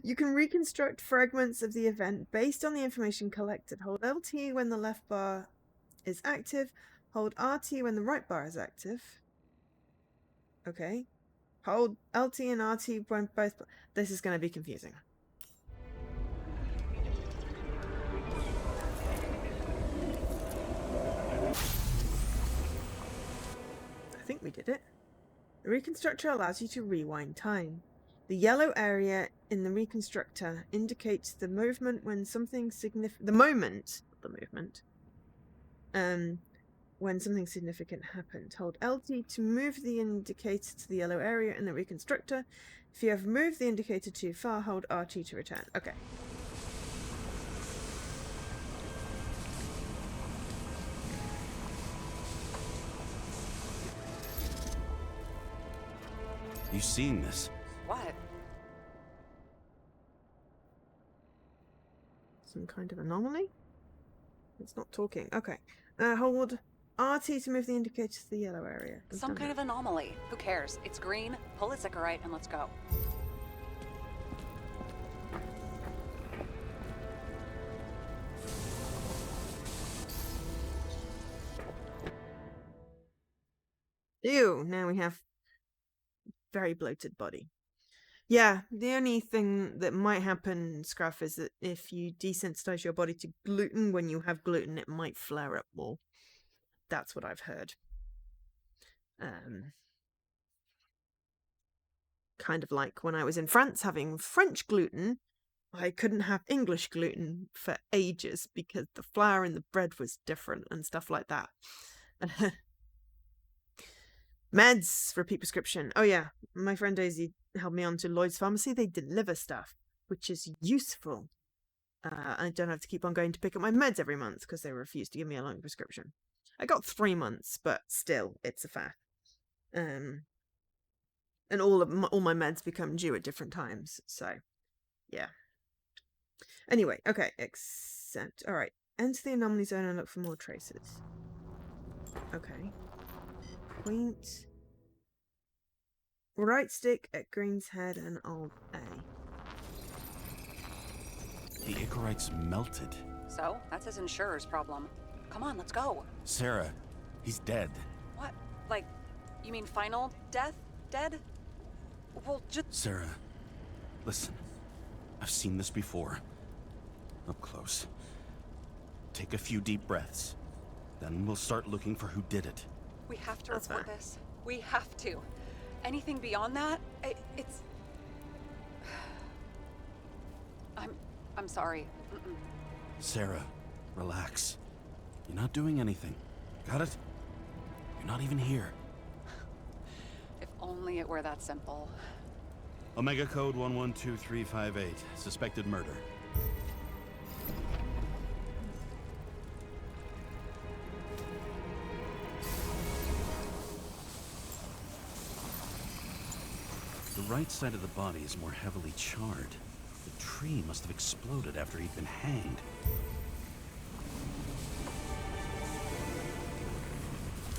You can reconstruct fragments of the event based on the information collected. Hold LT when the left bar is active. Hold RT when the right bar is active. Okay. Hold LT and RT when both... This is going to be confusing. I think we did it. The reconstructor allows you to rewind time. The yellow area in the reconstructor indicates the movement when something significant... The moment, not the movement. When something significant happened. Hold LT to move the indicator to the yellow area in the reconstructor. If you have moved the indicator too far, hold RT to return. Okay. You seen this? What? Some kind of anomaly? It's not talking. Okay. Hold RT to move the indicator to the yellow area. Some kind of anomaly. Who cares? It's green. Pull its Icarite and let's go. Ew, now we have very bloated body. Yeah, the only thing that might happen, Scruff, is that if you desensitize your body to gluten, when you have gluten, it might flare up more. That's what I've heard. Kind of like when I was in France having French gluten, I couldn't have English gluten for ages because the flour in the bread was different and stuff like that. Meds, repeat prescription. Oh yeah, my friend Daisy held me on to Lloyd's Pharmacy. They deliver stuff, which is useful. I don't have to keep on going to pick up my meds every month because they refuse to give me a long prescription. I got 3 months, but still, it's a fact. And all my meds become due at different times, so yeah. Anyway, okay, accept. All right, enter the anomaly zone and look for more traces. Okay. Point. Right stick at Green's head and Alt A. The Icarite's melted. So, that's his insurer's problem. Come on, let's go. Sarah, he's dead. What? Like, you mean final death? Dead? Well, just... Sarah, listen. I've seen this before. Up close. Take a few deep breaths. Then we'll start looking for who did it. We have to That's report fair. this. We have to. Anything beyond that, it's... I'm sorry. Mm-mm. Sarah, relax. You're not doing anything. Got it? You're not even here. If only it were that simple. Omega code 112358. Suspected murder. The right side of the body is more heavily charred. The tree must have exploded after he'd been hanged.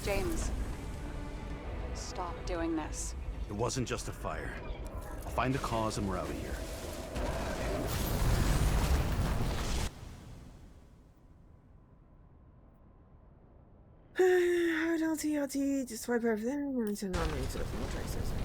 James, stop doing this. It wasn't just a fire. I'll find the cause and we're out of here. Hold LT, just swipe everything and turn on me to look for more traces. Okay.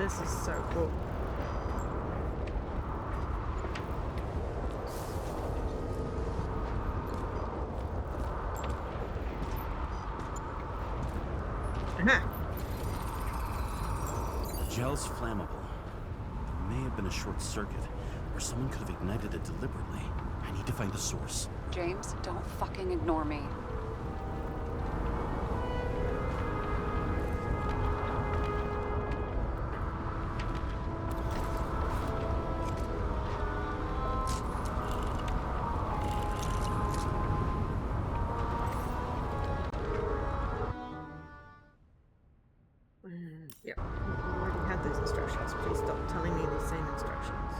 This is so cool. Aha. The gel's flammable. There may have been a short circuit, or someone could have ignited it deliberately. I need to find the source. James, don't fucking ignore me. Yep, we already had those instructions. Please stop telling me the same instructions.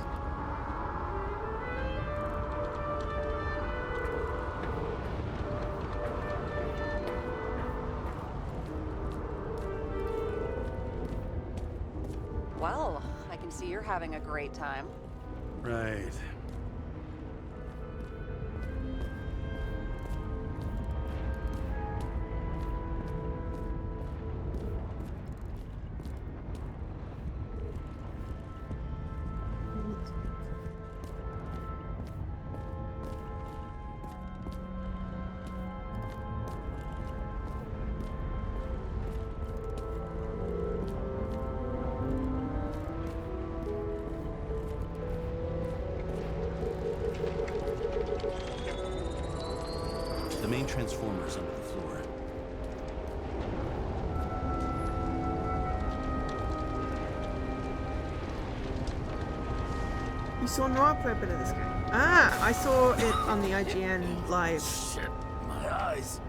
Well, I can see you're having a great time. Right. The main transformer's under the floor. You saw no pro bit of this game? Ah, I saw it on the IGN live. Shit, my eyes.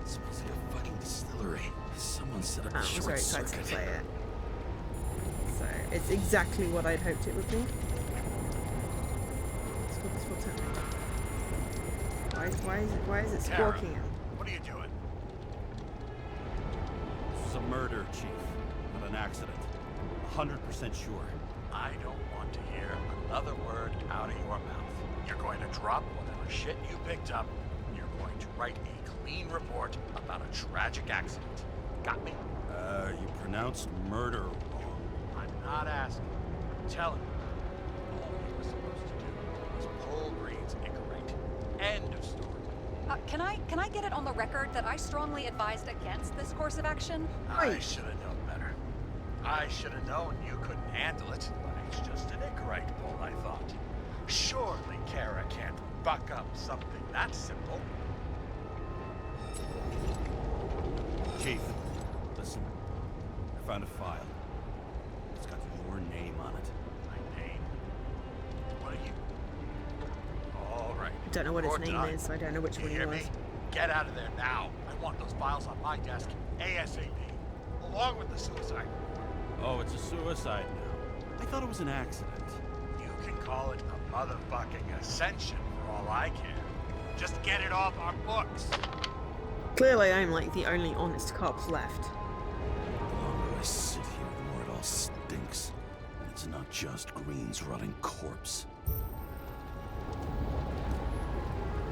It smells like a fucking distillery. Someone set up I a was short very excited circuit. to play it. So, it's exactly what I'd hoped it would be. That's what's happening. Why is it Tara, squawking? what are you doing? This is a murder, Chief. Not an accident. 100% sure. I don't want to hear another word out of your mouth. You're going to drop whatever shit you picked up. You're going to write a clean report about a tragic accident. Got me? You pronounced murder wrong. I'm not asking. I'm telling you. All you were supposed to do was pull Green's Icarate. End of story. Can I get it on the record that I strongly advised against this course of action? I Right. should have known better. I should have known you couldn't handle it, but it's just an Icarate pull, I thought. Surely Kara can't buck up something that simple. Chief, listen. I found a file. It's got your name on it. My name? What are you? All right. I don't know what his Report name done. is. I don't know which You one he hear was. me? Get out of there now. I want those files on my desk ASAP, along with the suicide. Oh, it's a suicide now. I thought it was an accident. You can call it a motherfucking ascension for all I care. Just get it off our books. Clearly, I'm like the only honest cops left. The longer I sit here, the more it all stinks. And it's not just Green's rotting corpse.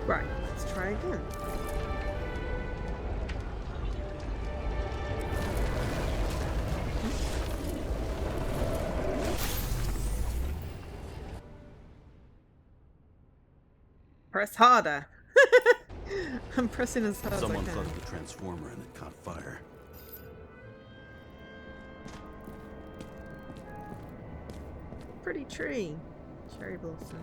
Right, let's try again. Press harder. I'm pressing as hard Someone as I can. plugged the transformer and it caught fire. Pretty tree. Cherry blossom.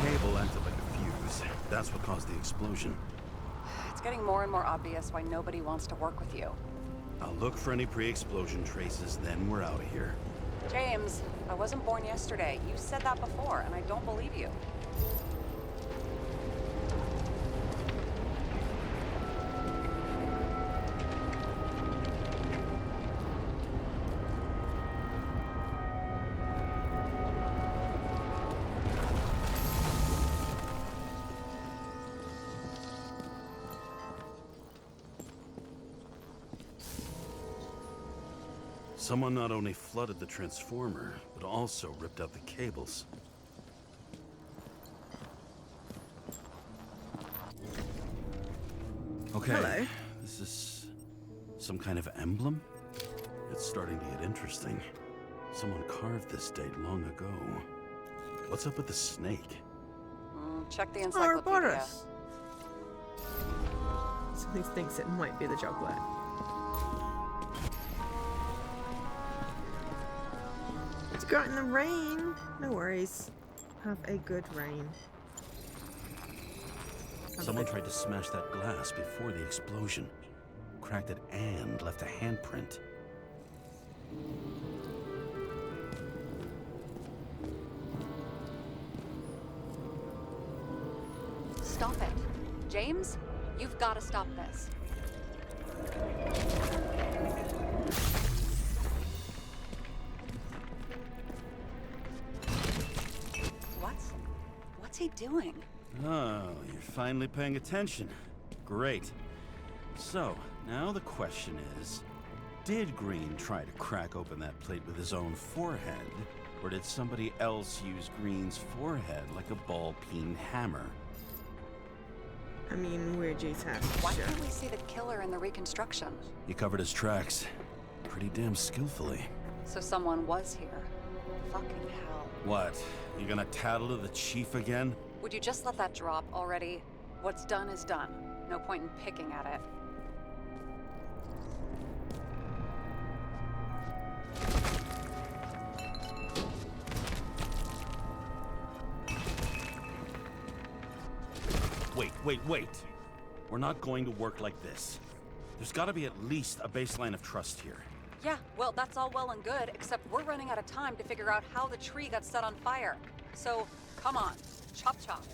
Cable acted like a fuse. That's what caused the explosion. It's getting more and more obvious why nobody wants to work with you. I'll look for any pre-explosion traces, then we're out of here. James, I wasn't born yesterday. You said that before, and I don't believe you. Someone not only flooded the transformer, but also ripped out the cables. Okay. Hello. This this some kind of emblem? It's starting to get interesting. Someone carved this date long ago. What's up with the snake? Check the encyclopedia. Ouroboros. Something thinks it might be the juggler. Let's go out in the rain. No worries. Have a good rain. Someone tried to smash that glass before the explosion. Cracked it and left a handprint. Stop it. James, you've got to stop this. What's he doing? Oh, you're finally paying attention. Great. So, now the question is, did Green try to crack open that plate with his own forehead, or did somebody else use Green's forehead like a ball-peen hammer? I mean, we're Jay's house. Why Sure. can't we see the killer in the reconstruction? He covered his tracks pretty damn skillfully. So someone was here. Fucking hell. What? You gonna tattle to the chief again? Would you just let that drop already? What's done is done. No point in picking at it. Wait. We're not going to work like this. There's gotta be at least a baseline of trust here. Yeah, well, that's all well and good, except we're running out of time to figure out how the tree got set on fire. So, come on. Chop chop.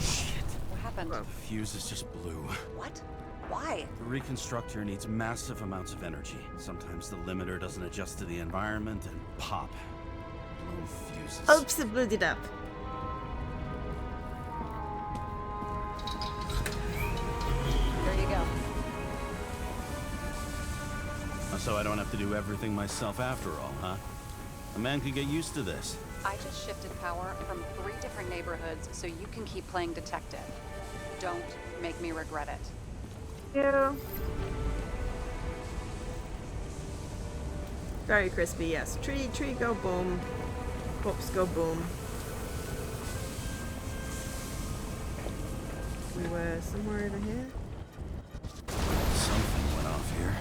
Shit. What happened? The fuses just blew. What? Why? The reconstructor needs massive amounts of energy. Sometimes the limiter doesn't adjust to the environment and pop. Blown fuses. Oops, it blew it up. There you go. So I don't have to do everything myself after all, huh? A man could get used to this. I just shifted power from 3 different neighborhoods so you can keep playing detective. Don't make me regret it. Yeah. Very crispy, yes. Tree, go boom. Pops go boom. We were somewhere over here. Something went off here.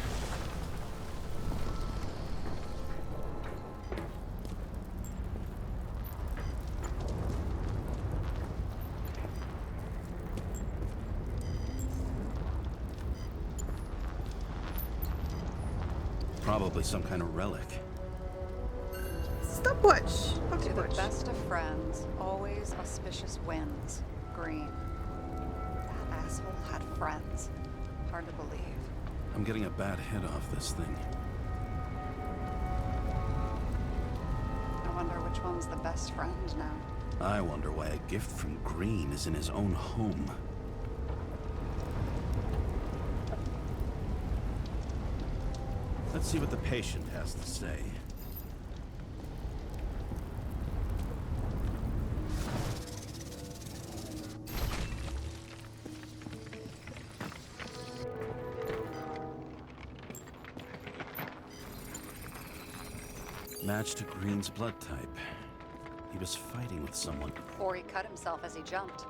Probably some kind of relic. Stopwatch! To Pocket the watch. best of friends, always auspicious wins. Green. That asshole had friends. Hard to believe. I'm getting a bad hit off this thing. I wonder which one's the best friend now. I wonder why a gift from Green is in his own home. Let's see what the patient has to say. Match to Green's blood type. He was fighting with someone. Or he cut himself as he jumped.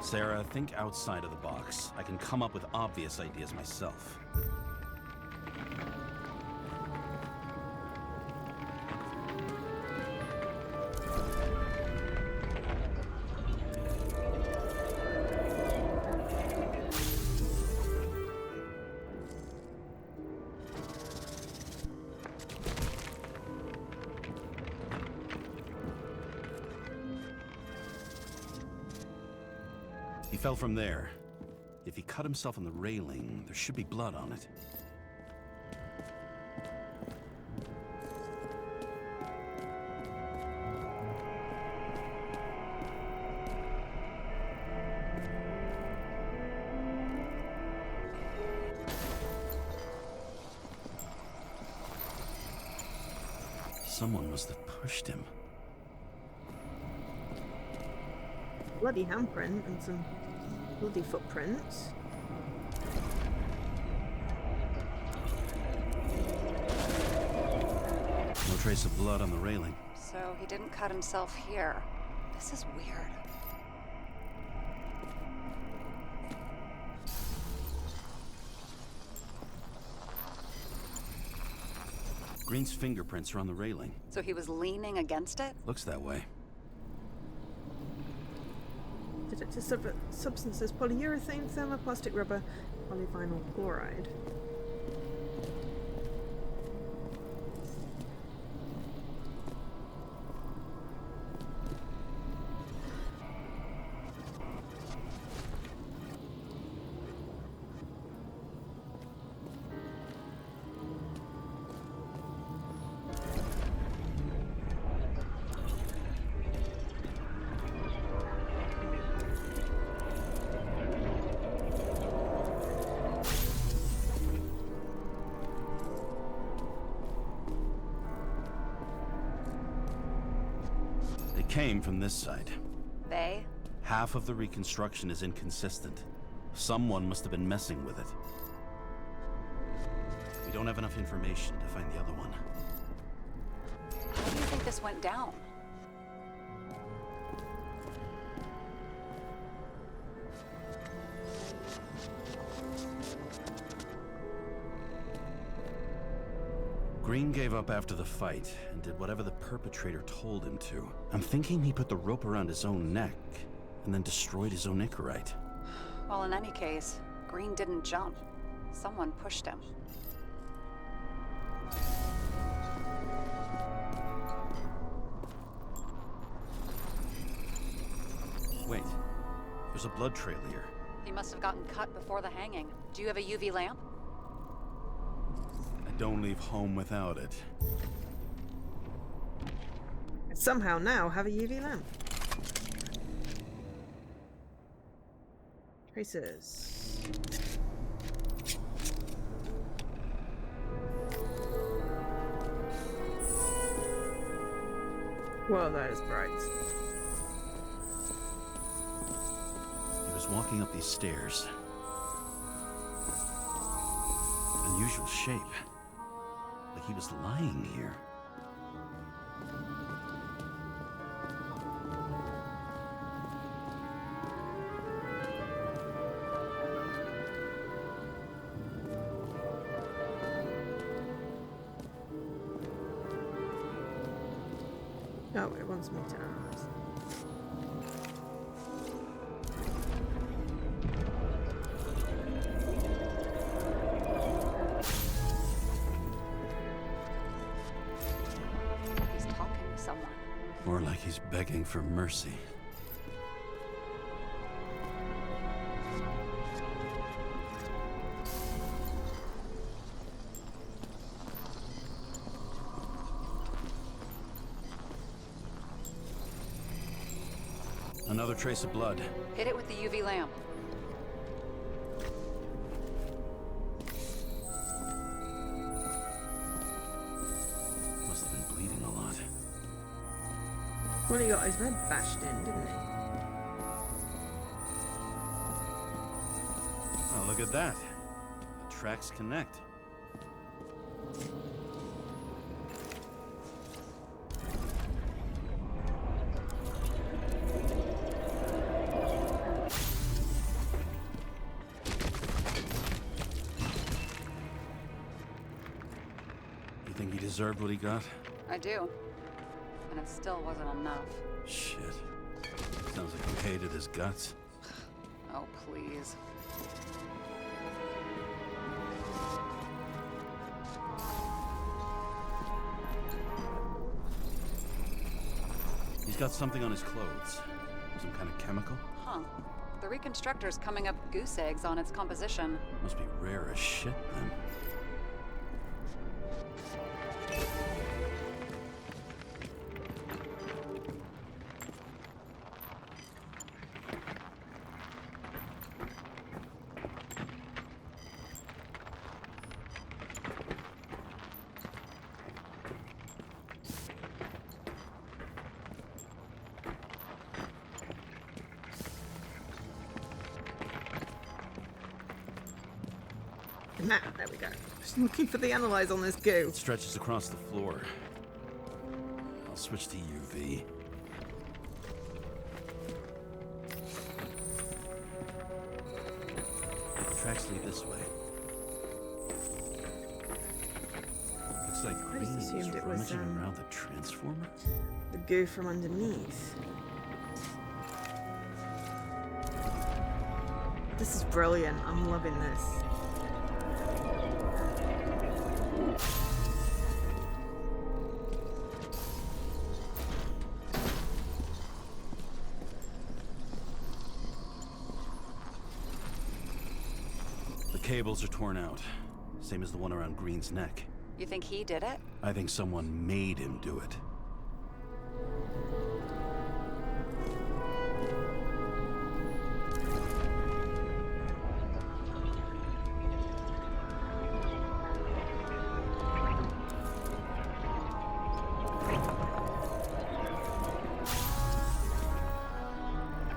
Sarah, think outside of the box. I can come up with obvious ideas myself. He fell from there. If he cut himself on the railing, there should be blood on it. Someone must have pushed him. bloody handprint and some bloody footprints. No trace of blood on the railing. So he didn't cut himself here. This is weird. Green's fingerprints are on the railing. So he was leaning against it? Looks that way. Detected substances: polyurethane, thermoplastic rubber, polyvinyl chloride. Came from this side. They? Half of the reconstruction is inconsistent. Someone must have been messing with it. We don't have enough information to find the other one. How do you think this went down? Green gave up after the fight and did whatever the perpetrator told him to. I'm thinking he put the rope around his own neck and then destroyed his own Icarite. Well, in any case, Green didn't jump. Someone pushed him. Wait, there's a blood trail here. He must have gotten cut before the hanging. Do you have a UV lamp? I don't leave home without it. I somehow now have a UV lamp. Traces. Whoa, that is bright. He was walking up these stairs. Unusual shape. Like he was lying here. Oh, it wants me to analyze. He's talking to someone. More like he's begging for mercy. Another trace of blood. Hit it with the UV lamp. Must have been bleeding a lot. Well, he got his head bashed in, didn't he? Oh, look at that. The tracks connect. You think he deserved what he got? I do. And it still wasn't enough. Shit. Sounds like he hated his guts. Oh, please. He's got something on his clothes. Some kind of chemical? Huh. The reconstructor's coming up goose eggs on its composition. Must be rare as shit then. Nah, there we go. Just looking for the analyze on this goo. It stretches across the floor. I'll switch to UV. Tracks lead this way. Looks like I just Green assumed is it was, rummaging around the transformer. The goo from underneath. This is brilliant. I'm loving this. The cables are torn out. Same as the one around Green's neck. You think he did it? I think someone made him do it.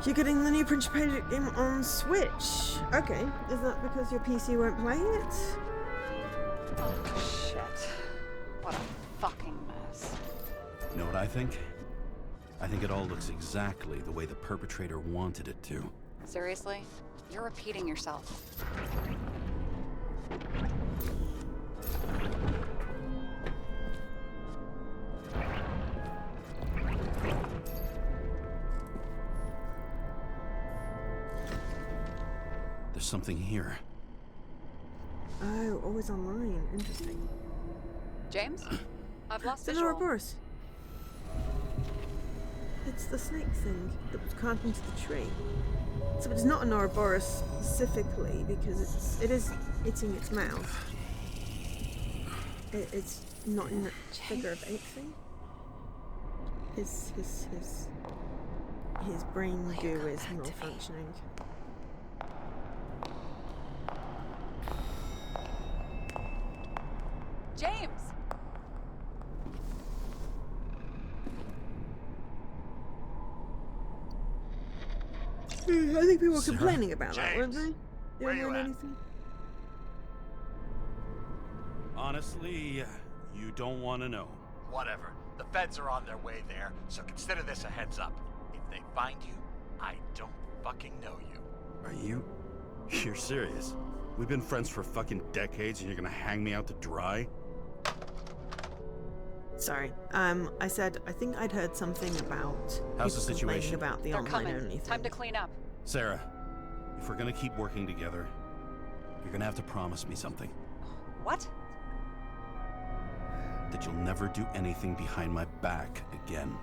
You're getting the new Prince of Persia game on Switch. Okay, is that because your PC won't play it? Oh, shit. What a fucking mess. You know what I think? I think it all looks exactly the way the perpetrator wanted it to. Seriously? You're repeating yourself. There's something here. Oh, always online. Interesting. James? I've lost The visual. Ouroboros. It's the snake thing that was carved into the tree. So it's not an Ouroboros specifically because it's eating its mouth. It's not in that figure of eight thing. His brain goo is malfunctioning. James! I think people were Sarah? complaining about that, weren't James, they? where you heard at? anything? Honestly, you don't want to know. Whatever. The feds are on their way there, so consider this a heads up. If they find you, I don't fucking know you. Are you? You're serious? We've been friends for fucking decades and you're gonna hang me out to dry? Sorry. I said I think I'd heard something about How's the people complaining situation? about the They're online coming. only thing. Time to clean up. Sarah, if we're gonna keep working together, you're gonna have to promise me something. What? That you'll never do anything behind my back again.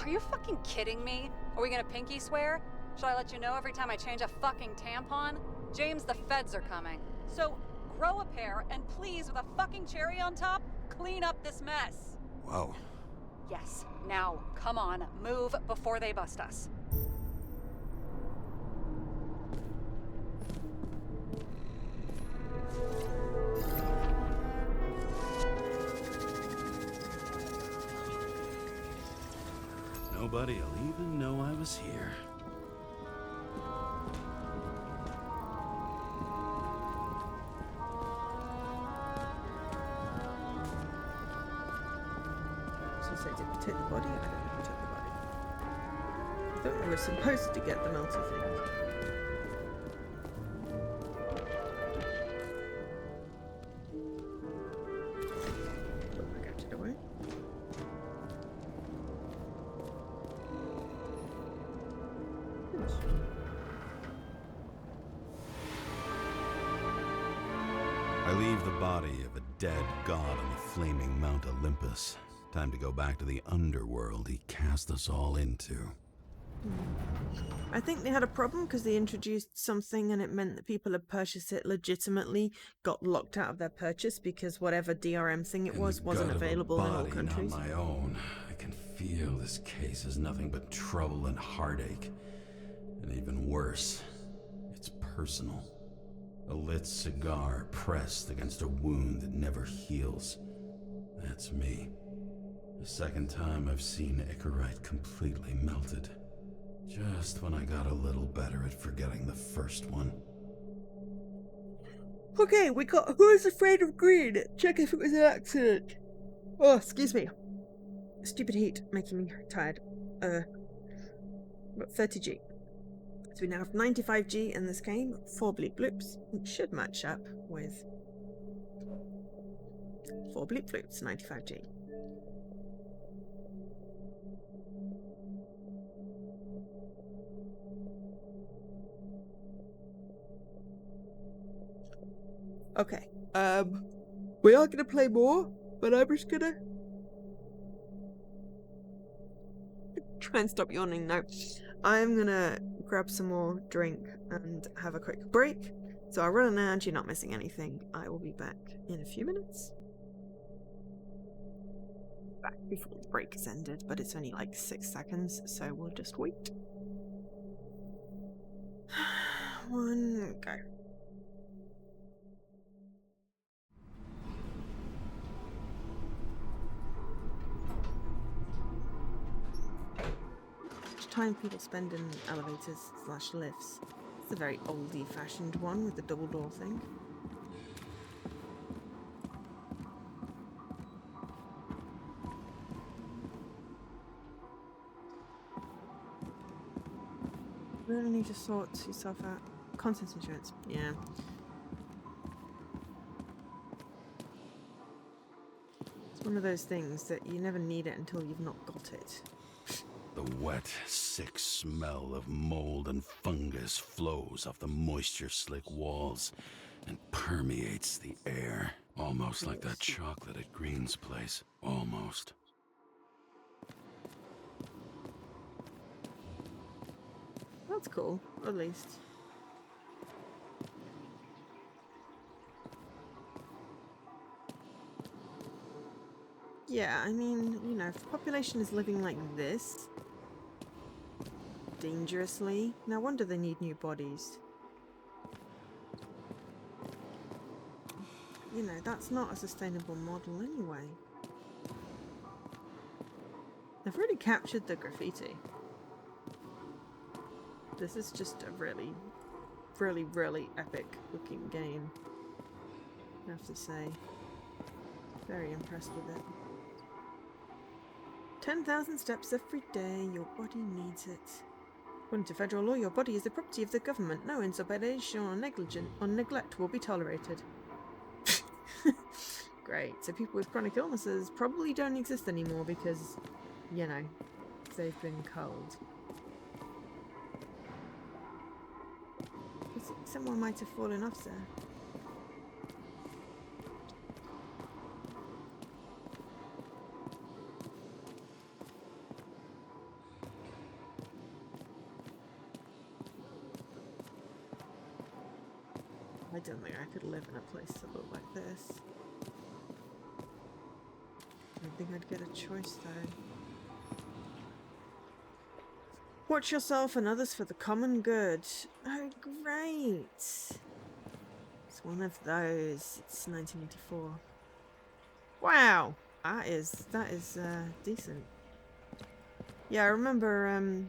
Are you fucking kidding me? Are we gonna pinky swear? Should I let you know every time I change a fucking tampon? James, the feds are coming. So, grow a pair, and please, with a fucking cherry on top, clean up this mess. Whoa. Yes, now, come on, move before they bust us. Nobody'll even know I was here. She said to take the body. I don't know who took the body. I thought we were supposed to get the melty thing. Put my gadget away. Good. I leave the body of a dead god on the flaming Mount Olympus. Time to go back to the underworld he cast us all into. I think they had a problem because they introduced something and it meant that people had purchased it legitimately got locked out of their purchase because whatever DRM thing it In was the wasn't gut of a available in all body, countries. Not my own. I can feel this case is nothing but trouble and heartache. And even worse, it's personal. A lit cigar pressed against a wound that never heals. That's me. The second time I've seen Icarite completely melted. Just when I got a little better at forgetting the first one. Okay, we got Who is Afraid of Green? Check if it was an accident. Oh, excuse me. Stupid heat making me tired. Got 30G. So we now have 95G in this game, 4 bleep bloops, which should match up with 4 bleep bloops, 95G. Okay, we are gonna play more, but I'm just gonna try and stop yawning now. I'm gonna grab some more drink and have a quick break. So I'll run an errand, you're not missing anything. I will be back in a few minutes. Back before the break has ended, but it's only like 6 seconds, so we'll just wait. 1, go. Time people spend in elevators / lifts. It's a very oldie-fashioned one with the double door thing. Really need to sort yourself out. Contents insurance, yeah. It's one of those things that you never need it until you've not got it. The wet, sick smell of mold and fungus flows off the moisture-slick walls and permeates the air. Almost like that chocolate at Green's place. Almost. That's cool, at least. Yeah, I mean, you know, if the population is living like this, dangerously, no wonder they need new bodies. You know, that's not a sustainable model anyway. They've really captured the graffiti. This is just a really, really, really epic looking game, I have to say. Very impressed with it. 10,000 steps every day, your body needs it. According to federal law, your body is the property of the government. No insubordination or neglect will be tolerated. Great. So people with chronic illnesses probably don't exist anymore because, you know, they've been culled. Someone might have fallen off there. I don't think I could live in a place that looked like this. I don't think I'd get a choice though. Watch yourself and others for the common good. Oh, great! It's one of those. It's 1984. Wow, that is decent. Yeah, I remember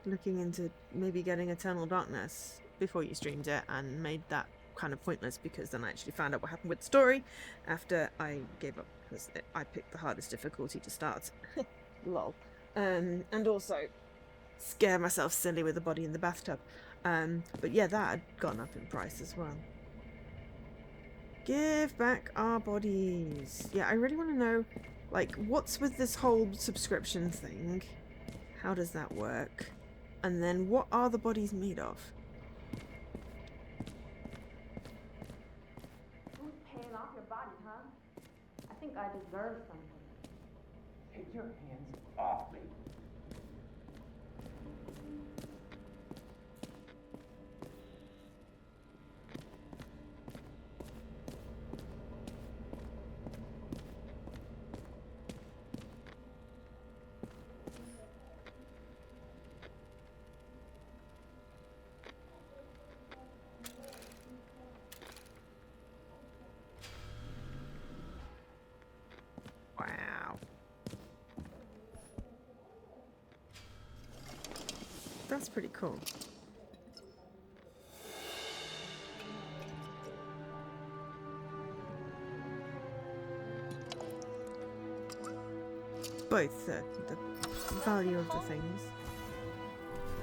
looking into maybe getting Eternal Darkness before you streamed it, and made that kind of pointless because then I actually found out what happened with the story after I gave up because I picked the hardest difficulty to start. Lol. And also scare myself silly with the body in the bathtub. But yeah, that had gone up in price as well. Give back our bodies. Yeah, I really want to know, like, what's with this whole subscription thing? How does that work? And then what are the bodies made of? Who's paying off your body, huh? I think I deserve something. Take your hands off me. Wow. That's pretty cool. both the value of the things.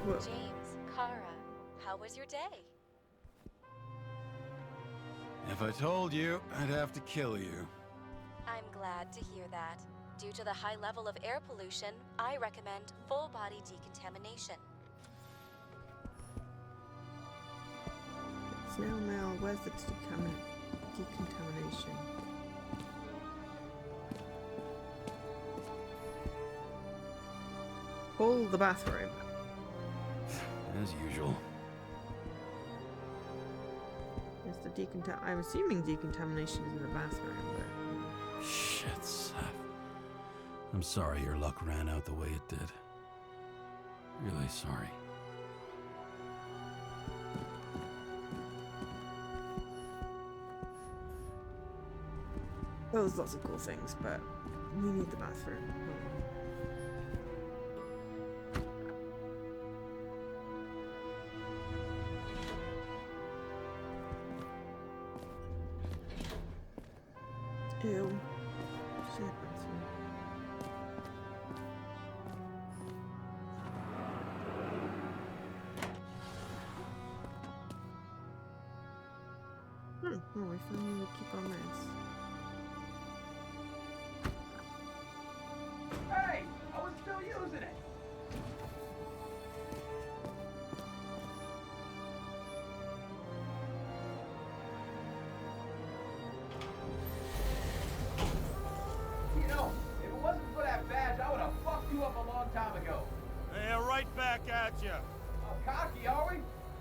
Whoa. James, Kara, how was your day? If I told you, I'd have to kill you. I'm glad to hear that. Due to the high level of air pollution, I recommend full body decontamination. Snail mail, where's the decontamination? Pull the bathroom. As usual. Is the I'm assuming decontamination is in the bathroom, but... Shit, Seth. I'm sorry your luck ran out the way it did. Really sorry. Well, there's lots of cool things, but we need the bathroom. Ew. Shit, bathroom. Oh, we finally keep our meds. Hey, I was still using it. You know, if it wasn't for that badge, I would have fucked you up a long time ago. Hey, right back at you. Cocky, are we?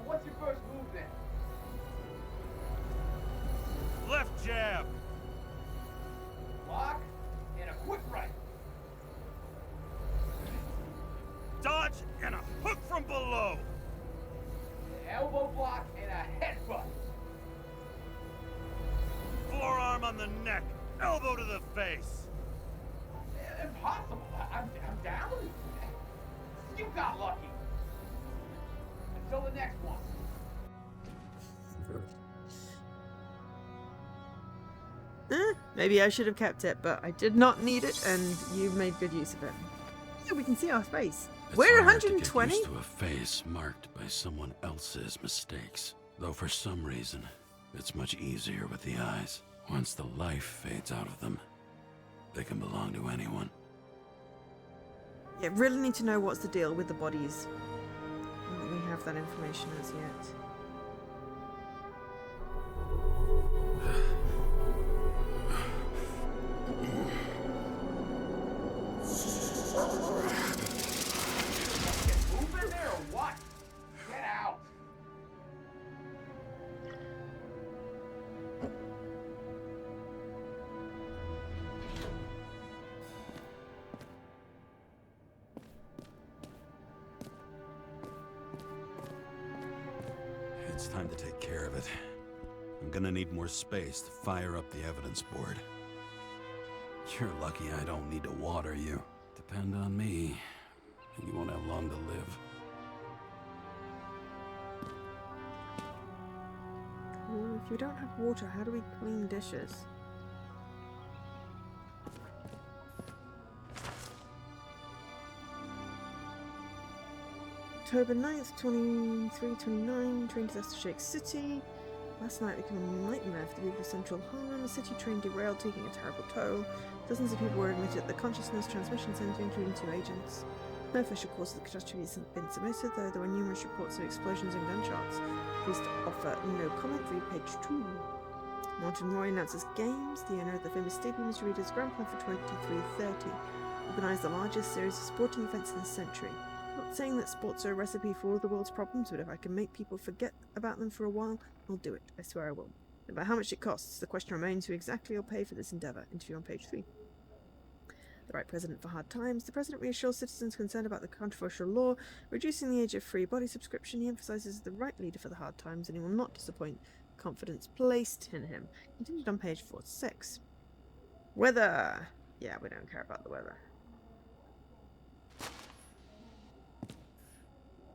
What's your first move then? Left jab. Block and a quick right. Dodge and a hook from below. An elbow block and a headbutt. Forearm on the neck. Elbow to the face. Impossible. I'm down. You got lucky. Until the next one. Maybe I should have kept it, but I did not need it, and you've made good use of it. So we can see our face. We're 120? Used to a face marked by someone else's mistakes. Though for some reason, it's much easier with the eyes. Once the life fades out of them, they can belong to anyone. Yeah, really need to know what's the deal with the bodies. I don't think we have that information as yet. Move in there or what? Get out. It's time to take care of it. I'm gonna need more space to fire up the evidence board. You're lucky I don't need to water you. Depend on me, and you won't have long to live. Well, if we don't have water, how do we clean dishes? October 9th, 2329, train disaster shakes city. Last night became a nightmare for the people of Central Harlem. A city train derailed, taking a terrible toll. Dozens of people were admitted at the consciousness transmission centre, including 2 agents. No official cause of the catastrophe has been submitted, though there were numerous reports of explosions and gunshots. Police offer no comment. Read page 2. Martin Roy announces games. The owner of the famous stadium is Reader's grand plan for 2330. Organised the largest series of sporting events in the century. Not saying that sports are a recipe for all the world's problems, but if I can make people forget about them for a while, I'll do it. I swear I will. No matter how much it costs, the question remains who exactly will pay for this endeavour. Interview on page 3. The right president for hard times. The president reassures citizens concerned about the controversial law reducing the age of free body subscription. He emphasises the right leader for the hard times, and he will not disappoint confidence placed in him. Continued on page 46. Weather. Yeah, we don't care about the weather.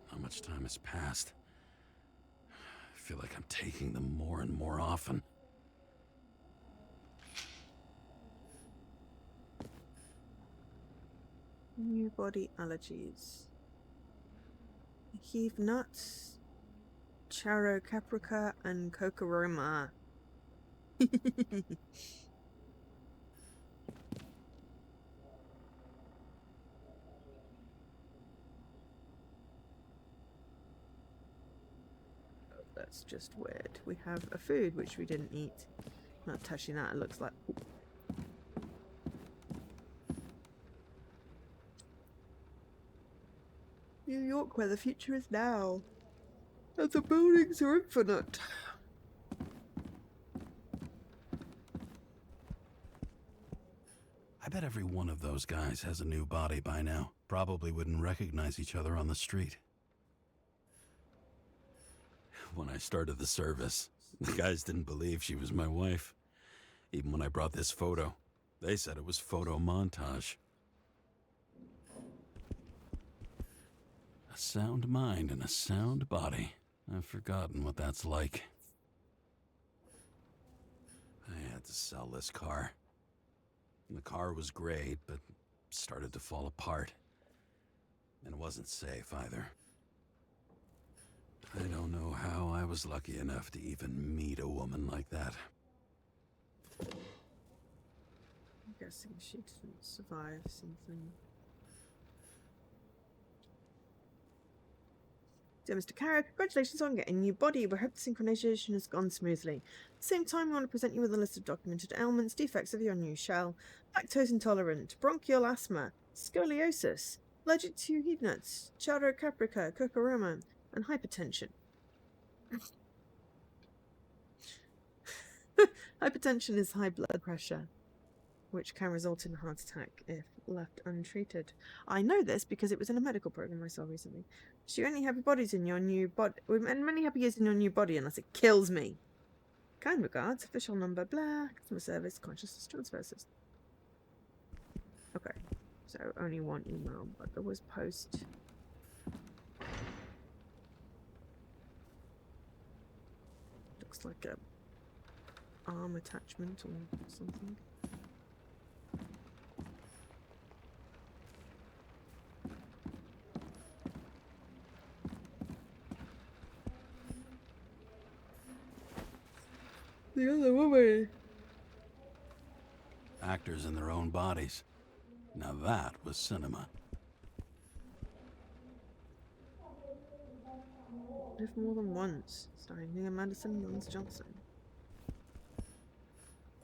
How much time has passed? I feel like I'm taking them more and more often. New body allergies. Heave nuts, Charo caprica, and Cocoroma. That's just weird. We have a food which we didn't eat. Not touching that, it looks like... New York, where the future is now. And the buildings are infinite. I bet every one of those guys has a new body by now. Probably wouldn't recognize each other on the street. When I started the service, the guys didn't believe she was my wife. Even when I brought this photo, they said it was photo montage. A sound mind and a sound body. I've forgotten what that's like. I had to sell this car. The car was great, but started to fall apart. And it wasn't safe either. I don't know how I was lucky enough to even meet a woman like that. I'm guessing she didn't survive something. Dear Mr. Carroll, congratulations on getting a new body. We hope the synchronization has gone smoothly. At the same time, we want to present you with a list of documented ailments, defects of your new shell: lactose intolerant, bronchial asthma, scoliosis, allergic to heat nuts, chowder caprica, cocoroma, and hypertension. Hypertension is high blood pressure, which can result in a heart attack if left untreated. I know this because it was in a medical program I saw recently. So you only have your bodies in your new body, and many happy years in your new body unless it kills me. Kind regards, official number, blah, customer service, consciousness transfer system. Okay, so only one email, but there was post. Looks like a arm attachment or something. The other woman. Actors in their own bodies. Now that was cinema. Live more than once, starring Neil Madison and Lance Johnson.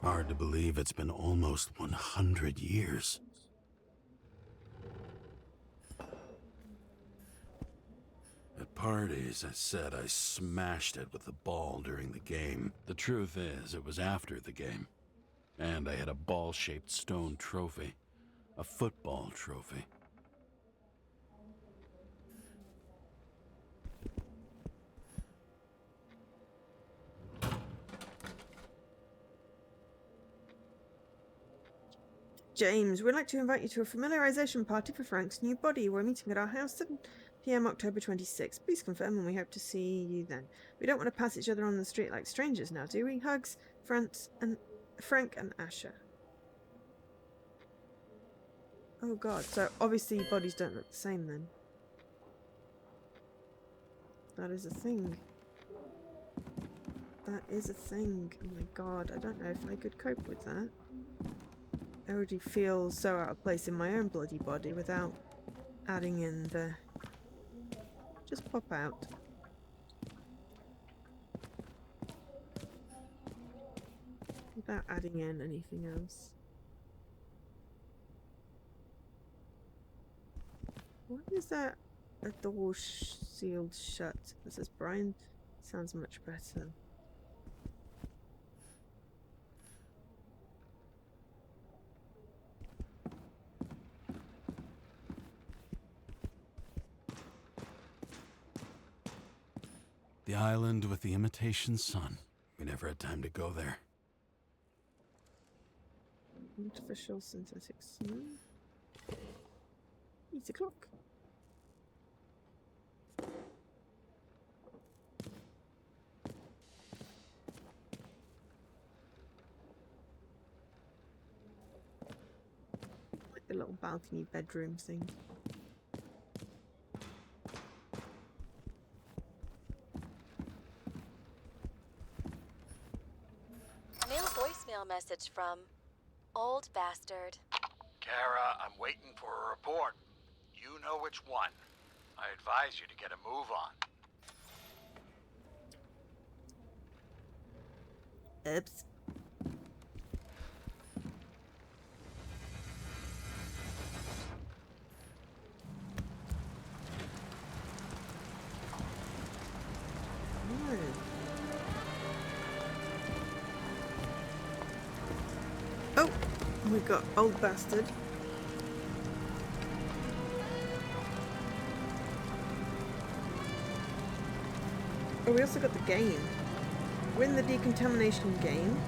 Hard to believe it's been almost 100 years. At parties, I said I smashed it with the ball during the game. The truth is, it was after the game. And I had a ball-shaped stone trophy. A football trophy. James, we'd like to invite you to a familiarization party for Frank's new body. We're meeting at our house 7 p.m. October 26th. Please confirm and we hope to see you then. We don't want to pass each other on the street like strangers now, do we? Hugs, Frank and Asher. Oh god, so obviously bodies don't look the same then. That is a thing. That is a thing. Oh my god, I don't know if I could cope with that. I already feel so out of place in my own bloody body without adding in the... Just pop out. Without adding in anything else. Why is that a door sealed shut? This is Brian. Sounds much better. The island with the imitation sun. We never had time to go there. Artificial synthetic sun. 8 o'clock. a little balcony bedroom thing. New voicemail message from Old Bastard. Kara, I'm waiting for a report. You know which one. I advise you to get a move on. Oops. No. Oh, we got Old Bastard. Oh, we also got the game. Win the decontamination game,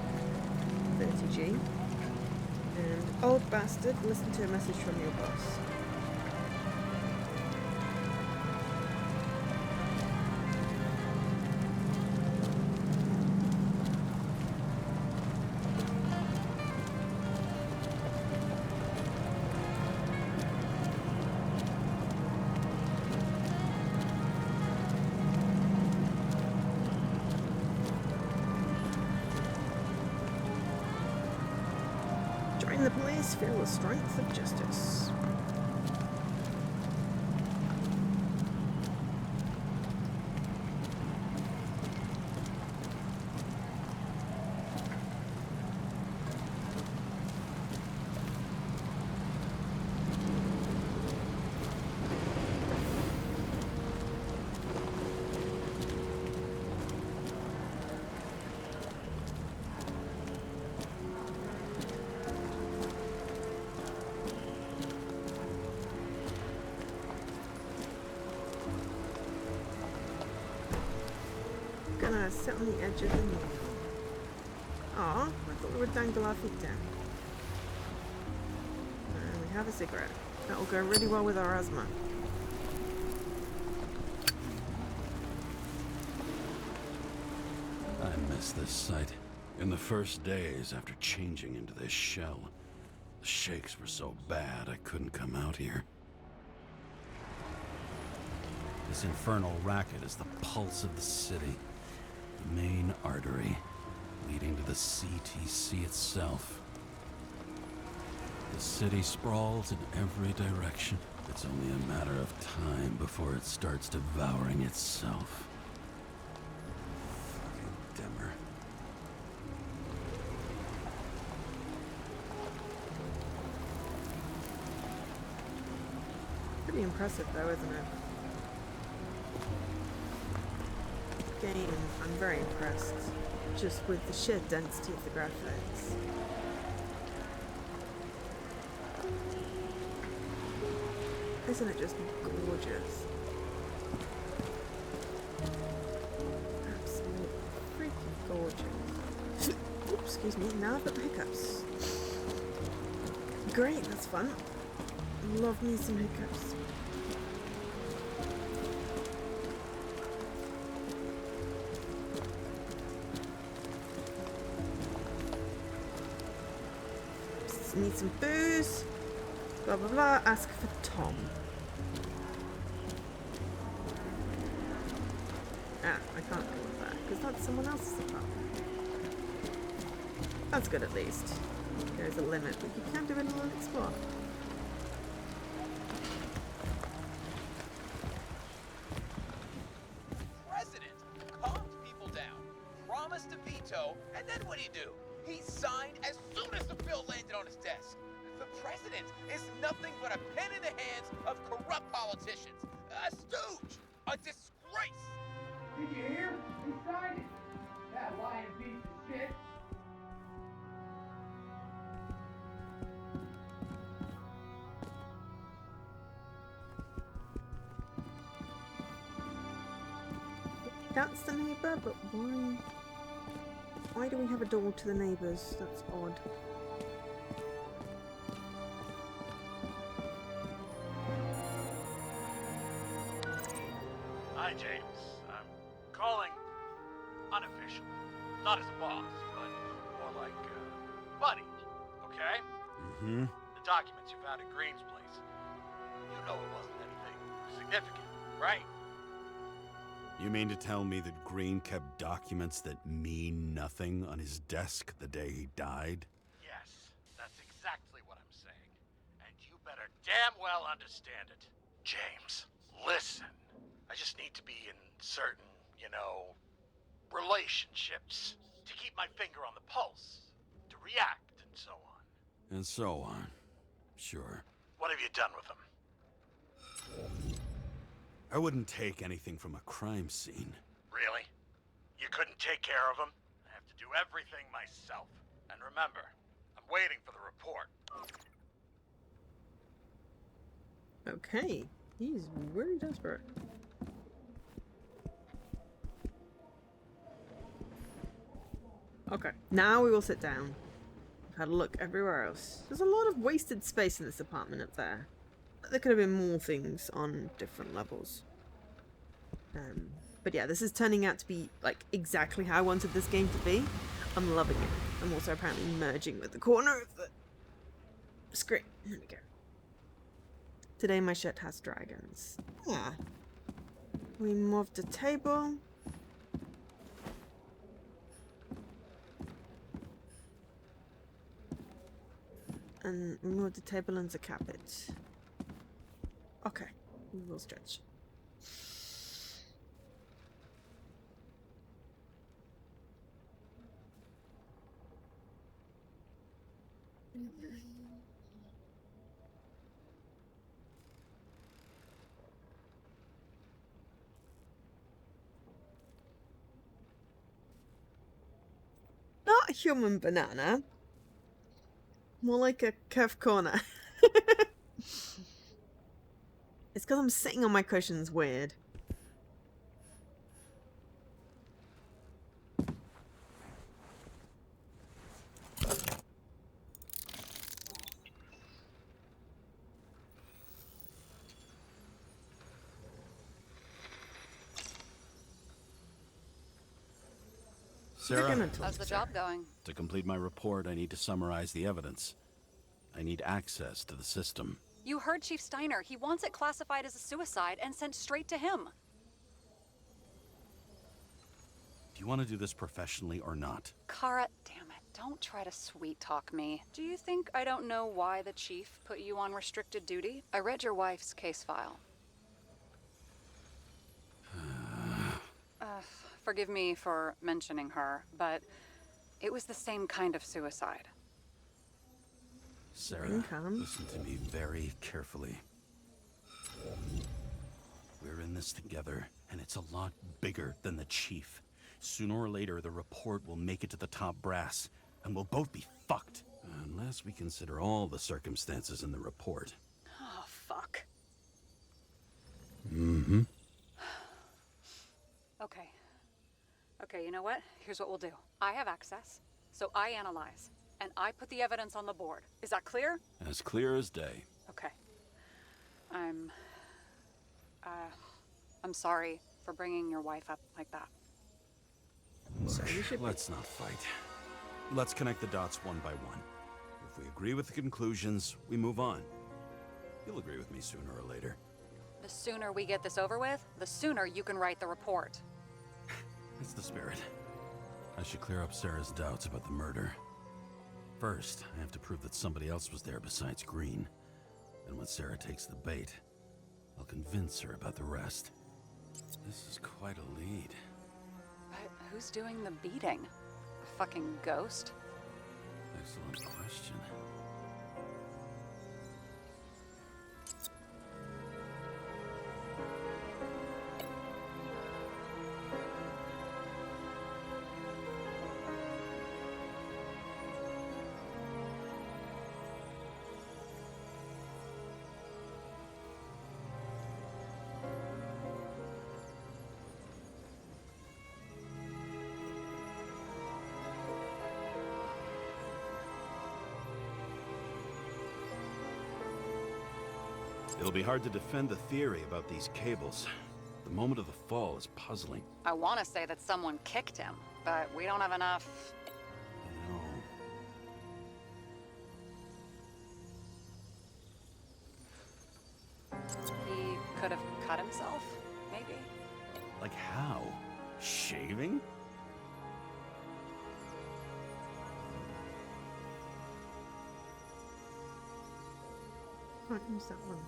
30G. And Old Bastard, listen to a message from your boss. Join the police, feel the strength of justice. Gonna sit on the edge of the nail. Aw, I thought we would dangle our feet down. And we have a cigarette. That'll go really well with our asthma. I miss this site. In the first days after changing into this shell, the shakes were so bad I couldn't come out here. This infernal racket is the pulse of the city. The main artery leading to the CTC itself. The city sprawls in every direction. It's only a matter of time before it starts devouring itself. Fucking dimmer. Pretty impressive though, isn't it? Game, I'm very impressed. Just with the sheer density of the graphics. Isn't it just gorgeous? Absolutely freaking gorgeous. Oops, excuse me, now I've got the hiccups. Great, that's fun. Love me some hiccups. Need some booze. Blah blah blah. Ask for Tom. Ah, I can't go with that because that's someone else's apartment. That's good at least. There's a limit, but you can do it in a little explore. President calmed people down, promised to veto, and then what'd he do? He signed as soon as the bill landed on his desk. The president is nothing but a pen in the hands of corrupt politicians. A stooge! A disgrace! Did you hear? He signed it. That lying piece of shit. That's the neighbour, but why? Why do we have a door to the neighbours? That's odd. Hi, James. I'm calling unofficially. Not as a boss, but more like buddy, okay? Mm-hmm. The documents you found at Green's place. You know it wasn't anything significant, right? You mean to tell me that Green kept documents that mean nothing on his desk the day he died? Yes, that's exactly what I'm saying. And you better damn well understand it. James, listen. I just need to be in certain, relationships to keep my finger on the pulse, to react, and so on. And so on. Sure. What have you done with them? I wouldn't take anything from a crime scene. Really? You couldn't take care of them? I have to do everything myself. And remember, I'm waiting for the report. Okay. He's really desperate. Okay, now we will sit down. I've had a look everywhere else. There's a lot of wasted space in this apartment up there. There could have been more things on different levels. But yeah, this is turning out to be like exactly how I wanted this game to be. I'm loving it. I'm also apparently merging with the corner of the screen. There we go. Today my shirt has dragons. Ah. We moved the table. And remove the table and the carpet. Okay, we will stretch. Not a human banana. More like a curved corner. It's because I'm sitting on my cushions weird. Sarah, how's the job going? to complete my report, I need to summarize the evidence. I need access to the system. You heard Chief Steiner. He wants it classified as a suicide and sent straight to him. Do you want to do this professionally or not? Kara, damn it. Don't try to sweet talk me. Do you think I don't know why the chief put you on restricted duty? I read your wife's case file. Forgive me for mentioning her, but it was the same kind of suicide. Sarah, listen to me very carefully. We're in this together, and it's a lot bigger than the chief. Sooner or later, the report will make it to the top brass, and we'll both be fucked. Unless we consider all the circumstances in the report. Oh, fuck. Mm-hmm. Okay. Okay, you know what? Here's what we'll do. I have access, so I analyze, and I put the evidence on the board. Is that clear? As clear as day. Okay. I'm sorry for bringing your wife up like that. Look, let's not fight. Let's connect the dots one by one. If we agree with the conclusions, we move on. You'll agree with me sooner or later. The sooner we get this over with, the sooner you can write the report. That's the spirit. I should clear up Sarah's doubts about the murder. First, I have to prove that somebody else was there besides Green. And when Sarah takes the bait, I'll convince her about the rest. This is quite a lead. But who's doing the beating? A fucking ghost? Excellent question. It'll be hard to defend the theory about these cables. The moment of the fall is puzzling. I want to say that someone kicked him, but we don't have enough. I know. cut himself, maybe? Like how? Shaving? Can't use that one.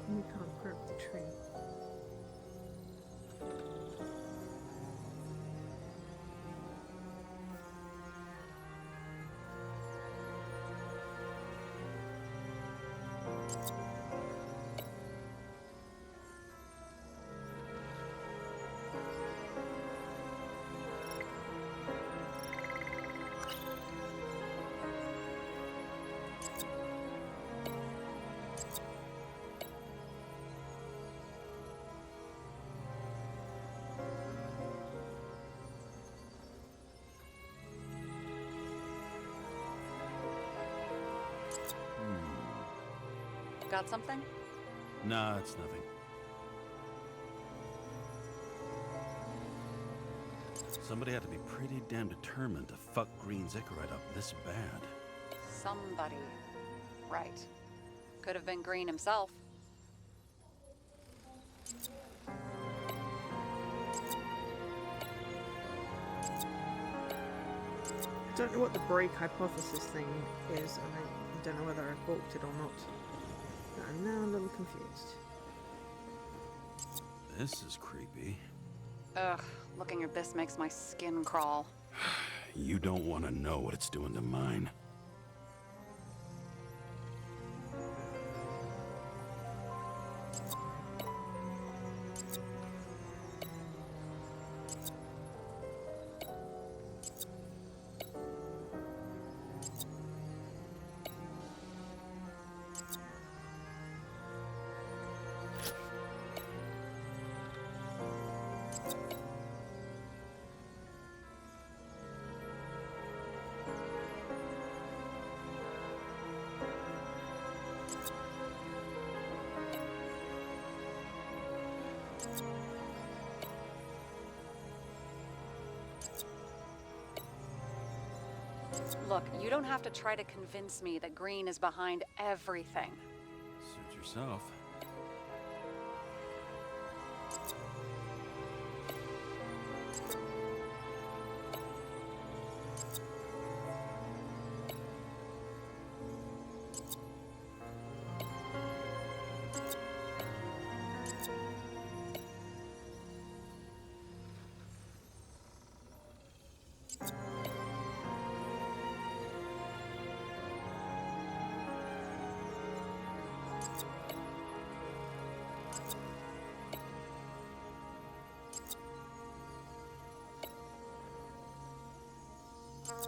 We can't grab the tree. Got something? Nah, it's nothing. Somebody had to be pretty damn determined to fuck Green Zickerite up this bad. Somebody. Right. Could have been Green himself. I don't know what the break hypothesis thing is, and I don't know whether I've balked it or not. I'm now a little confused. This is creepy. Ugh, looking at this makes my skin crawl. You don't want to know what it's doing to mine. Look, you don't have to try to convince me that Green is behind everything. Suit yourself.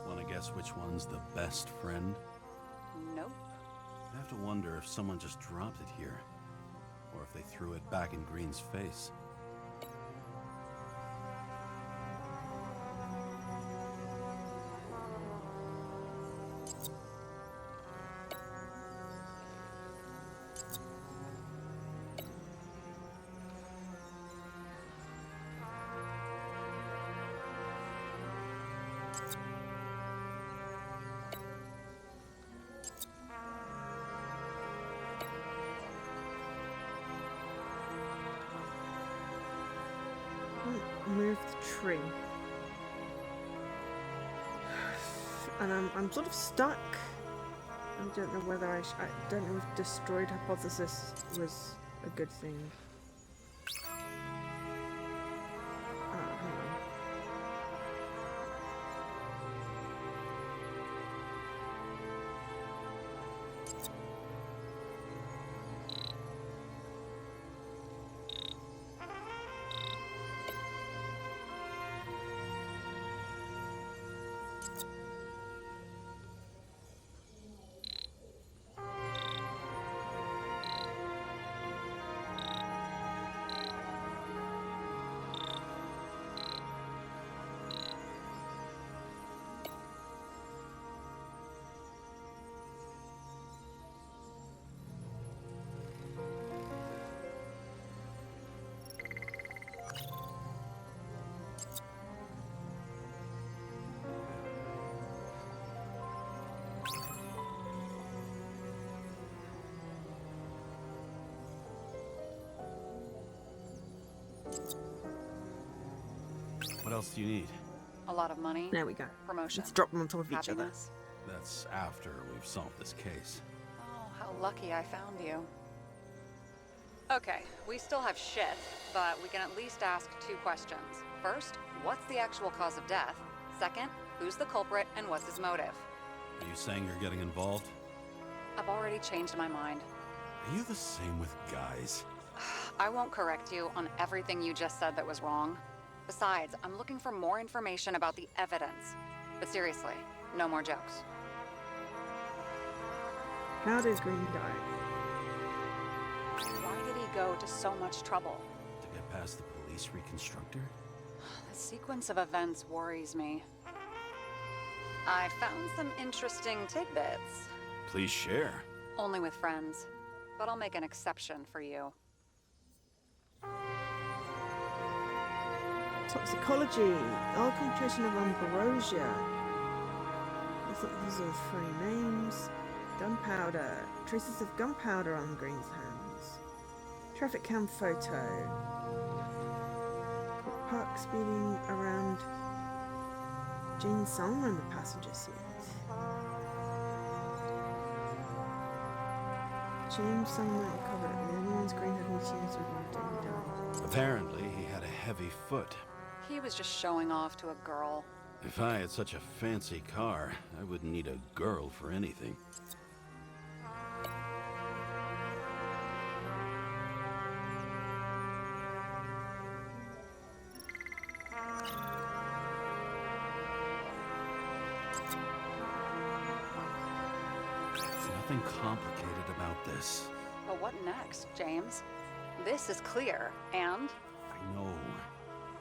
Wanna guess which one's the best friend? Nope. I have to wonder if someone just dropped it here, or if they threw it back in Green's face. Move the tree. And I'm sort of stuck. I don't know whether I don't know if destroyed hypothesis was a good thing. Hang on. else do you need? A lot of money. There we go. Promotion. Let's drop them on top of each other. Happiness. That's after we've solved this case. Oh, how lucky I found you. Okay, we still have shit, but we can at least ask 2 questions. First, what's the actual cause of death? Second, who's the culprit and what's his motive? Are you saying you're getting involved? I've already changed my mind. Are you the same with guys? I won't correct you on everything you just said that was wrong. Besides, I'm looking for more information about the evidence. But seriously, no more jokes. How does Green die? Why did he go to so much trouble? To get past the police reconstructor? The sequence of events worries me. I found some interesting tidbits. Please share. Only with friends. But I'll make an exception for you. Toxicology. Oil concentration of ambrosia. I thought these are 3 names. Gunpowder. Traces of gunpowder on Green's hands. Traffic cam photo. Park speeding around Jane Salma in the passenger seat. James Salma covered it. The only ones Green had any chance with him died. Apparently, he had a heavy foot. He was just showing off to a girl. If I had such a fancy car, I wouldn't need a girl for anything. There's nothing complicated about this. But what next, James? This is clear, and I know.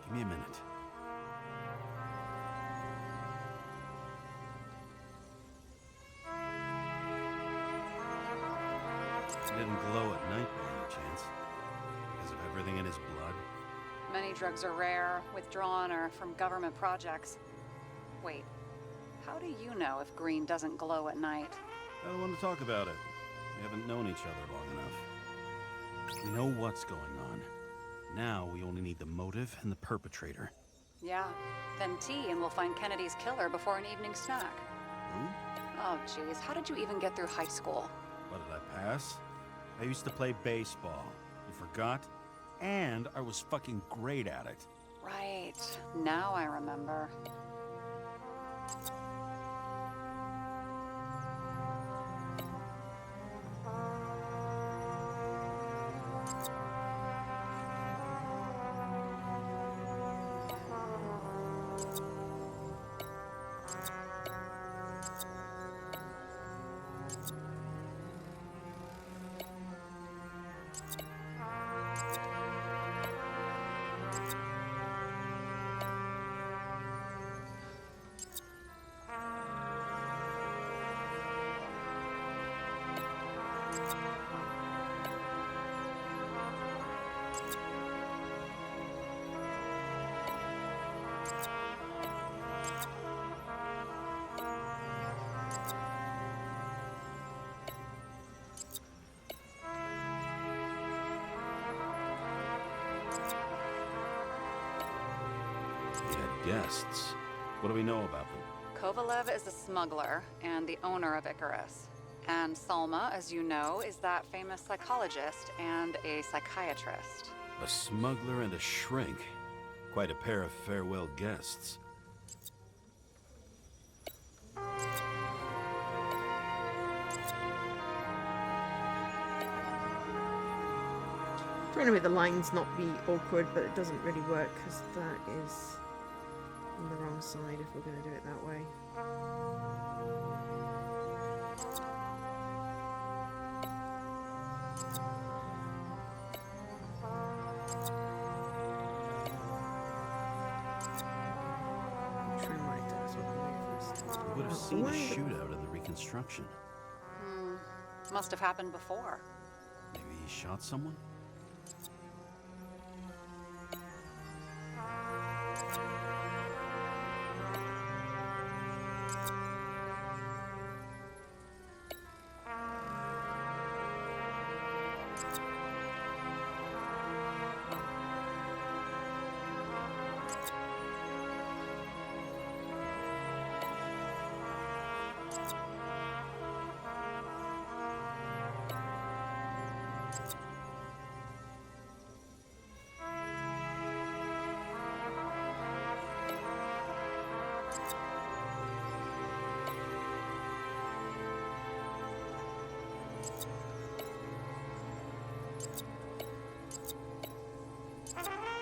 Give me a minute. He didn't glow at night by any chance. Because of everything in his blood. many drugs are rare, withdrawn, or from government projects. Wait, how do you know if green doesn't glow at night? I don't want to talk about it. We haven't known each other long enough. We know what's going on. Now we only need the motive and the perpetrator. Yeah, then tea and we'll find Kennedy's killer before an evening snack. Who? Oh jeez, how did you even get through high school? What, did I pass? I used to play baseball. You forgot? And I was fucking great at it. Right, now I remember. We had guests. What do we know about them? Kovalev is a smuggler and the owner of Icarus. And Salma, as you know, is that famous psychologist and a psychiatrist. A smuggler and a shrink. Quite a pair of farewell guests. Trying to make the lines not be awkward, but it doesn't really work because that is on the wrong side if we're going to do it that way. Try and write that as well first. We would have seen a shootout in the reconstruction. Must have happened before. Maybe he shot someone?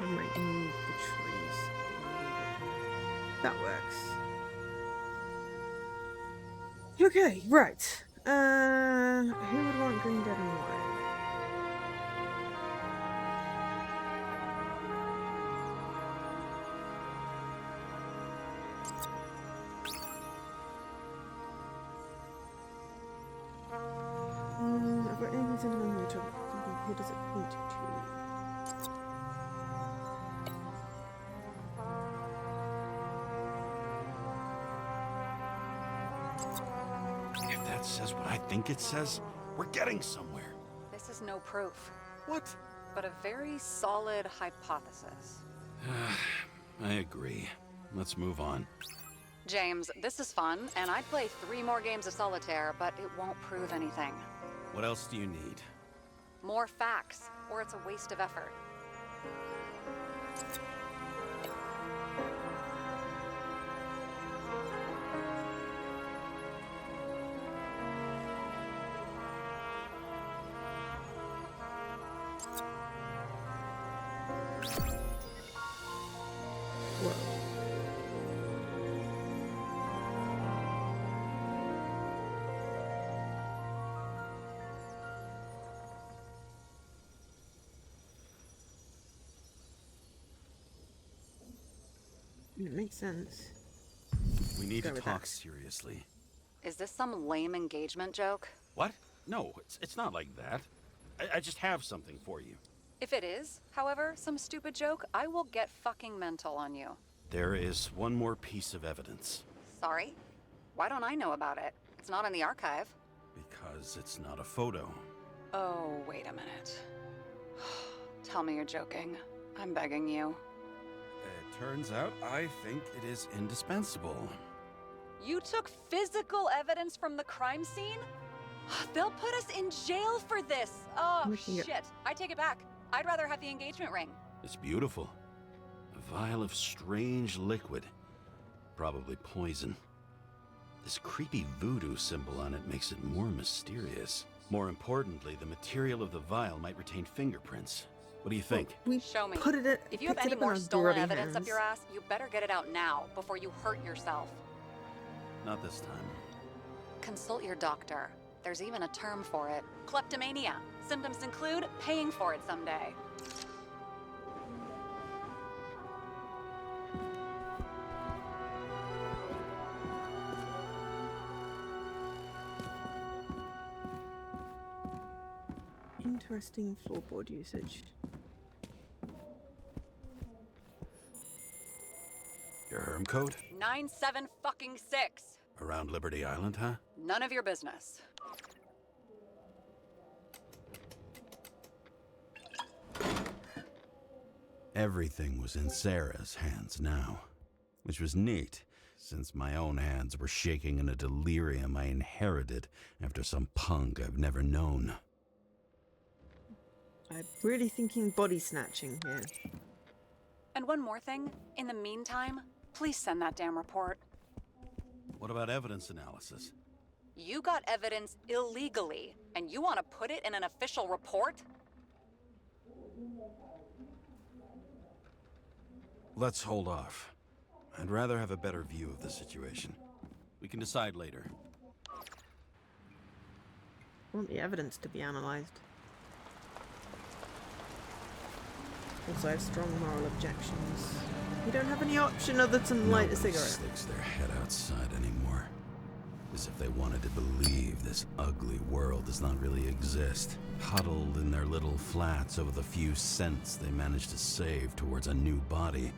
I might move the trees. That works. Okay, right. Who would want green, dead, and alive? I've got anything to know which who does it point to? If that says what I think it says, we're getting somewhere. This is no proof, What? but a very solid hypothesis. I agree. Let's move on. James, this is fun, and I'd play 3 more games of solitaire, but it won't prove anything. What else do you need? More facts, or it's a waste of effort. It makes sense. We need Go to with talk that. seriously. Is this some lame engagement joke? What? No, it's not like that. I just have something for you. If it is, however, some stupid joke, I will get fucking mental on you. There is one more piece of evidence. Sorry? Why don't I know about it? It's not in the archive. Because it's not a photo. Oh, wait a minute. Tell me you're joking. I'm begging you. It turns out I think it is indispensable. You took physical evidence from the crime scene? They'll put us in jail for this. Oh, Looking at- shit. I take it back. I'd rather have the engagement ring. It's beautiful. A vial of strange liquid. Probably poison. This creepy voodoo symbol on it makes it more mysterious. More importantly, the material of the vial might retain fingerprints. What do you think? We Show me. put it at, If you have picked it any up in more our stolen grubby evidence up hands. your ass, you better get it out now before you hurt yourself. Not this time. Consult your doctor. There's even a term for it. Kleptomania. Symptoms include paying for it someday. Interesting floorboard usage. Your Herm code? 97-fucking-6. Around Liberty Island, huh? None of your business. Everything was in Sarah's hands now, which was neat, since my own hands were shaking in a delirium I inherited after some punk I've never known. I'm really thinking body snatching here. And one more thing. In the meantime, please send that damn report. What about evidence analysis? You got evidence illegally, and you want to put it in an official report? Let's hold off. I'd rather have a better view of the situation. We can decide later. I want the evidence to be analysed. Also, I have strong moral objections. You don't have any option other than light a Nobody cigarette. sticks their head outside anymore. As if they wanted to believe this ugly world does not really exist. Huddled in their little flats over the few cents they managed to save towards a new body.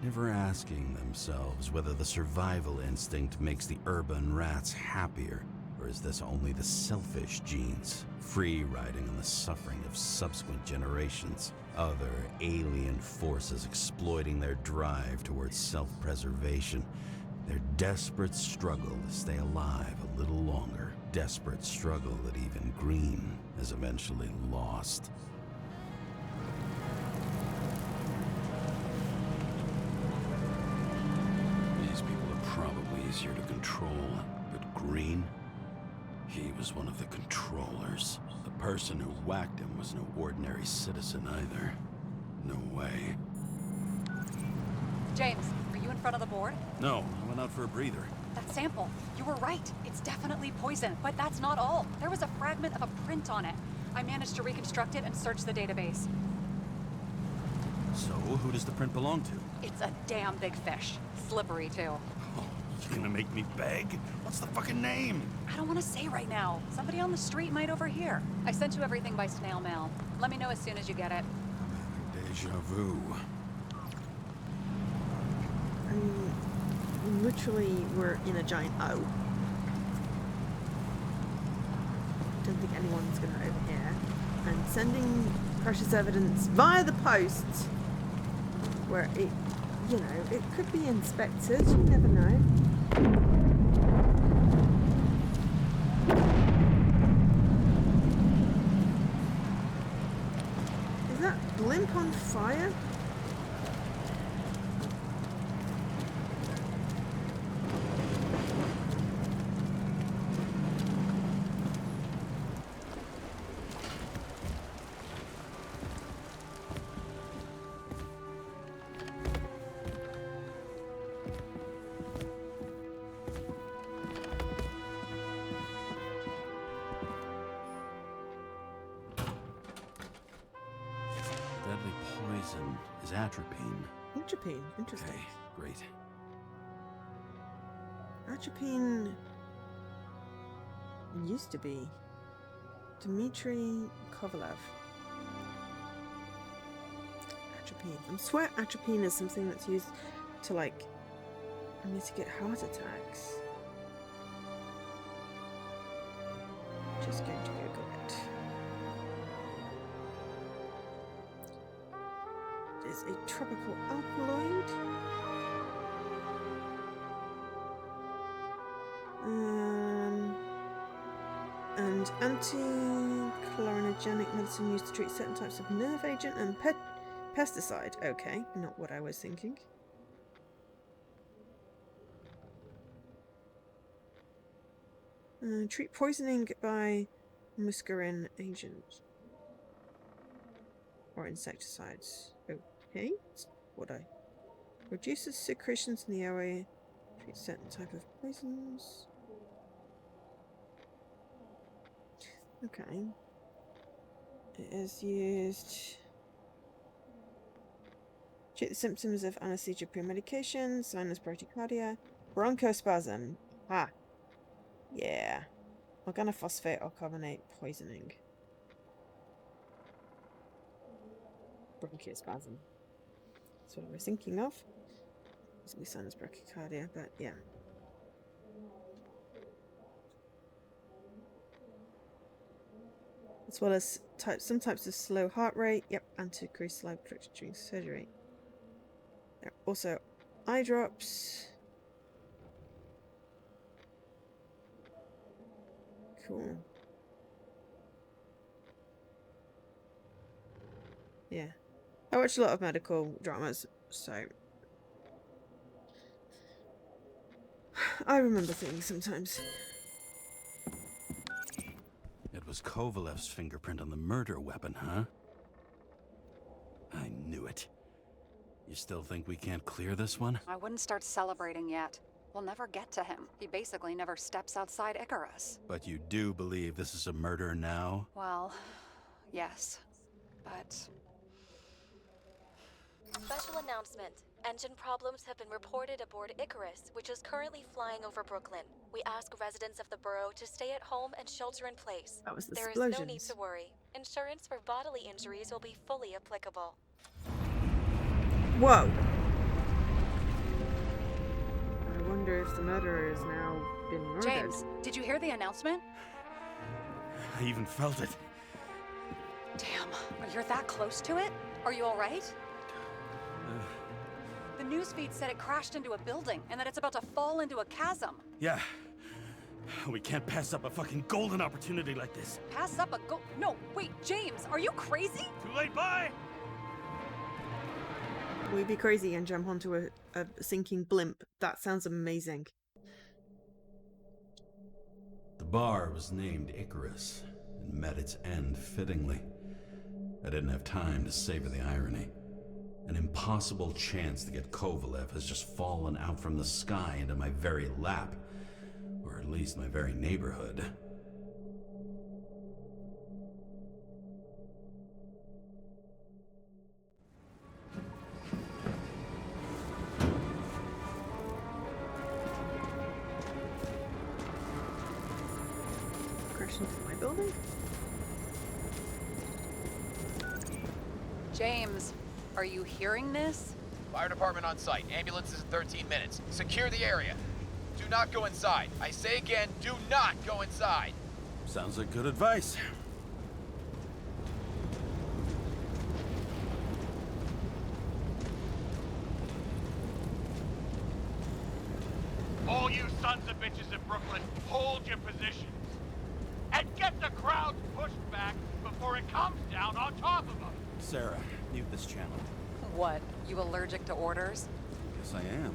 Never asking themselves whether the survival instinct makes the urban rats happier, or is this only the selfish genes, free riding on the suffering of subsequent generations? Other alien forces exploiting their drive towards self-preservation. Their desperate struggle to stay alive a little longer. Desperate struggle that even Green has eventually lost. These people are probably easier to control, but Green? He was one of the controllers. The person who whacked him was no ordinary citizen either. No way. James, are you in front of the board? No, I went out for a breather. That sample. You were right. It's definitely poison. But that's not all. There was a fragment of a print on it. I managed to reconstruct it and search the database. So, who does the print belong to? It's a damn big fish. Slippery, too. Oh, you gonna make me beg? What's the fucking name? I don't want to say right now. Somebody on the street might overhear. I sent you everything by snail mail. Let me know as soon as you get it. Deja vu. I mean, literally, we're in a giant O. Don't think anyone's going to overhear. And sending precious evidence via the post, where it, you know, it could be inspected. You never know. Is that blimp on fire? Deadly poison is atropine. Atropine, interesting. Okay, great. Atropine used to be Dmitry Kovalev. Atropine. I swear atropine is something that's used to, like, mitigate heart attacks. Just going to Google it. It is a tropical alkaloid. And anti-cholinergic medicine used to treat certain types of nerve agent and pesticide. Okay, not what I was thinking. Treat poisoning by muscarine agent or insecticides. Okay, that's what I reduces secretions in the airway. Treat certain type of poisons. Okay. It is used. Treat the symptoms of anesthesia pre-medication, sinus bradycardia, bronchospasm. Ah. Yeah. Organophosphate or carbonate poisoning. Bronchospasm. That's what I was thinking of. It's me sinus bradycardia, but yeah. As well as some types of slow heart rate. Yep, and to increase blood pressure during surgery. There are also eye drops. Cool. Yeah. I watch a lot of medical dramas, so I remember things sometimes. It was Kovalev's fingerprint on the murder weapon, huh? I knew it. You still think we can't clear this one? I wouldn't start celebrating yet. We'll never get to him. He basically never steps outside Icarus. But you do believe this is a murder now? Well, yes. But... Special announcement. Engine problems have been reported aboard Icarus, which is currently flying over Brooklyn. We ask residents of the borough to stay at home and shelter in place. That was the There explosions. is no need to worry. Insurance for bodily injuries will be fully applicable. Whoa. I wonder if the murderer has now been murdered. James, did you hear the announcement? I even felt it. Damn, you're that close to it? Are you alright? The newsfeed said it crashed into a building and that it's about to fall into a chasm. Yeah. We can't pass up a fucking golden opportunity like this. Pass up a No, wait, James, are you crazy? Too late, bye! We'd be crazy and jump onto a sinking blimp. That sounds amazing. The bar was named Icarus and met its end fittingly. I didn't have time to savor the irony. An impossible chance to get Kovalev has just fallen out from the sky into my very lap. Or at least my very neighborhood. Crash into my building? James, are you hearing this? Fire department on site. Ambulances in 13 minutes. Secure the area. Do not go inside. I say again, do not go inside. Sounds like good advice. All you sons of bitches in Brooklyn, hold your positions. And get the crowd pushed back before it comes down on top of them. Sarah, mute this channel. What, you allergic to orders? Yes, I am.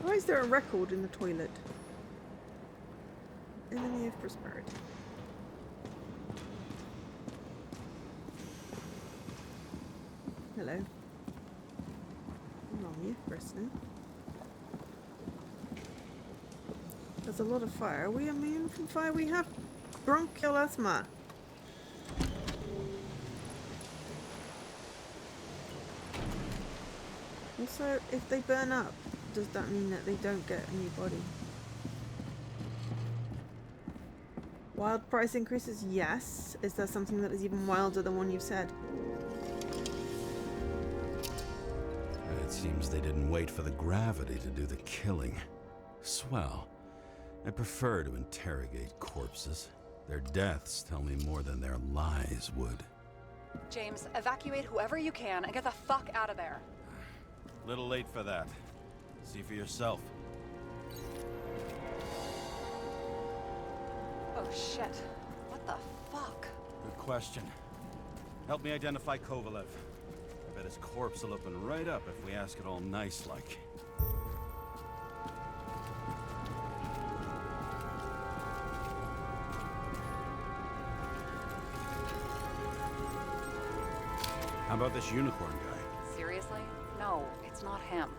Why is there a record in the toilet? Enemy of prosperity. Hello. What's wrong with you, Preston? There's a lot of fire. Are we immune from fire? We have bronchial asthma. Also, if they burn up, does that mean that they don't get a new body? Wild price increases? Yes. Is there something that is even wilder than one you've said? It seems they didn't wait for the gravity to do the killing. Swell. I prefer to interrogate corpses. Their deaths tell me more than their lies would. James, evacuate whoever you can and get the fuck out of there. Little late for that. See for yourself. Oh shit. What the fuck? Good question. Help me identify Kovalev. I bet his corpse will open right up if we ask it all nice-like. How about this unicorn guy? Seriously? No, it's not him.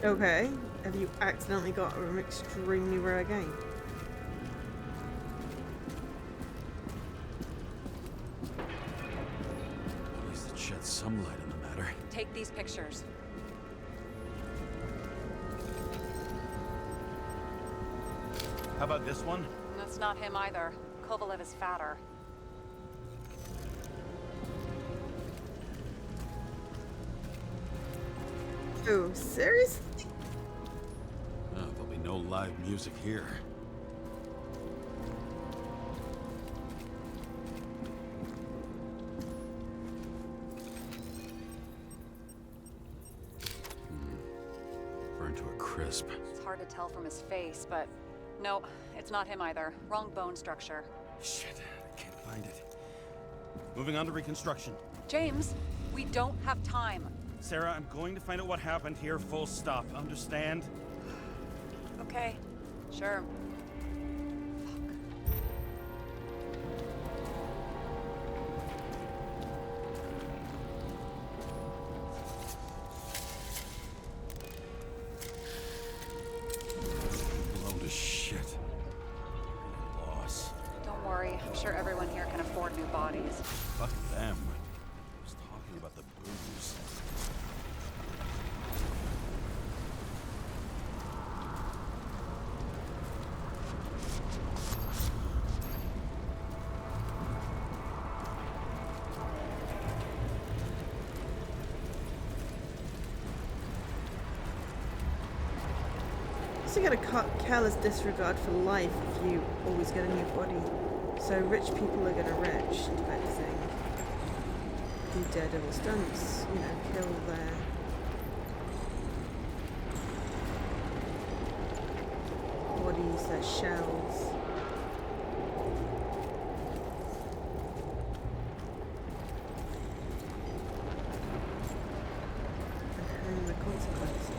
Okay. Have you accidentally got an extremely rare game? At least it sheds some light on the matter. Take these pictures. How about this one? That's not him either. Kovalev is fatter. Oh, seriously? Oh, there'll be no live music here. Burned to a crisp. It's hard to tell from his face, but no, it's not him either. Wrong bone structure. Shit, I can't find it. Moving on to reconstruction. James, we don't have time. Sarah, I'm going to find out what happened here, full stop. Understand? Okay, sure. Load of shit. Loss. Don't worry, I'm sure everyone here can afford new bodies. Fuck them. I was talking about the booze. So you get a careless disregard for life if you always get a new body. So rich people are gonna rich type of thing. Do daredevil stunts, you know, kill their... use their shells. And the consequences.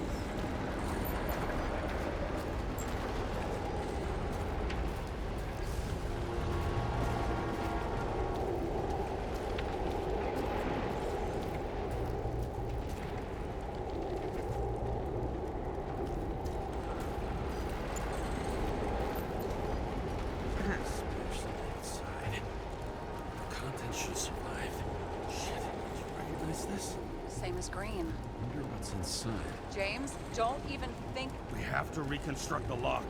Same as green. Wonder what's inside. James, don't even think. We have to reconstruct the lock.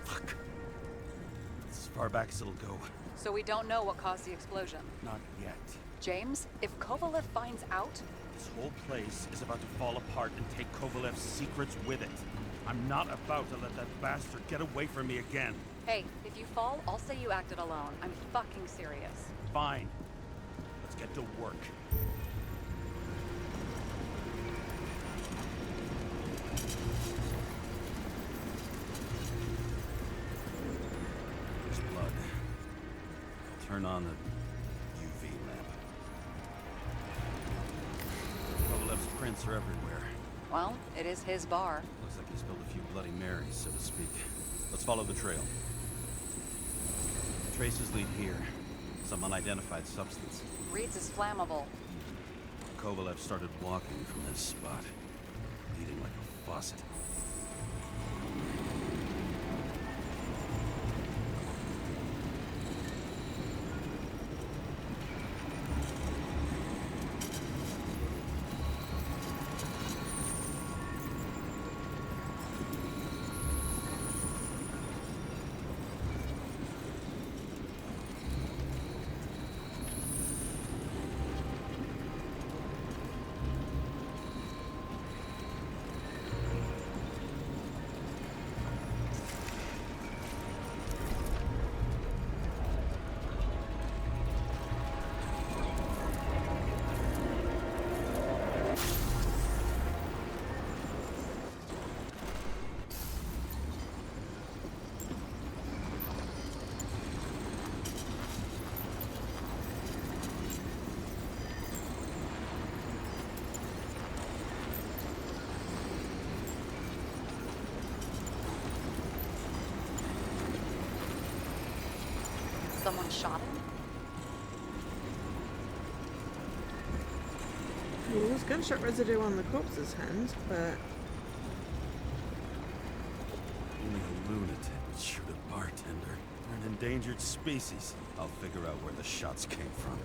Fuck. It's as far back as it'll go. So we don't know what caused the explosion. Not yet. James, if Kovalev finds out, This whole place is about to fall apart and take Kovalev's secrets with it. I'm not about to let that bastard get away from me again. hey, if you fall, I'll say you acted alone. I'm fucking serious. Fine. Let's get to work. There's blood. I'll turn on the UV lamp. Kovalev's prints are everywhere. Well, it is his bar. Looks like he spilled a few Bloody Marys, so to speak. Let's follow the trail. Traces lead here. Some unidentified substance. Reed's is flammable. Kovalev started walking from this spot, leading like a faucet. Someone shot him? Well, there's gunshot residue on the corpse's hand, but Only a lunatic would shoot a bartender. We're an endangered species. I'll figure out where the shots came from.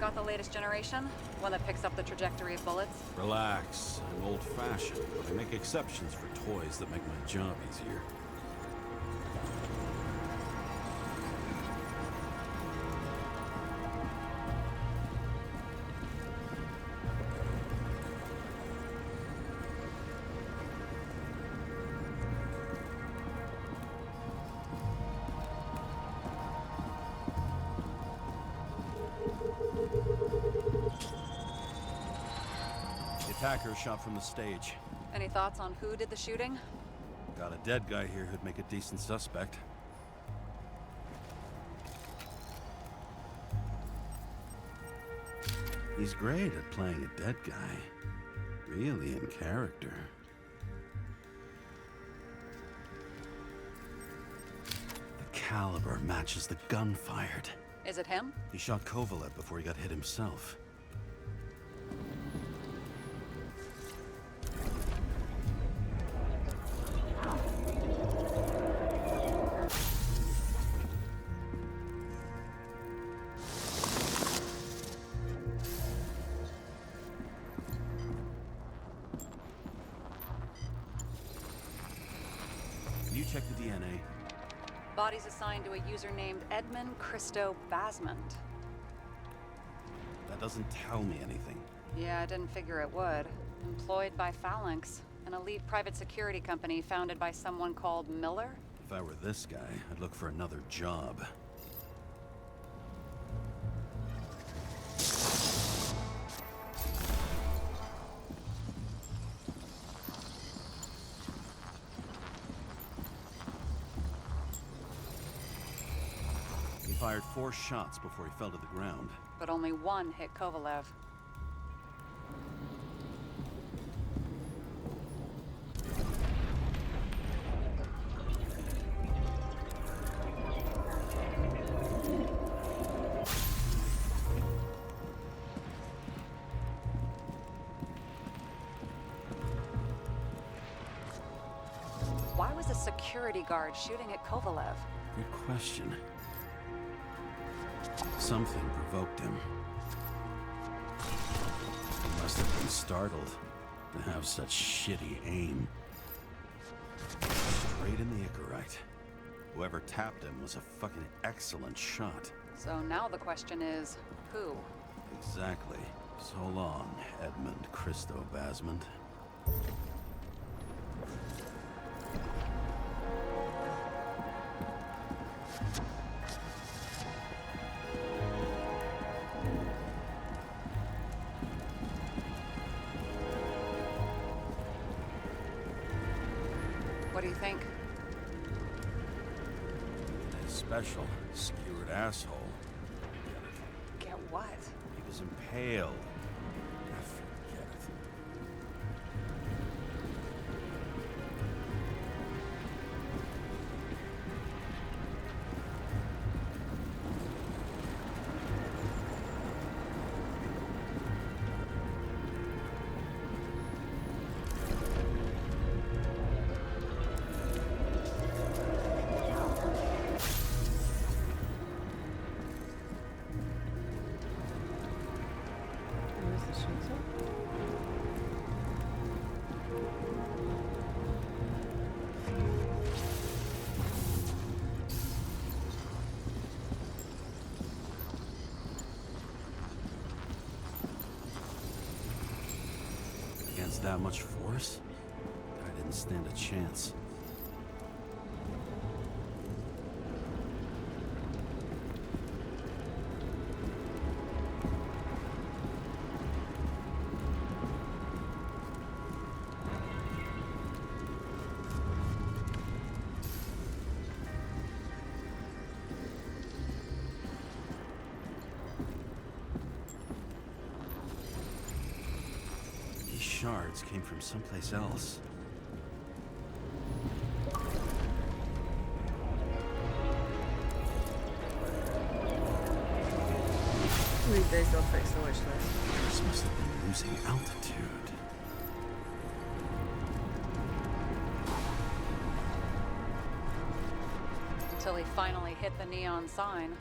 Got the latest generation? One that picks up the trajectory of bullets? Relax. I'm old-fashioned, but I make exceptions for toys that make my job easier. The attacker shot from the stage. Any thoughts on who did the shooting? Got a dead guy here who'd make a decent suspect. He's great at playing a dead guy. Really in character. The caliber matches the gun fired. Is it him? He shot Kovalev before he got hit himself. You check the DNA. Body's assigned to a user named Edmund Christo Basmond. That doesn't tell me anything. Yeah, I didn't figure it would. Employed by Phalanx. an elite private security company founded by someone called Miller. If I were this guy, I'd look for another job. He fired 4 shots before he fell to the ground. But only one hit Kovalev. Why was a security guard shooting at Kovalev? Good question. Something provoked him. He must have been startled to have such shitty aim. Straight in the Icarite. Whoever tapped him was a fucking excellent shot. So now the question is, who? Exactly. So long, Edmund Christo Basmond. What do you think? A special, skewered asshole. Get what? He was impaled. Forget it. Where's the shooter? Against that much force? I didn't stand a chance. These shards came from someplace else. Read those, they'll fix the wish list. This must have been losing altitude. Until he finally hit the neon sign.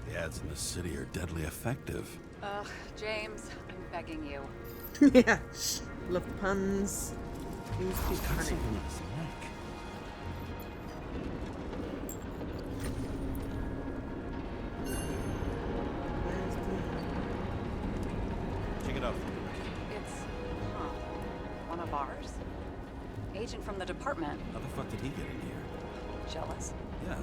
The ads in the city are deadly effective. Ugh, James, I'm begging you. Yeah. Love the puns. Please keep Got punning. something on his neck. Where's Check it out. It's, one of ours? Agent from the department. How the fuck did he get in here? Jealous. Yeah.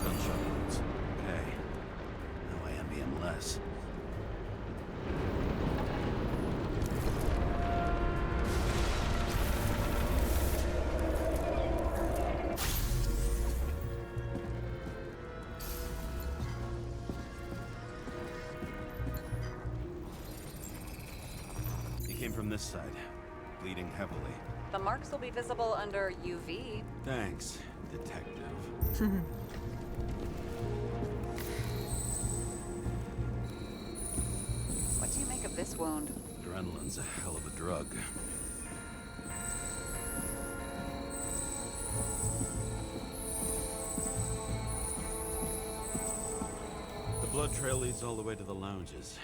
Gunshot wounds. Okay. Now I envy him less. He came from this side, bleeding heavily. The marks will be visible under UV. Thanks, detective. What do you make of this wound? Adrenaline's a hell of a drug. The blood trail leads all the way to the lounges.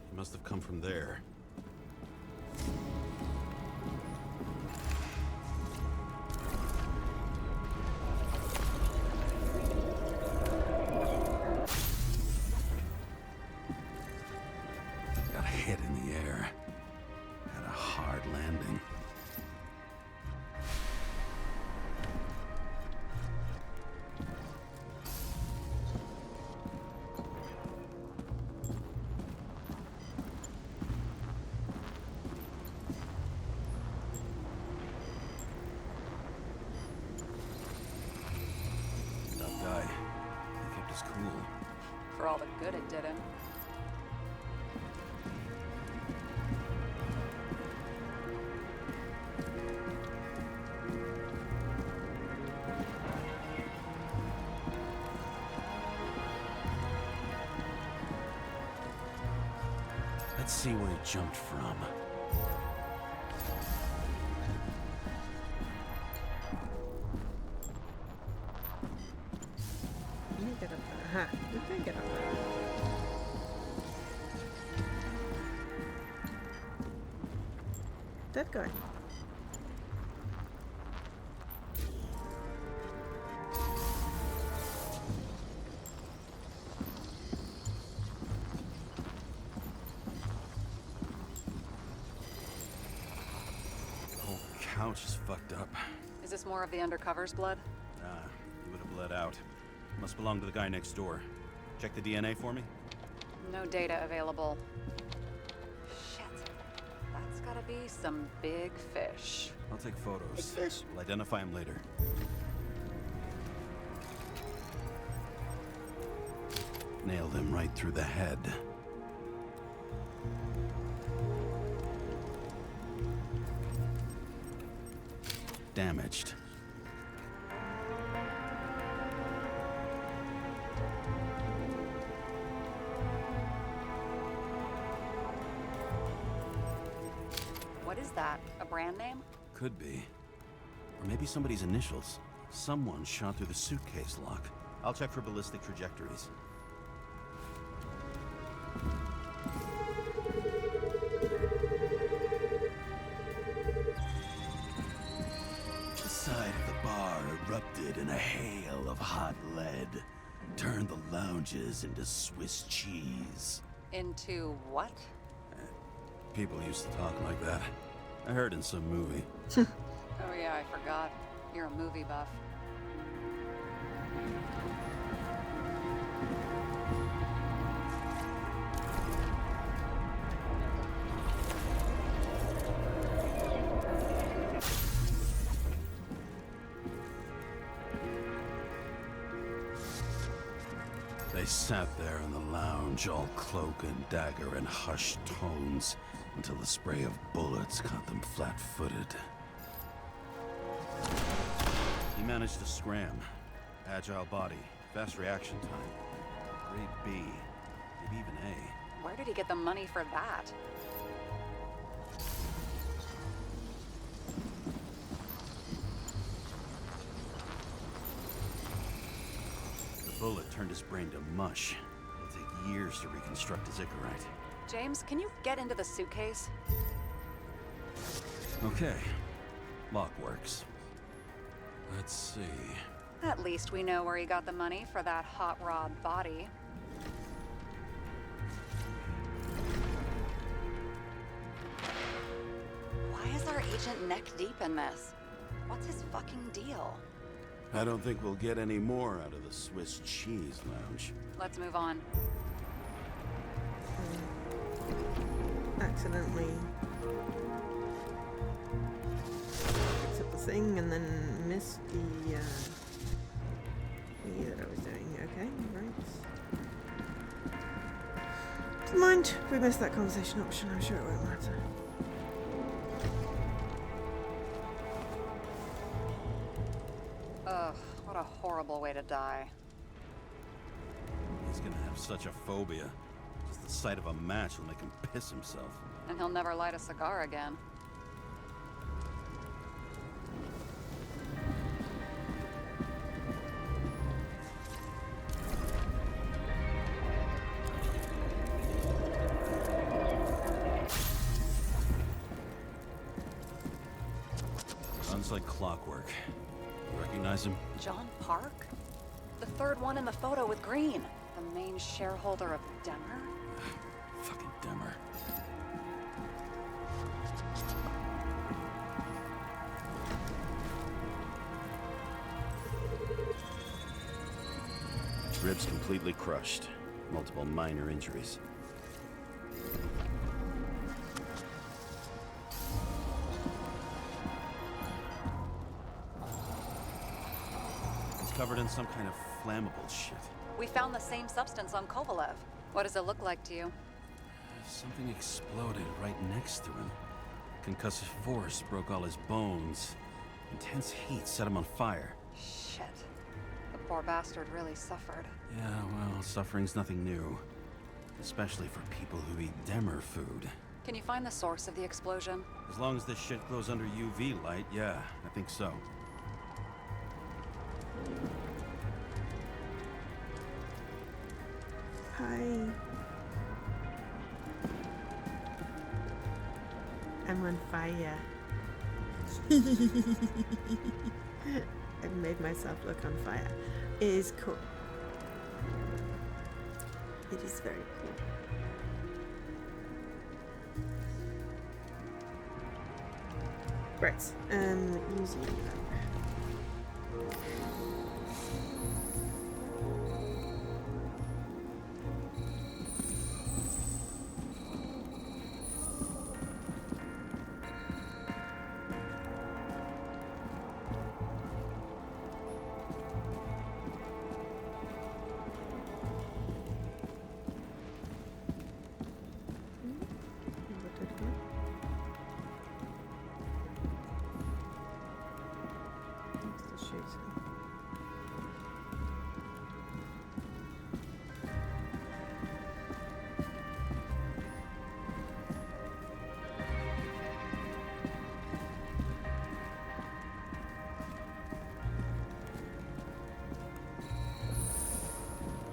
He must have come from there. was cool. For all the good it did him. Let's see where he jumped from. Can you get up there? Aha, you can get up there. Dead guy. Couch is fucked up. Is this more of the undercover's blood? Nah, he would have bled out. Must belong to the guy next door. Check the DNA for me? No data available. Shit. That's gotta be some big fish. I'll take photos. Big fish. We'll identify him later. Nailed him right through the head. Damaged. What is that? A brand name? Could be. Or maybe somebody's initials. Someone shot through the suitcase lock. I'll check for ballistic trajectories. The side of the bar erupted in a hail of hot lead. Turned the lounges into Swiss cheese. Into what? People used to talk like that. I heard in some movie. Oh yeah, I forgot. You're a movie buff. They sat there in the lounge, all cloak and dagger and hushed tones, until the spray of bullets caught them flat-footed. He managed to scram. Agile body, fast reaction time. Grade B, maybe even A. Where did he get the money for that? The bullet turned his brain to mush. It'll take years to reconstruct his Icarite. James, can you get into the suitcase? Okay. Lock works. Let's see. At least we know where he got the money for that hot rod body. Why is our agent neck deep in this? What's his fucking deal? I don't think we'll get any more out of the Swiss cheese lounge. Let's move on. Accidentally fix up the thing and then missed the thingy that I was doing. Okay, right. Never mind, we missed that conversation option. I'm sure it won't matter. Ugh, what a horrible way to die. He's gonna have such a phobia. Just the sight of a match will make him piss himself. And he'll never light a cigar again. Runs like clockwork. You recognize him? John Park? The third one in the photo with Green. The main shareholder of Denver? Fucking Demmer. Ribs completely crushed. Multiple minor injuries. He's covered in some kind of flammable shit. We found the same substance on Kovalev. What does it look like to you? Something exploded right next to him. Concussive force broke all his bones. Intense heat set him on fire. Shit. The poor bastard really suffered. Yeah, well, suffering's nothing new. Especially for people who eat Demer food. Can you find the source of the explosion? As long as this shit glows under UV light, yeah, I think so. Hi. I'm on fire. I've made myself look on fire. It is cool. It is very cool. Right. Using that.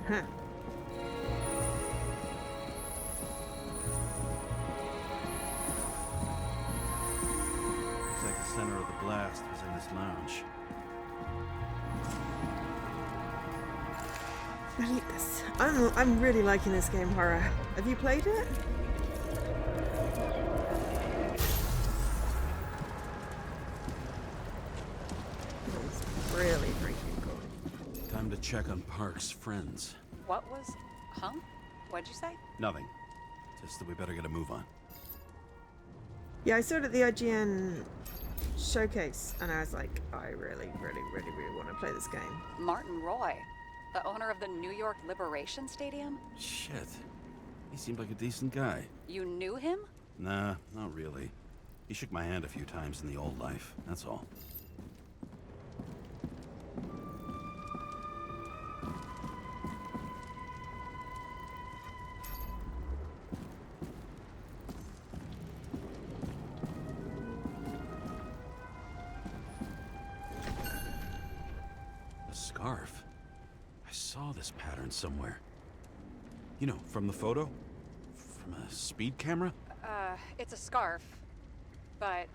Huh. Looks like the center of the blast was in this lounge. I like this. I'm really liking this game, Horror. Have you played it? It's really freaking cool. Time to check on Park's friends. What was... Huh? What'd you say? Nothing. Just that we better get a move on. Yeah, I saw it at the IGN showcase, and I was like, I really want to play this game. Martin Roy, the owner of the New York Liberation Stadium? Shit. He seemed like a decent guy. You knew him? Nah, not really. He shook my hand a few times in the old life, that's all. A scarf. I saw this pattern somewhere. You know, from the photo? From a speed camera? It's a scarf. But,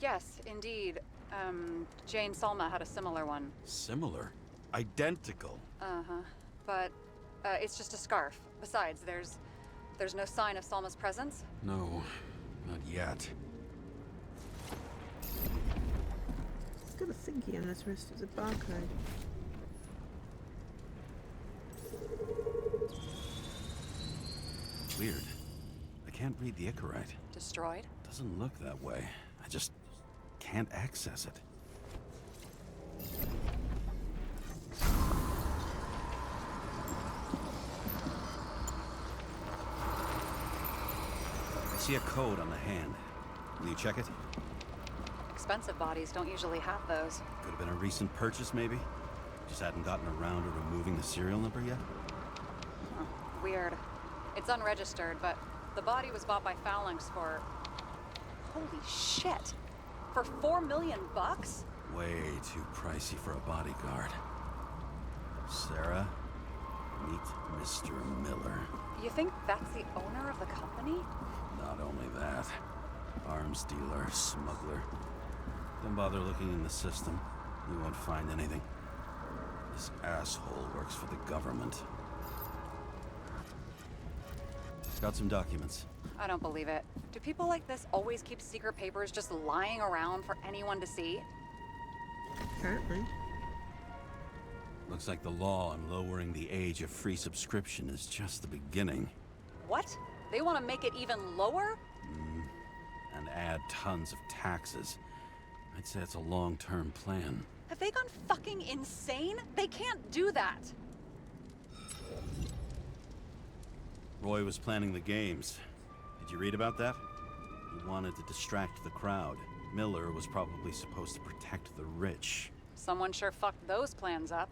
yes, indeed. Jane Salma had a similar one. Similar? Identical? Uh-huh. But, it's just a scarf. Besides, there's no sign of Salma's presence? No, not yet. It's got a thingy on its wrist as a barcode. Weird. I can't read the Icarite. Destroyed? Doesn't look that way. I just can't access it. I see a code on the hand. Will you check it? Expensive bodies don't usually have those. Could have been a recent purchase, maybe? Just hadn't gotten around to removing the serial number yet? Huh. Weird. It's unregistered, but the body was bought by Phalanx for... Holy shit! For $4 million bucks? Way too pricey for a bodyguard. Sarah, meet Mr. Miller. You think that's the owner of the company? Not only that, arms dealer, smuggler. Don't bother looking in the system. You won't find anything. This asshole works for the government. Got some documents. I don't believe it. Do people like this always keep secret papers just lying around for anyone to see? Apparently. Looks like the law on lowering the age of free subscription is just the beginning. What? They want to make it even lower? And add tons of taxes. I'd say it's a long-term plan. Have they gone fucking insane? They can't do that. Roy was planning the games. Did you read about that? He wanted to distract the crowd. Miller was probably supposed to protect the rich. Someone sure fucked those plans up.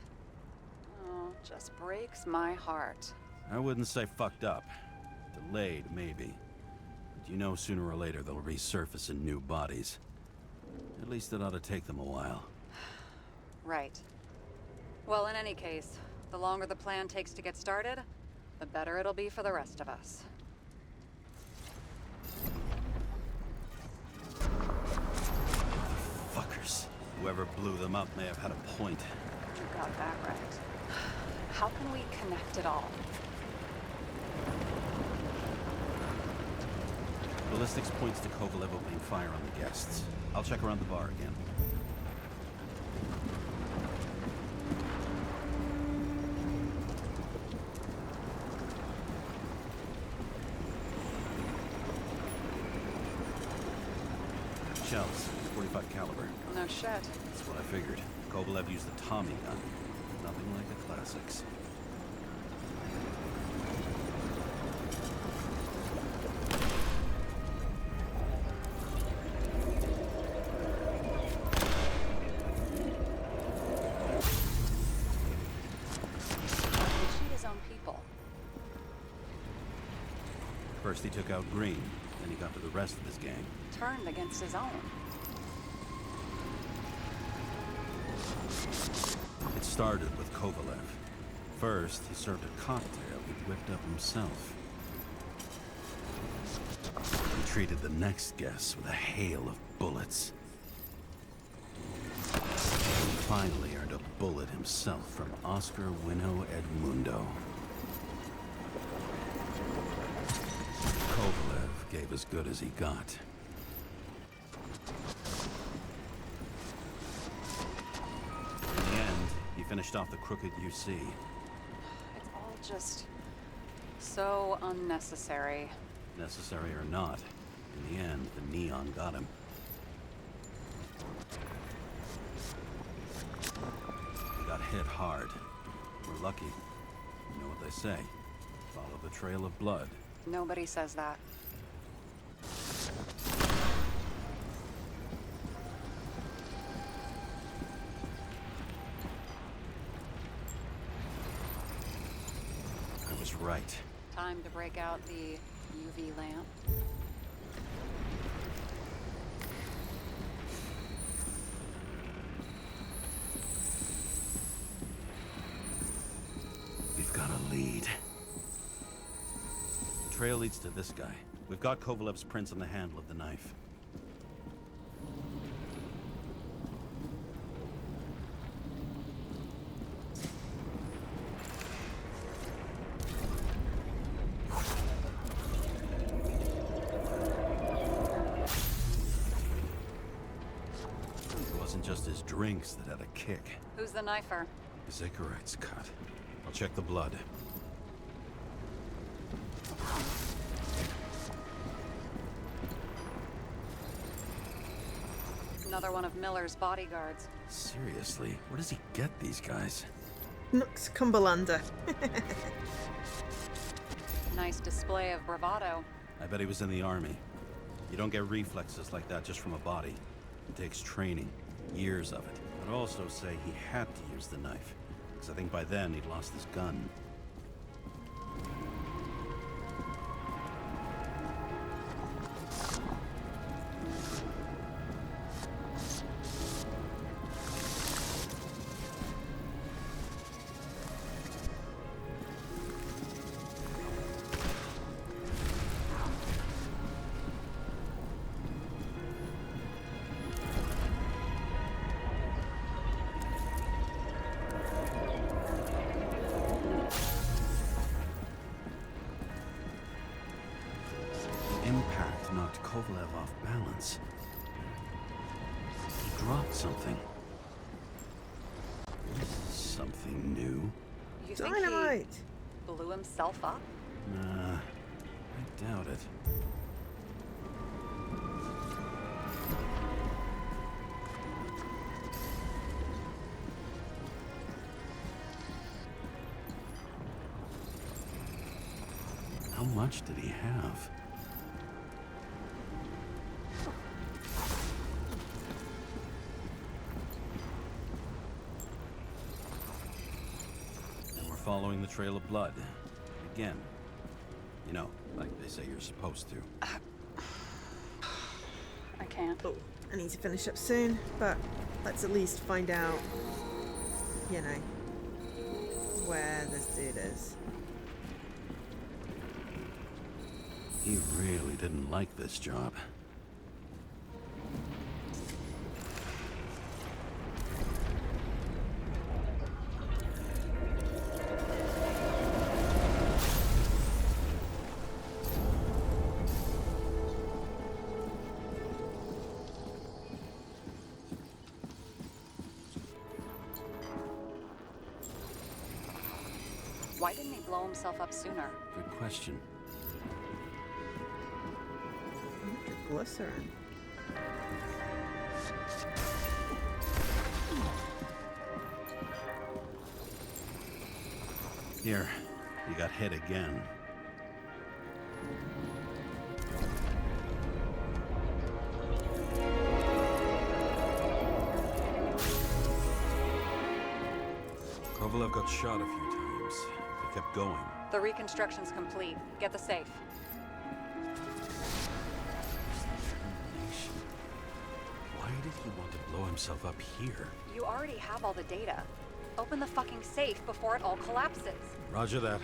Oh, just breaks my heart. I wouldn't say fucked up. Delayed, maybe. But you know sooner or later they'll resurface in new bodies. At least it ought to take them a while. Right. Well, in any case, the longer the plan takes to get started, the better it'll be for the rest of us. Fuckers. Whoever blew them up may have had a point. You got that right. How can we connect it all? Ballistics points to Kovalev opening fire on the guests. I'll check around the bar again. Shells, 45 caliber. No shit. That's what I figured. Kovalev used the Tommy gun. Nothing like the classics. Cheat his own people. First he took out Green, then he got to the rest of his gang. Turned against his own. It started with Kovalev. First, he served a cocktail he'd whipped up himself. He treated the next guests with a hail of bullets. He finally earned a bullet himself from Oscar Wino Edmundo. Kovalev gave as good as he got. In the end, he finished off the crooked UC. It's all just so unnecessary. Necessary or not, in the end, the neon got him. He got hit hard. We're lucky. You know what they say. Follow the trail of blood. Nobody says that. I was right. Time to break out the UV lamp. We've got a lead. The trail leads to this guy. We've got Kovalev's prints on the handle of the knife. It wasn't just his drinks that had a kick. Who's the knifer? His Icarite's cut. I'll check the blood. Another one of Miller's bodyguards. Seriously, where does he get these guys? Nux Cumberlander. Nice display of bravado. I bet he was in the army. You don't get reflexes like that just from a body. It takes training, years of it. I'd also say he had to use the knife, because I think by then he'd lost his gun. Impact knocked Kovalev off balance. He dropped something. Something new. You think Dynamite! he blew himself up? Nah, I doubt it. How much did he have? And we're following the trail of blood. Again. You know, like they say you're supposed to. I can't. Oh, I need to finish up soon, but let's at least find out, you know, where this dude is. He really didn't like this job. Why didn't he blow himself up sooner? Good question. Glycerin. Here, you got hit again. Kovalev got shot a few times. He kept going. The reconstruction's complete. Get the safe. Why did he want to blow himself up here? You already have all the data. Open the fucking safe before it all collapses. Roger that.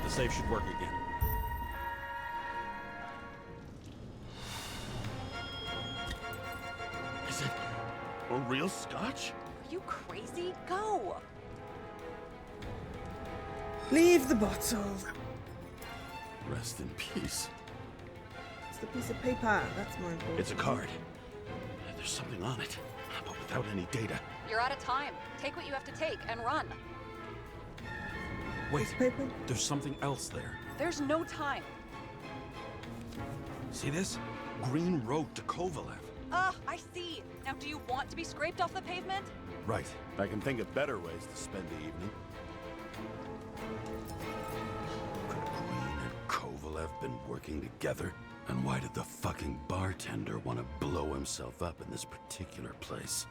The safe should work again. Is it a real scotch? Are you crazy? Go! Leave the bottle. Rest in peace. It's the piece of paper. That's more important. It's a card. There's something on it, but without any data. You're out of time. Take what you have to take and run. Wait, Paper? there's something else there. There's no time. See this? Green Road to Kovalev. I see. Now, do you want to be scraped off the pavement? Right. I can think of better ways to spend the evening. Could Green and Kovalev been working together? And why did the fucking bartender want to blow himself up in this particular place?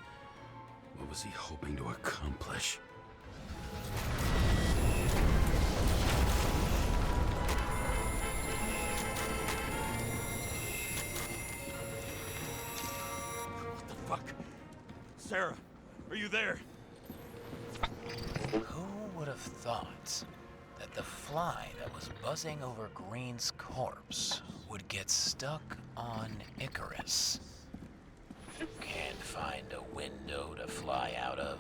What was he hoping to accomplish? What the fuck? Sarah, are you there? Who would have thought that the fly that was buzzing over Green's corpse would get stuck on Icarus? Can't find a window to fly out of.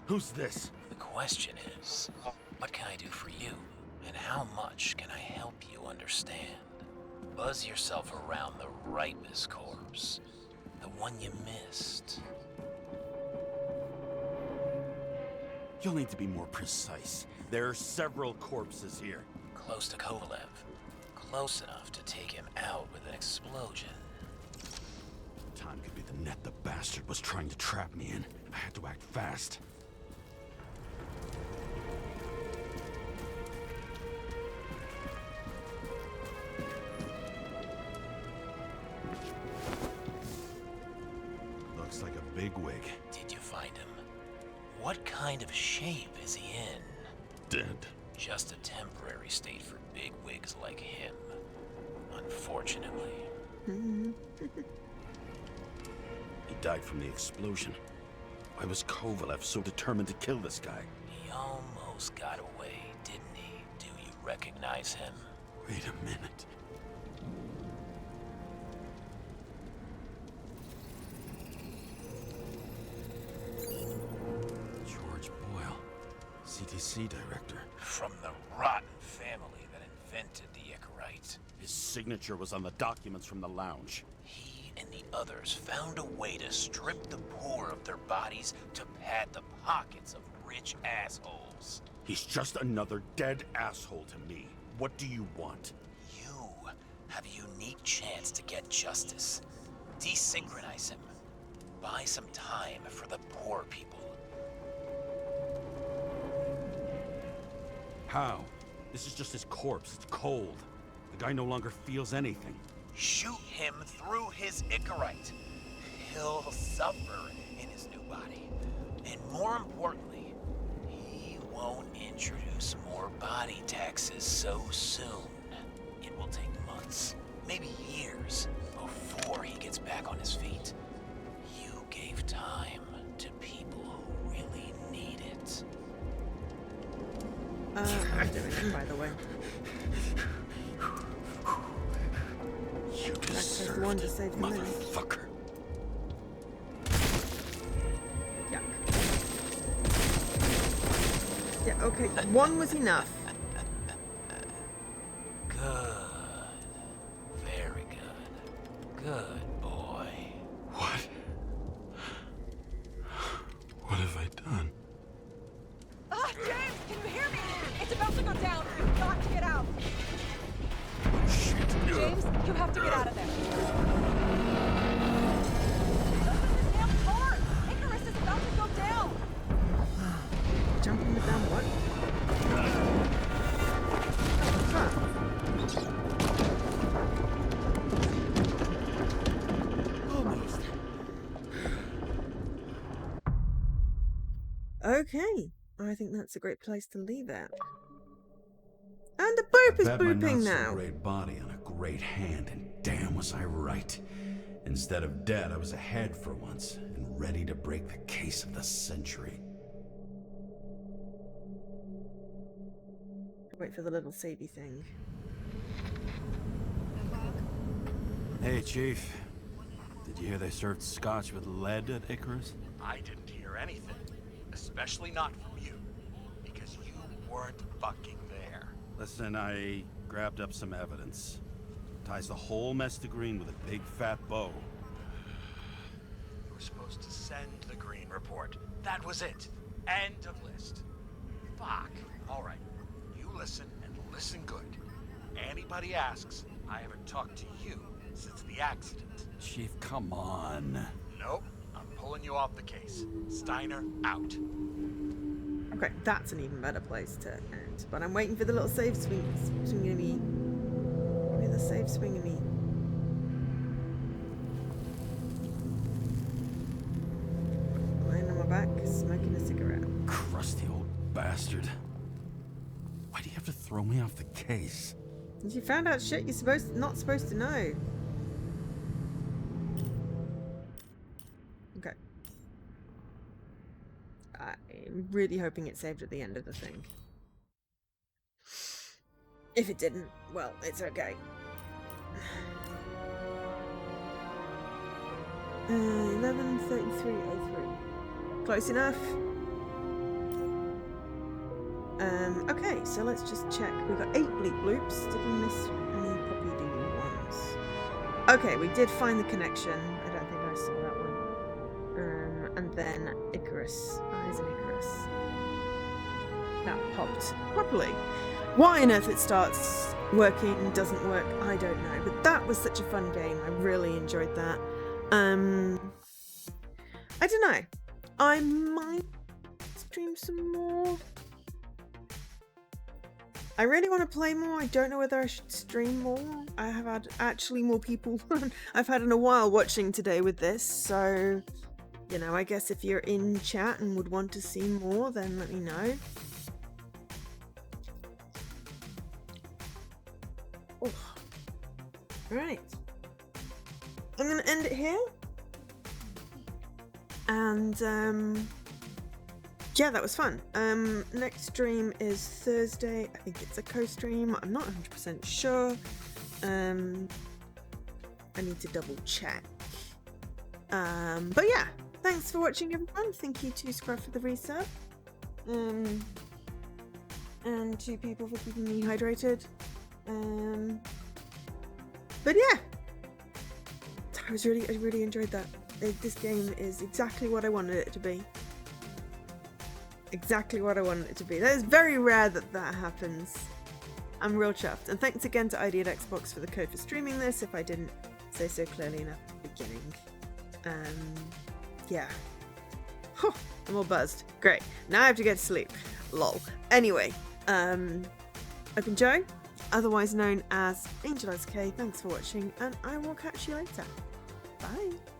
Who's this? The question is, what can I do for you? And how much can I help you understand? Buzz yourself around the ripest corpse. The one you missed. You'll need to be more precise. There are several corpses here. Close to Kovalev. Close enough to take him out with an explosion. Time could be the net the bastard was trying to trap me in. I had to act fast. Looks like a bigwig. Did you find him? What kind of shape is he in? Dead. Just a temporary state for bigwigs like him. Unfortunately. He died from the explosion. Why was Kovalev so determined to kill this guy? He almost got away, didn't he? Do you recognize him? Wait a minute. George Boyle, CTC director. From the rotten family that invented the Icarite. His signature was on the documents from the lounge. He and the others found a way to strip the poor of their bodies to pad the pockets of rich assholes. He's just another dead asshole to me. What do you want? You have a unique chance to get justice. Desynchronize him. Buy some time for the poor people. How? This is just his corpse. It's cold. The guy no longer feels anything. Shoot him through his Icarite. He'll suffer in his new body. And more importantly, he won't introduce more body taxes so soon. It will take months, maybe years, before he gets back on his feet. You gave time to people who really need it. I'm doing it, by the way. You deserved one to save it, the minute. motherfucker. Yeah. Yeah, okay. One was enough. Good. Very good. Good boy. What? What have I done? Ah, James, can you hear me? It's about to go down. We've got to get out. Shit. James, you have to get out of there. Open the damn door! Icarus is about to go down! Jumping down what? Almost. Okay. I think that's a great place to leave it. And the boop is Bet my booping not so now. great body on a great hand, and damn was I right. Instead of dead, I was ahead for once, and ready to break the case of the century. Wait for the little Sadie thing. Hey, Chief. Did you hear they served scotch with lead at Icarus? I didn't hear anything. Especially not from you. Because you weren't fucking there. Listen, I grabbed up some evidence. Ties the whole mess to green with a big fat bow. You were supposed to send the green report. That was it. End of list. Fuck. All right. You listen and listen good. Anybody asks, I haven't talked to you since the accident. Chief, come on. Nope. I'm pulling you off the case. Steiner out. Okay, that's an even better place to end. But I'm waiting for the little save swinging me. Where the save swinging me? Lying on my back, smoking a cigarette. Crusty old bastard. Why do you have to throw me off the case? You found out shit you're not supposed to know. Okay. I'm really hoping it saved at the end of the thing. If it didn't, well, it's okay. 11:33:03. Close enough. Okay, so let's just check. We've got 8 bleep bloops. Did we miss any poppy doo ones? Okay, we did find the connection. I don't think I saw that one. And then Icarus. Eyes and Icarus. That popped properly. Why on earth it starts working and doesn't work, I don't know. But that was such a fun game. I really enjoyed that. I don't know. I might stream some more. I really want to play more. I don't know whether I should stream more. I have had actually more people than I've had in a while watching today with this. So, you know, I guess if you're in chat and would want to see more, then let me know. Oh. Right. I'm going to end it here. And, yeah, that was fun. Next stream is Thursday. I think it's a co-stream. I'm not 100% sure. I need to double check. But yeah, thanks for watching, everyone. Thank you to Scrub for the resub. And to people for keeping me hydrated. But yeah, I really enjoyed that. This game is exactly what I wanted it to be. Exactly what I wanted it to be. That is very rare that happens. I'm real chuffed. And thanks again to ID at Xbox for the code for streaming this. If I didn't say so clearly enough at the beginning. Yeah. Huh, I'm all buzzed. Great. Now I have to get to sleep. Lol. Anyway, I've been Joe, otherwise known as Angel K. Thanks for watching, and I will catch you later. Bye.